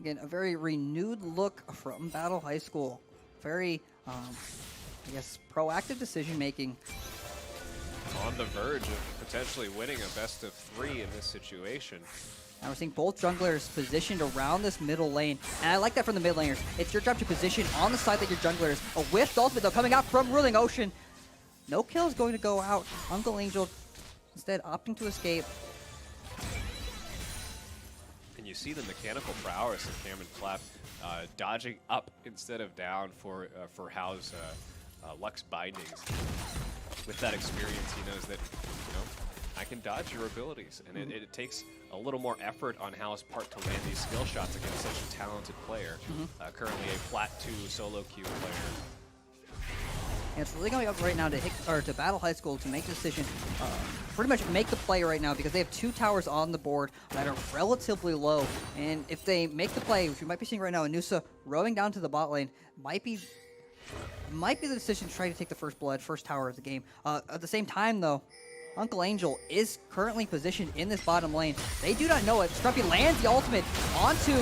[SPEAKER 1] Again, a very renewed look from Battle High School. Very, I guess, proactive decision making.
[SPEAKER 2] On the verge of potentially winning a best of 3 in this situation.
[SPEAKER 1] Now we're seeing both junglers positioned around this middle lane. And I like that from the mid laners. It's your job to position on the side that your jungler is. A whiffed ultimate though coming out from Ruling Ocean. No kill is going to go out. Uncle Angel instead opting to escape.
[SPEAKER 2] And you see the mechanical prowess of Cameron Clapp dodging up instead of down for Hao's Lux bindings. With that experience, he knows that, I can dodge your abilities. And it takes a little more effort on Hao's part to land these skill shots against such a talented player. Currently a flat 2 solo queue player.
[SPEAKER 1] And it's really going to be up right now to Battle High School to make the decision, pretty much make the play right now, because they have 2 towers on the board that are relatively low. And if they make the play, which we might be seeing right now, Anusa rowing down to the bot lane, might be the decision to try to take the first tower of the game. At the same time, though, Uncle Angel is currently positioned in this bottom lane. They do not know it. Scrumpy lands the ultimate onto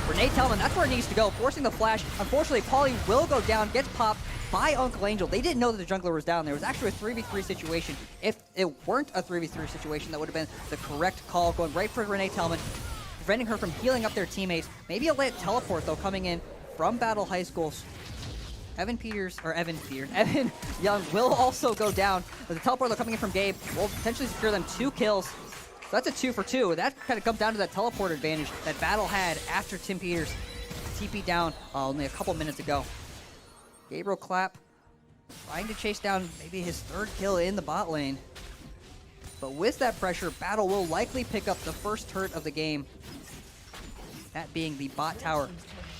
[SPEAKER 1] Renee Tellman. That's where it needs to go, forcing the flash. Unfortunately, Paulie will go down, gets popped by Uncle Angel. They didn't know that the jungler was down there. It was actually a 3v3 situation. If it weren't a 3v3 situation, that would have been the correct call, going right for Renee Tellman, preventing her from healing up their teammates. Maybe a late teleport, though, coming in from Battle High School's Evan Young will also go down. The teleport, though, coming in from Gabe will potentially secure them 2 kills. So that's a 2 for 2. That kind of comes down to that teleport advantage that Battle had after Tim Peters TP'd down only a couple minutes ago. Gabriel Clapp trying to chase down maybe his 3rd kill in the bot lane. But with that pressure, Battle will likely pick up the first turret of the game. That being the bot tower.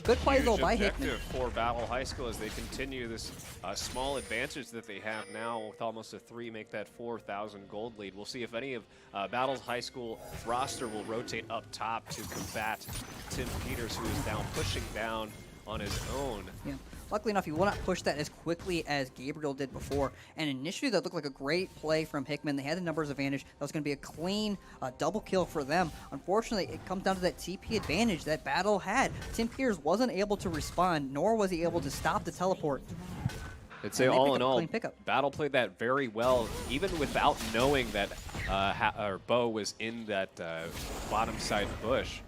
[SPEAKER 1] Good play though by Hickman.
[SPEAKER 2] Objective for Battle High School as they continue this small advantage that they have now with almost a 3, make that 4,000 gold lead. We'll see if any of Battle's High School roster will rotate up top to combat Tim Peters, who is now pushing down on his own.
[SPEAKER 1] Yeah. Luckily enough, he will not push that as quickly as Gabriel did before. And initially, that looked like a great play from Hickman. They had the numbers advantage. That was going to be a clean double kill for them. Unfortunately, it comes down to that TP advantage that Battle had. Tim Peters wasn't able to respond, nor was he able to stop the teleport.
[SPEAKER 2] I'd say all in all, Battle played that very well, even without knowing that Bo was in that bottom side bush.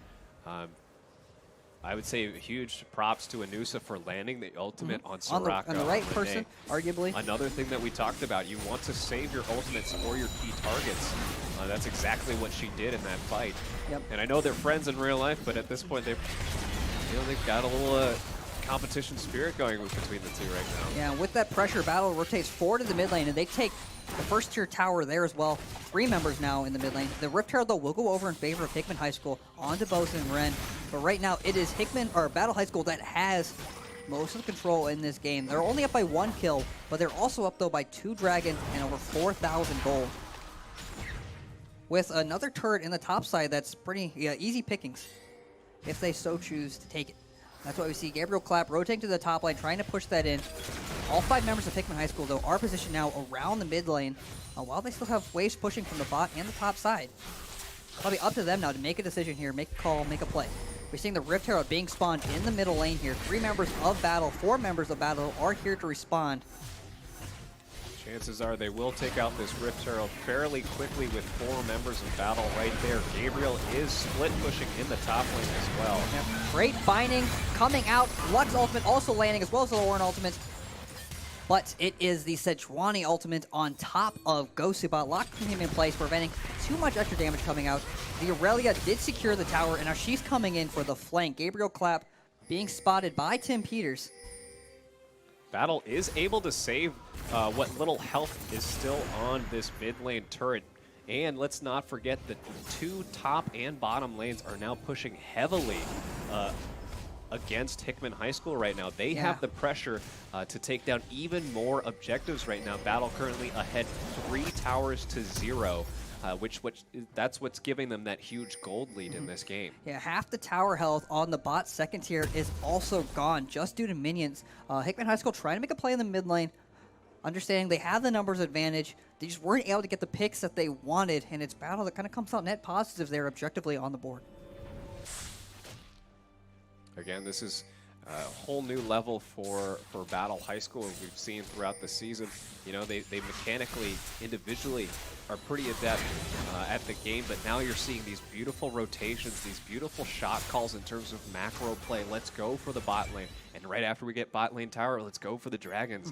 [SPEAKER 2] I would say huge props to Anusa for landing the ultimate on Soraka.
[SPEAKER 1] On the right person, arguably.
[SPEAKER 2] Another thing that we talked about, you want to save your ultimates for your key targets. That's exactly what she did in that fight.
[SPEAKER 1] Yep.
[SPEAKER 2] And I know they're friends in real life, but at this point, they've got a little competition spirit going between the 2 right now.
[SPEAKER 1] Yeah, with that pressure, Battle rotates forward to the mid lane, and they take the first tier tower there as well. 3 members now in the mid lane. The Rift Herald, though, will go over in favor of Hickman High School onto Bosun and Ren. But right now, it is Battle High School that has most of the control in this game. They're only up by 1 kill, but they're also up, though, by 2 dragons and over 4,000 gold. With another turret in the top side, that's pretty easy pickings if they so choose to take it. That's why we see Gabriel Clapp rotating to the top lane, trying to push that in. All 5 members of Hickman High School, though, are positioned now around the mid lane, while they still have waves pushing from the bot and the top side. Probably up to them now to make a decision here, make a call, make a play. We're seeing the Rift Herald being spawned in the middle lane here. 3 members of Battle, 4 members of Battle are here to respond.
[SPEAKER 2] Chances are they will take out this Rift Herald fairly quickly with 4 members of Battle right there. Gabriel is split pushing in the top lane as well.
[SPEAKER 1] Yep. Great binding coming out. Lux ultimate also landing, as well as the Lauren ultimate. But it is the Sejuani ultimate on top of Gosubot, locking him in place, preventing too much extra damage coming out. The Aurelia did secure the tower, and now she's coming in for the flank. Gabriel Clapp being spotted by Tim Peters.
[SPEAKER 2] Battle is able to save what little health is still on this mid lane turret. And let's not forget that the 2 top and bottom lanes are now pushing heavily against Hickman High School right now. They have the pressure to take down even more objectives right now. Battle currently ahead 3 towers to 0. That's what's giving them that huge gold lead in this game.
[SPEAKER 1] Yeah, half the tower health on the bot second tier is also gone just due to minions. Hickman High School trying to make a play in the mid lane, understanding they have the numbers advantage. They just weren't able to get the picks that they wanted, and it's Battle that kind of comes out net positive there objectively on the board.
[SPEAKER 2] Again, this is a whole new level for Battle High School as we've seen throughout the season. You know, they mechanically, individually are pretty adept at the game, but now you're seeing these beautiful rotations, these beautiful shot calls in terms of macro play. Let's go for the bot lane. And right after we get bot lane tower, let's go for the dragons.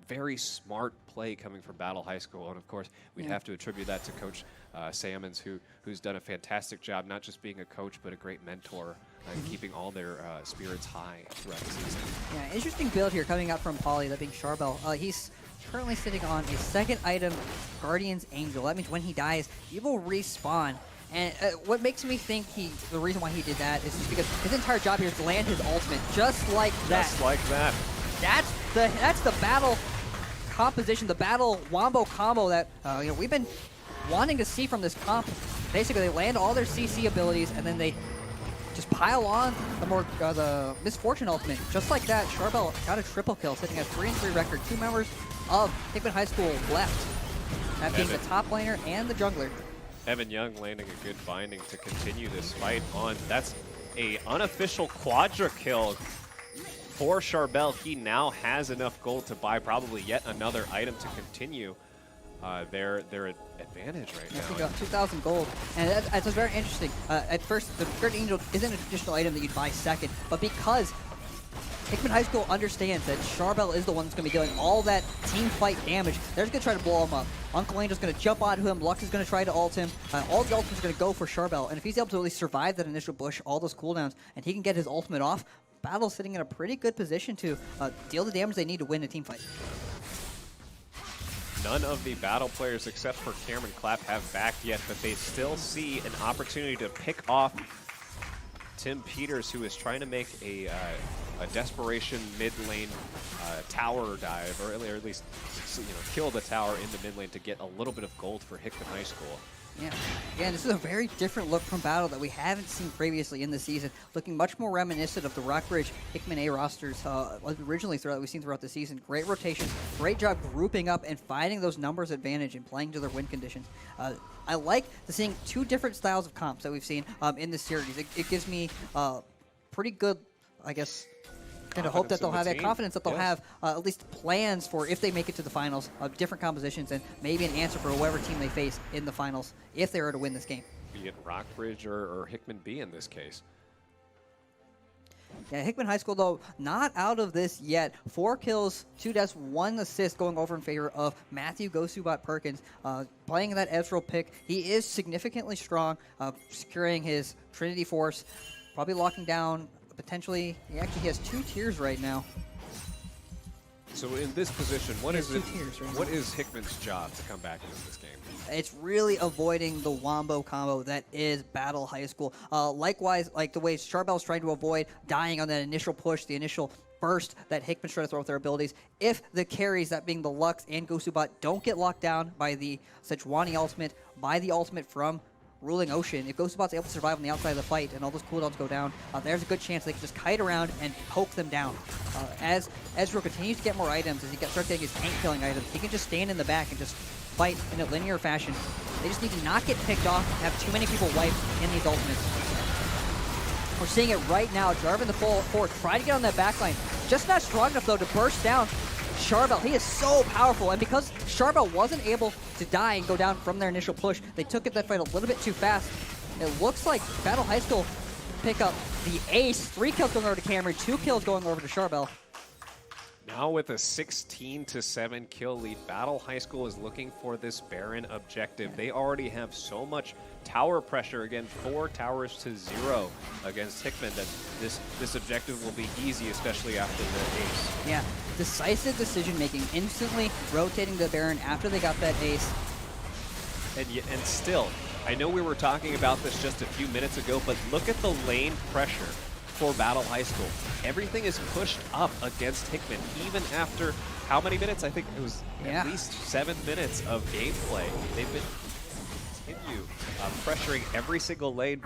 [SPEAKER 2] Very smart play coming from Battle High School. And of course, we'd have to attribute that to Coach Salmons, who's done a fantastic job, not just being a coach, but a great mentor and keeping all their spirits high throughout the season.
[SPEAKER 1] Yeah, interesting build here coming out from Poly, that being Charbel. He's currently sitting on a second item, Guardian's Angel. That means when he dies, he will respawn. And what makes me think the reason why he did that is just because his entire job here is to land his ultimate, just like that.
[SPEAKER 2] Just like that.
[SPEAKER 1] That's the battle composition, the battle wombo combo that we've been wanting to see from this comp. Basically, they land all their CC abilities, and then they just pile on the Misfortune ultimate. Just like that, Charbel got a triple kill, sitting at 3-3 record. 2 members of Hickman High School left. That being the top laner and the jungler.
[SPEAKER 2] Evan Young landing a good binding to continue this fight on. That's a unofficial quadra kill for Charbel. He now has enough gold to buy probably yet another item to continue their advantage right now.
[SPEAKER 1] I think about 2,000 gold, and that's very interesting. At first, the Guardian Angel isn't a traditional item that you'd buy second, but because Hickman High School understands that Charbel is the one that's going to be doing all that team fight damage, they're just going to try to blow him up. Uncle Angel's going to jump onto him, Lux is going to try to ult him, all the ultimates are going to go for Charbel, and if he's able to at least survive that initial bush, all those cooldowns, and he can get his ultimate off, Battle's sitting in a pretty good position to deal the damage they need to win a team fight.
[SPEAKER 2] None of the Battle players except for Cameron Clapp have backed yet, but they still see an opportunity to pick off Tim Peters, who is trying to make a desperation mid lane tower dive, or at least kill the tower in the mid lane to get a little bit of gold for Hickman High School.
[SPEAKER 1] Yeah, again, this is a very different look from Battle that we haven't seen previously in the season, looking much more reminiscent of the Rockbridge Hickman A rosters originally we've seen throughout the season. Great rotation, great job grouping up and finding those numbers advantage and playing to their win conditions. I like seeing 2 different styles of comps that we've seen in this series. It gives me pretty good, I guess, kind of hope that they'll have that confidence that they'll have at least plans for if they make it to the finals of different compositions and maybe an answer for whoever team they face in the finals if they were to win this game.
[SPEAKER 2] Be it Rockbridge or Hickman B in this case.
[SPEAKER 1] Yeah, Hickman High School, though, not out of this yet. 4 kills, 2 deaths, 1 assist going over in favor of Matthew Gosubot Perkins. Playing that Ezreal pick, he is significantly strong, securing his Trinity Force, probably locking down potentially, he has 2 tiers right now.
[SPEAKER 2] So in this position, what is Hickman's job to come back into this game?
[SPEAKER 1] It's really avoiding the wombo combo that is Battle High School. Likewise, like the way Charbel's trying to avoid dying on that initial push, the initial burst that Hickman's trying to throw with their abilities. If the carries, that being the Lux and Gosubot, don't get locked down by the Sejuani ultimate, by the ultimate from Ruling Ocean, if Gosubot's able to survive on the outside of the fight and all those cooldowns go down, there's a good chance they can just kite around and poke them down. As Ezreal continues to get more items, as he starts getting his tank killing items, he can just stand in the back and just fight in a linear fashion. They just need to not get picked off and have too many people wiped in these ultimates. We're seeing it right now. Jarvan the full forward, try to get on that backline. Just not strong enough though to burst down Charbel. He is so powerful, and because Charbel wasn't able to die and go down from their initial push, they took that fight a little bit too fast. It looks like Battle High School pick up the ace. 3 kills going over to Cameron, 2 kills going over to Charbel.
[SPEAKER 2] Now with a 16-7 kill lead, Battle High School is looking for this Baron objective. They already have so much tower pressure. Again, 4 towers to 0 against Hickman that this objective will be easy, especially after the ace.
[SPEAKER 1] Yeah, decisive decision making, instantly rotating the Baron after they got that ace.
[SPEAKER 2] And still, I know we were talking about this just a few minutes ago, but look at the lane pressure for Battle High School. Everything is pushed up against Hickman, even after how many minutes? I think it was at least 7 minutes of gameplay. They've been continue pressuring every single lane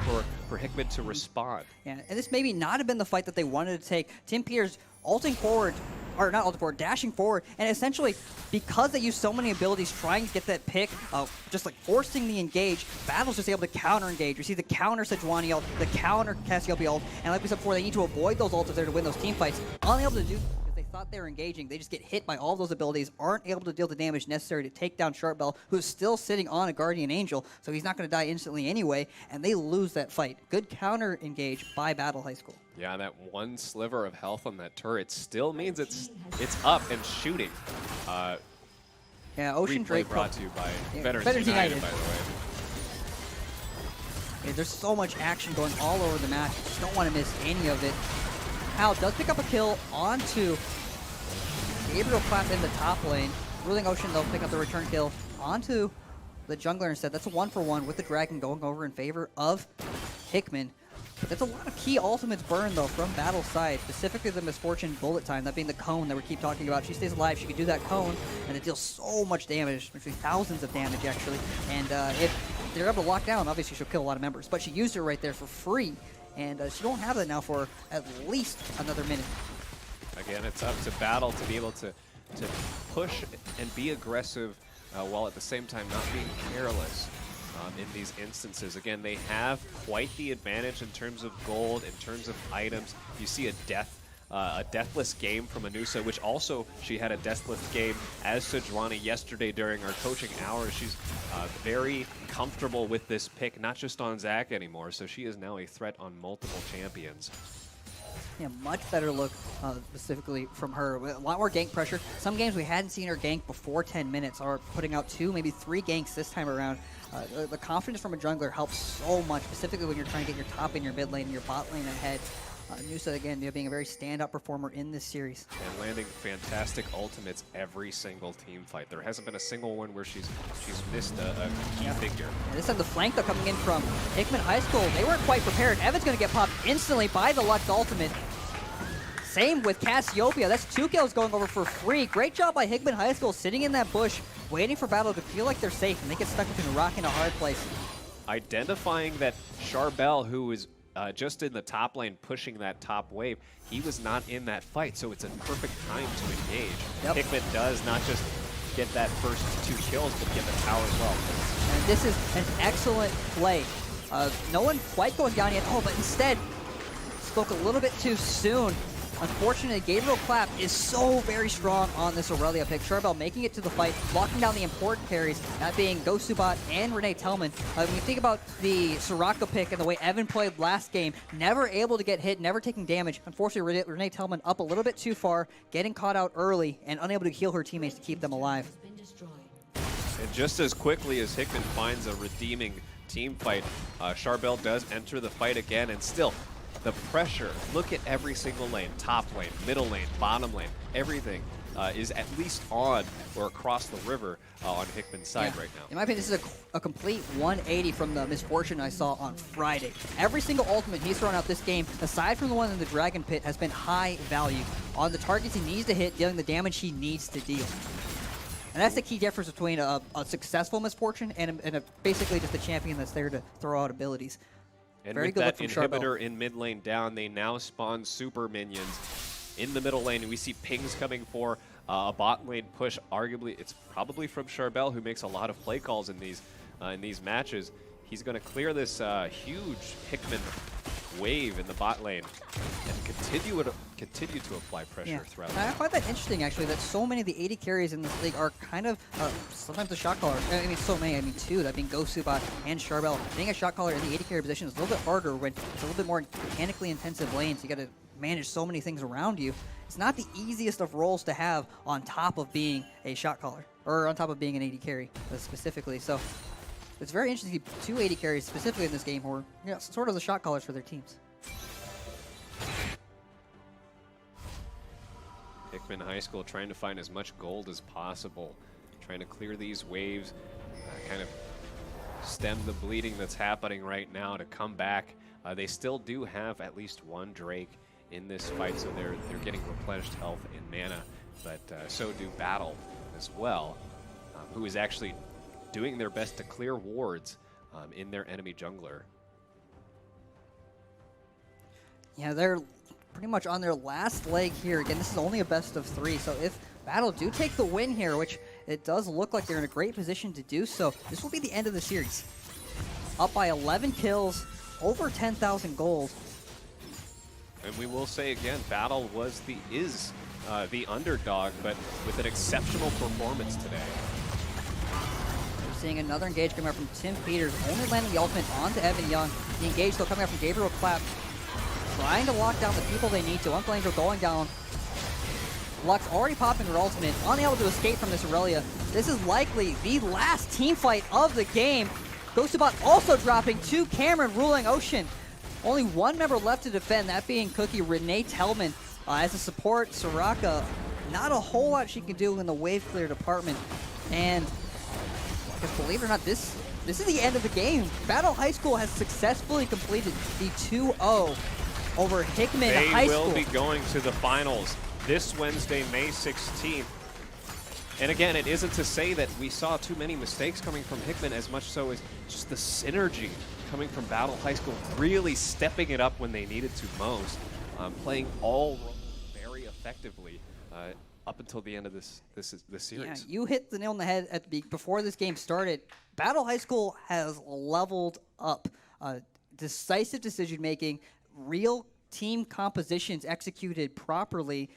[SPEAKER 2] for Hickman to respond.
[SPEAKER 1] Yeah, and this maybe not have been the fight that they wanted to take. Tim Peters ulting forward, or not ulting forward, dashing forward, and essentially, because they use so many abilities trying to get that pick, just like forcing the engage, Battle's just able to counter-engage. We see the counter Sejuani ult, the counter Cassiopeia ult, and like we said before, they need to avoid those ults if they're to win those team fights. Unable to do because they thought they were engaging, they just get hit by all those abilities, aren't able to deal the damage necessary to take down Sharpbell, who's still sitting on a Guardian Angel, so he's not going to die instantly anyway, and they lose that fight. Good counter-engage by Battle High School.
[SPEAKER 2] Yeah, that one sliver of health on that turret still means it's up and shooting.
[SPEAKER 1] Yeah, Ocean
[SPEAKER 2] Replay
[SPEAKER 1] Drake
[SPEAKER 2] brought to you by
[SPEAKER 1] Veterans United,
[SPEAKER 2] by the way.
[SPEAKER 1] Yeah, there's so much action going all over the match. Just don't want to miss any of it. Hal does pick up a kill onto Gabriel Clap in the top lane. Ruling Ocean, though, pick up the return kill onto the jungler instead. That's a 1-for-1 with the Dragon going over in favor of Hickman. That's a lot of key ultimates burned, though, from Battle's side, specifically the Misfortune bullet time, that being the cone that we keep talking about. She stays alive, she can do that cone, and it deals so much damage, actually thousands of damage, actually. And if they're able to lock down, obviously she'll kill a lot of members, but she used it right there for free, and she won't have that now for at least another minute.
[SPEAKER 2] Again, it's up to Battle to be able to push and be aggressive while at the same time not being careless. In these instances. Again, they have quite the advantage in terms of gold, in terms of items. You see a deathless game from Anusa, which also she had a deathless game as Sejuani yesterday during our coaching hours. She's very comfortable with this pick, not just on Zac anymore, so she is now a threat on multiple champions.
[SPEAKER 1] Yeah, much better look specifically from her. A lot more gank pressure. Some games we hadn't seen her gank before 10 minutes, or putting out 2, maybe 3 ganks this time around. The confidence from a jungler helps so much, specifically when you're trying to get your top and your mid lane and your bot lane ahead. Nusa, again, being a very standout performer in this series.
[SPEAKER 2] And landing fantastic ultimates every single team fight. There hasn't been a single one where she's missed a key figure.
[SPEAKER 1] And this time the flank, though, coming in from Hickman High School. They weren't quite prepared. Evan's going to get popped instantly by the Lux ultimate. Same with Cassiopeia. That's 2 kills going over for free. Great job by Hickman High School sitting in that bush, waiting for Battle to feel like they're safe, and they get stuck between a rock and a hard place.
[SPEAKER 2] Identifying that Charbel, who is just in the top lane pushing that top wave, he was not in that fight, so it's a perfect time to engage.
[SPEAKER 1] Yep.
[SPEAKER 2] Hickman does not just get that first 2 kills, but get the tower as well.
[SPEAKER 1] And this is an excellent play. No one quite going down yet. Oh, but instead, spoke a little bit too soon. Unfortunately, Gabriel Clap is so very strong on this Aurelia pick. Charbel making it to the fight, locking down the important carries, that being Gosubat and Renee Tellman. When you think about the Soraka pick and the way Evan played last game, never able to get hit, never taking damage. Unfortunately, Renee Tellman up a little bit too far, getting caught out early, and unable to heal her teammates to keep them alive.
[SPEAKER 2] And just as quickly as Hickman finds a redeeming team fight, Charbel does enter the fight again, and still, the pressure, look at every single lane, top lane, middle lane, bottom lane, everything is at least on or across the river on Hickman's side right now.
[SPEAKER 1] In my opinion, this is a complete 180 from the Misfortune I saw on Friday. Every single ultimate he's thrown out this game, aside from the one in the Dragon Pit, has been high value on the targets he needs to hit, dealing the damage he needs to deal. And that's the key difference between a successful Misfortune and basically just a champion that's there to throw out abilities.
[SPEAKER 2] And
[SPEAKER 1] Very
[SPEAKER 2] with
[SPEAKER 1] good
[SPEAKER 2] that
[SPEAKER 1] look from
[SPEAKER 2] inhibitor in mid lane down, they now spawn super minions in the middle lane. And we see pings coming for a bot lane push. Arguably, it's probably from Charbel, who makes a lot of play calls in these matches. He's going to clear this huge Hickman wave in the bot lane and continue to apply pressure throughout.
[SPEAKER 1] And I find that interesting, actually, that so many of the 80 carries in this league are kind of sometimes a shot caller. I mean, so many. I mean, 2, that being Gosubat and Charbel. Being a shot caller in the 80 carry position is a little bit harder when it's a little bit more mechanically intensive lanes. You got to manage so many things around you. It's not the easiest of roles to have on top of being a shot caller, or on top of being an AD carry specifically. So it's very interesting to see two AD carries specifically in this game who are, you know, sort of the shot callers for their teams.
[SPEAKER 2] Hickman High School trying to find as much gold as possible, trying to clear these waves, kind of stem the bleeding that's happening right now to come back. They still do have at least one Drake in this fight, so they're getting replenished health and mana, but so do Battle as well, who is actually doing their best to clear wards in their enemy jungler.
[SPEAKER 1] Yeah, they're pretty much on their last leg here. Again, this is only a best of 3, so if Battle do take the win here, which it does look like they're in a great position to do so, this will be the end of the series. Up by 11 kills, over 10,000 gold.
[SPEAKER 2] And we will say again, Battle is the underdog, but with an exceptional performance today.
[SPEAKER 1] We're seeing another engage coming out from Tim Peters, only landing the ultimate onto Evan Young. The engage still coming out from Gabriel Clapp, trying to lock down the people they need to. Unclaimed going down. Lux already popping her ultimate, unable to escape from this Aurelia. This is likely the last team fight of the game. Ghostbot also dropping to Cameron, ruling Ocean. Only one member left to defend, that being Cookie Renee Tellman. As a support, Soraka, not a whole lot she can do in the wave clear department. And because believe it or not, this is the end of the game. Battle High School has successfully completed the 2-0 over Hickman High School.
[SPEAKER 2] They will be going to the finals this Wednesday, May 16th. And again, it isn't to say that we saw too many mistakes coming from Hickman, as much so as just the synergy coming from Battle High School, really stepping it up when they needed to most, playing all roles very effectively up until the end of this series.
[SPEAKER 1] Yeah, you hit the nail on the head at before this game started. Battle High School has leveled up. Decisive decision making, real team compositions executed properly.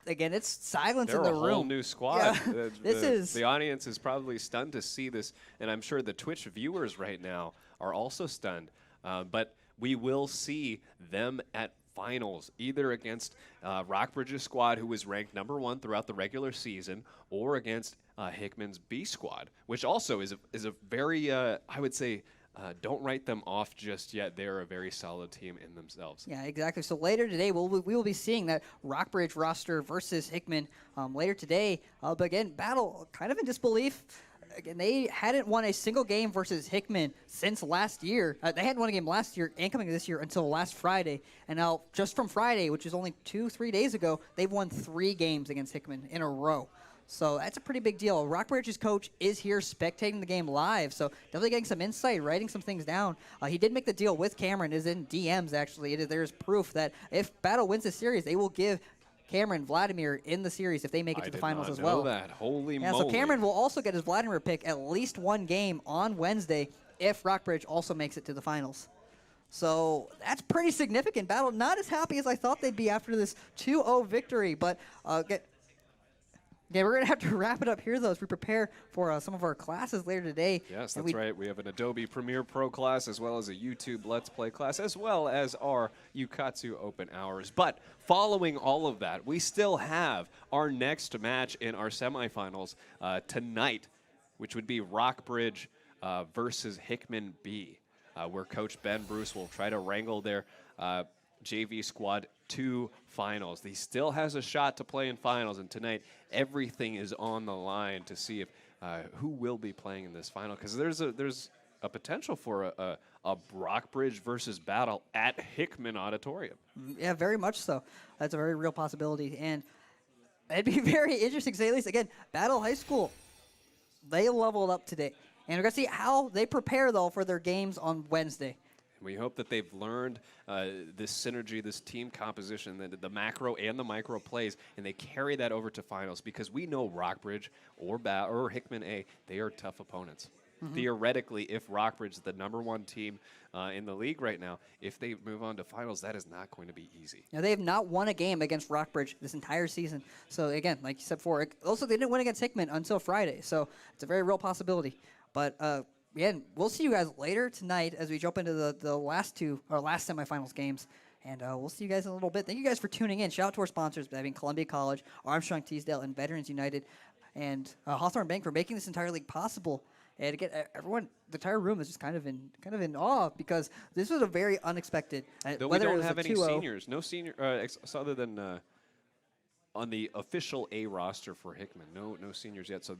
[SPEAKER 1] Again, it's silence in the room.
[SPEAKER 2] They're a whole new squad.
[SPEAKER 1] Yeah.
[SPEAKER 2] The audience is probably stunned to see this, and I'm sure the Twitch viewers right now are also stunned. But we will see them at finals, either against Rockbridge's squad, who was ranked #1 throughout the regular season, or against Hickman's B squad, which also is a very, I would say, don't write them off just yet. They're a very solid team in themselves.
[SPEAKER 1] Yeah, exactly. So later today, we will be seeing that Rockbridge roster versus Hickman later today. But again, Battle kind of in disbelief. Again, they hadn't won a single game versus Hickman since last year. They hadn't won a game last year and coming this year until last Friday. And now, just from Friday, which is only 2-3 days ago, they've won 3 games against Hickman in a row. So that's a pretty big deal. Rockbridge's coach is here spectating the game live, so definitely getting some insight, writing some things down. He did make the deal with Cameron, is in DMs actually. There's proof that if Battle wins the series, they will give Cameron Vladimir in the series if they make it to the finals as well.
[SPEAKER 2] That. Holy
[SPEAKER 1] moly. So Cameron will also get his Vladimir pick at least one game on Wednesday if Rockbridge also makes it to the finals. So that's pretty significant. Battle not as happy as I thought they'd be after this 2-0 victory, but yeah, we're going to have to wrap it up here, though, as we prepare for some of our classes later today.
[SPEAKER 2] Yes, that's right. We have an Adobe Premiere Pro class, as well as a YouTube Let's Play class, as well as our Yukatsu Open Hours. But following all of that, we still have our next match in our semifinals tonight, which would be Rockbridge versus Hickman B, where Coach Ben Bruce will try to wrangle their JV squad to finals. He still has a shot to play in finals, and tonight everything is on the line to see if who will be playing in this final, because there's a potential for a Rockbridge versus Battle at Hickman Auditorium.
[SPEAKER 1] Yeah, very much so. That's a very real possibility, and it'd be very interesting to say at least. Again, Battle High School, they leveled up today, and we're gonna see how they prepare though for their games on Wednesday.
[SPEAKER 2] We hope that they've learned this synergy, this team composition, the macro and the micro plays, and they carry that over to finals, because we know Rockbridge or Hickman A, they are tough opponents. Mm-hmm. Theoretically, if Rockbridge is the #1 team in the league right now, if they move on to finals, that is not going to be easy.
[SPEAKER 1] Now, they have not won a game against Rockbridge this entire season. So, again, like you said before, also they didn't win against Hickman until Friday. So, it's a very real possibility. But, again, we'll see you guys later tonight as we jump into the last semifinals games. And we'll see you guys in a little bit. Thank you guys for tuning in. Shout out to our sponsors, having Columbia College, Armstrong Teasdale, and Veterans United, and Hawthorne Bank for making this entire league possible. And again, everyone, the entire room is just kind of in awe because this was a very unexpected.
[SPEAKER 2] Though we
[SPEAKER 1] whether it
[SPEAKER 2] don't
[SPEAKER 1] was
[SPEAKER 2] have
[SPEAKER 1] a
[SPEAKER 2] any
[SPEAKER 1] 2-0
[SPEAKER 2] seniors. No senior, other than on the official A roster for Hickman. No seniors yet. So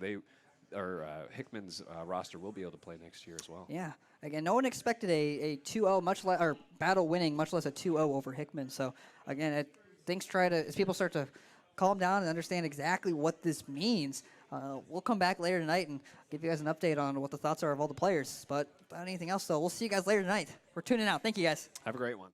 [SPEAKER 2] Hickman's roster will be able to play next year as well.
[SPEAKER 1] Yeah. Again, no one expected a 2-0, much less or battle winning, much less a 2-0 over Hickman. So again, as people start to calm down and understand exactly what this means, we'll come back later tonight and give you guys an update on what the thoughts are of all the players. But without anything else, though, we'll see you guys later tonight. We're tuning out. Thank you, guys.
[SPEAKER 2] Have a great one.